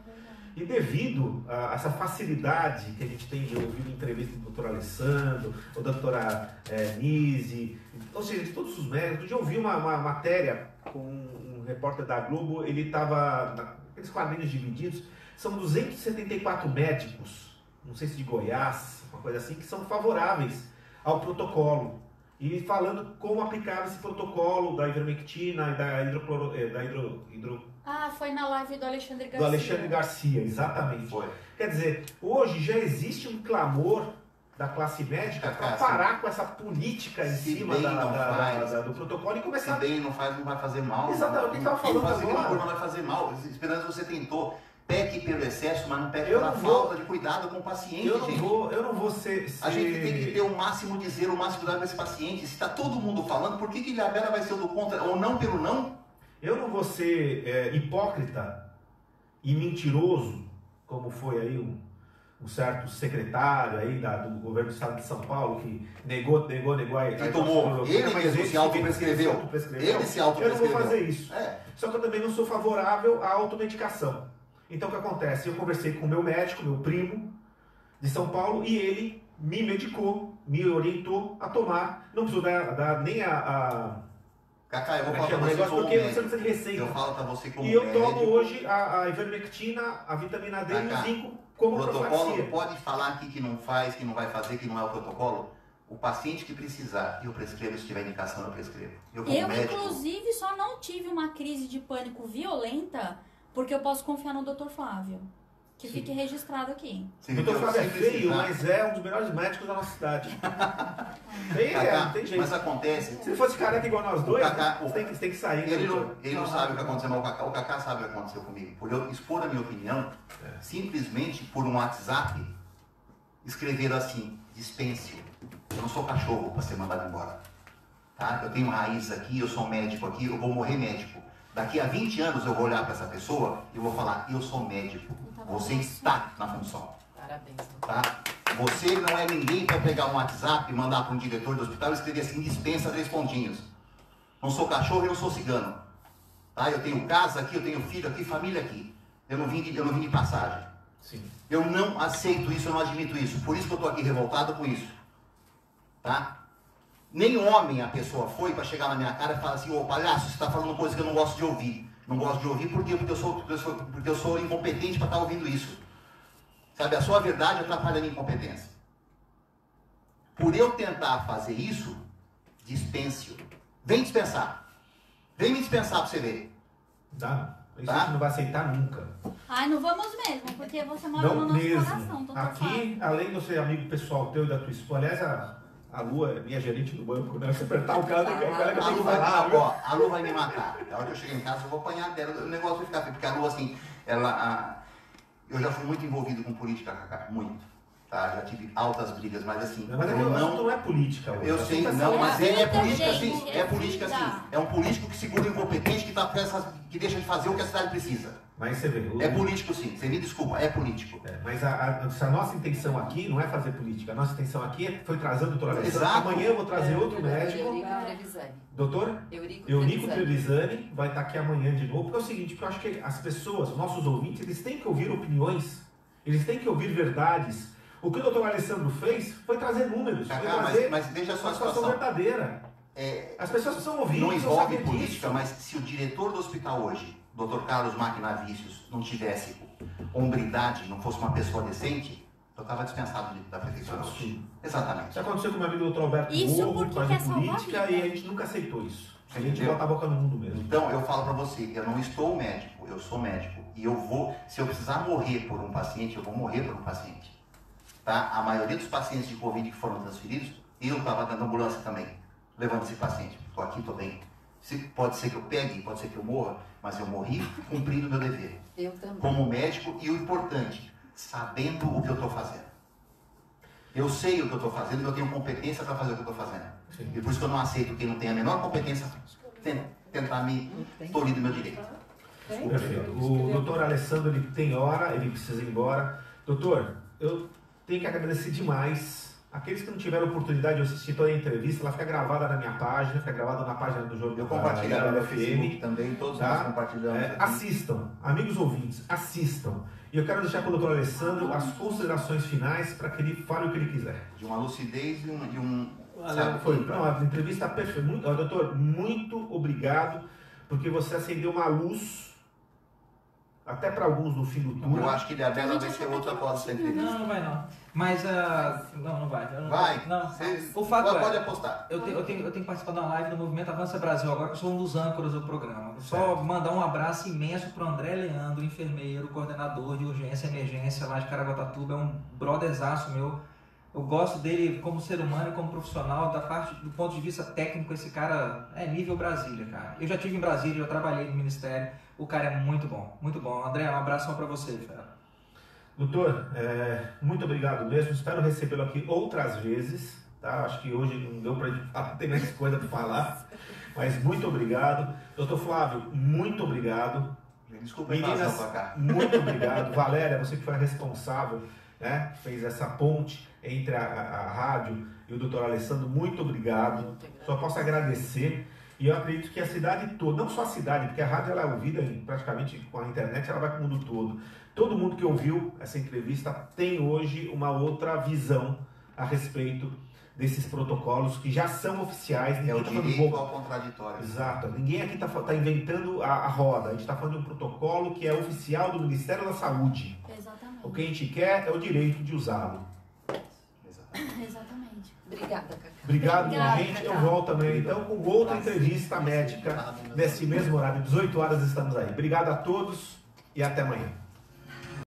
E devido a essa facilidade que a gente tem de ouvir entrevista do doutor Alessandro, ou da doutora Nise, ou seja, de todos os médicos, eu ouvi uma matéria com um repórter da Globo, ele estava naqueles quadrinhos divididos, são 274 médicos, não sei se de Goiás, uma coisa assim, que são favoráveis ao protocolo. E falando como aplicava esse protocolo da ivermectina e da Ah, foi na live do Alexandre Garcia. Do Alexandre Garcia, exatamente. Foi. Quer dizer, hoje já existe um clamor da classe médica para parar com essa política em cima do protocolo e começar... Se bem não faz, não vai fazer mal. Exatamente, o que estava falando agora. Não vai fazer mal. Esperança, você tentou. Peque pelo excesso, mas não peque pela falta de cuidado com o paciente, gente. Eu não vou ser... A gente tem que ter o máximo de zelo, o máximo de cuidado com esse paciente. Se está todo mundo falando, por que Ilhabela vai ser o do contra? Ou não pelo não? Eu não vou ser hipócrita e mentiroso, como foi aí um certo secretário aí do governo do estado de São Paulo que negou Que tomou, ele mesmo se autoprescreveu. Ele se autoprescreveu. Eu não vou fazer isso. Só que eu também não sou favorável à automedicação. Então o que acontece? Eu conversei com o meu médico, meu primo, de São Paulo, e ele me medicou, me orientou a tomar. Não preciso dar nem Cacá, eu vou falar pra você negócio como porque médico. você não precisa de receita. Eu falo pra você como E eu médico. tomo hoje a ivermectina, a vitamina D e o zinco como o protocolo profilaxia. pode falar aqui que não faz, que não vai fazer, que não é o protocolo. O paciente que precisar, eu prescrevo, se tiver indicação, eu prescrevo. Eu, médico, inclusive, só não tive uma crise de pânico violenta porque eu posso confiar no Dr. Flávio. Que fique registrado aqui. O Dr. Flávio é feio, mas é um dos melhores médicos da nossa cidade. Não tem jeito. Mas acontece... Se ele fosse careca igual nós dois, Cacá, você tem que sair. Ele não sabe o que aconteceu, mas o Cacá sabe o que aconteceu comigo. Por eu expor a minha opinião, simplesmente por um WhatsApp, escreveram assim, dispense. Eu não sou cachorro para ser mandado embora. Tá? Eu tenho raiz aqui, eu sou médico aqui, eu vou morrer médico. Daqui a 20 anos eu vou olhar para essa pessoa e vou falar, eu sou médico. Você está na função. Parabéns. Tá? Você não é ninguém para pegar um WhatsApp e mandar para um diretor do hospital e escrever assim, dispensa 3 pontinhos. Não sou cachorro e não sou cigano. Tá? Eu tenho casa aqui, eu tenho filho aqui, família aqui. Eu não vim de passagem. Sim. Eu não aceito isso, eu não admito isso. Por isso que eu estou aqui revoltado com isso. Tá? Nem homem a pessoa foi para chegar na minha cara e falar assim, ô palhaço, você está falando coisa que eu não gosto de ouvir. Não gosto de ouvir por quê? Porque eu sou incompetente para estar ouvindo isso. Sabe, a sua verdade atrapalha a minha incompetência. Por eu tentar fazer isso, dispense-o. Vem dispensar. Vem me dispensar para você ver. Tá? Isso a gente não vai aceitar nunca. Ai, não vamos mesmo, porque você mora no nosso coração. Então aqui, além de eu ser amigo pessoal teu e da tua esposa, aliás, a Lu é minha gerente do banco, né? Se apertar o cara, que eu tenho que falar. A Lu vai me matar. Na hora que eu chegar em casa, eu vou apanhar dela. O negócio vai ficar feio, porque a Lu, assim, eu já fui muito envolvido com política, Cacá, muito. Tá? Já tive altas brigas, mas assim... Mas eu não é política hoje. Eu sei, não, mas é política sim. É política sim. É um político que segura o incompetente, que deixa de fazer o que a cidade precisa. Mas você vê... É político sim. Você me desculpa, é político. Mas a nossa intenção aqui não é fazer política. A nossa intenção aqui foi trazer o doutor Alessandro. Exato. Amanhã eu vou trazer outro médico. Eurico Trevisani. Doutor? Eurico Trevisani vai estar aqui amanhã de novo. Porque é o seguinte, porque eu acho que as pessoas, os nossos ouvintes, eles têm que ouvir opiniões. Eles têm que ouvir verdades. O que o doutor Alessandro fez foi trazer números. Cacá, foi trazer mas veja só a situação verdadeira. As pessoas precisam ouvir. Não envolve política, mas se o diretor do hospital hoje, Dr. Carlos Maquinavícios, não tivesse hombridade, não fosse uma pessoa decente, eu estava dispensado da prefeitura hoje. Exatamente. Isso aconteceu com o meu amigo Dr. Alberto Morro, por causa de política, e a gente nunca aceitou isso. A gente bota a boca no mundo mesmo. Então, eu falo para você, eu não estou médico, eu sou médico. E eu vou, se eu precisar morrer por um paciente, eu vou morrer por um paciente. Tá? A maioria dos pacientes de Covid que foram transferidos, eu estava dando ambulância também, levando esse paciente. Estou aqui, estou bem. Pode ser que eu pegue, pode ser que eu morra, mas eu morri cumprindo o meu dever. Eu também. Como médico, e o importante, sabendo o que eu estou fazendo. Eu sei o que eu estou fazendo e eu tenho competência para fazer o que eu estou fazendo. Sim. E por isso que eu não aceito quem não tem a menor competência tentar me tolir do meu direito. Perfeito. O doutor Alessandro, ele tem hora, ele precisa ir embora. Doutor, eu tenho que agradecer demais. Aqueles que não tiveram oportunidade de assistir toda a entrevista, ela fica gravada na minha página, fica gravada na página do Jornal. Eu compartilho no Facebook FM também, todos tá? nós compartilhamos. Assistam, amigos ouvintes, assistam. E eu quero deixar para o doutor Alessandro as considerações finais para que ele fale o que ele quiser. De uma lucidez e um a entrevista perfeita. Doutor, muito obrigado, porque você acendeu uma luz até para alguns no fim do Eu turno. acho que a Bela vai ser outra após essa entrevista. Não vai não. Mas, não vai. Eu não- Vai. Não. Você O fato pode é, apostar. eu tenho que participar da live do Movimento Avança Brasil, agora que eu sou um dos âncoras do programa. Só mandar um abraço imenso para o André Leandro, enfermeiro, coordenador de urgência e emergência lá de Caraguatatuba, é um brotherzaço meu. Eu gosto dele como ser humano e como profissional, do ponto de vista técnico, esse cara é nível Brasília, cara. Eu já estive em Brasília, já trabalhei no Ministério, o cara é muito bom, muito bom. André, um abração para você, fera. Doutor, muito obrigado mesmo. Espero recebê-lo aqui outras vezes. Tá? Acho que hoje não deu para a gente falar, tem mais coisa para falar. Mas muito obrigado. Doutor Flávio, muito obrigado. Desculpa, Meninas, pra cá. muito obrigado. Valéria, você que foi a responsável, né? Fez essa ponte entre a rádio e o doutor Alessandro, muito obrigado. Só posso agradecer. E eu acredito que a cidade toda, não só a cidade, porque a rádio ela é ouvida praticamente com a internet, ela vai para o mundo todo. Todo mundo que ouviu essa entrevista tem hoje uma outra visão a respeito desses protocolos que já são oficiais. É Ninguém o tá falando direito bobo. ao contraditório. Exato. Ninguém aqui está inventando a roda. A gente está falando de um protocolo que é oficial do Ministério da Saúde. Exatamente. O que a gente quer é o direito de usá-lo. Exatamente. Exatamente. Obrigada, Cacá. Obrigado, minha Obrigada, gente. Eu Cacá. volto amanhã então com outra entrevista médica nesse mesmo horário. 18 horas estamos aí. Obrigado a todos e até amanhã.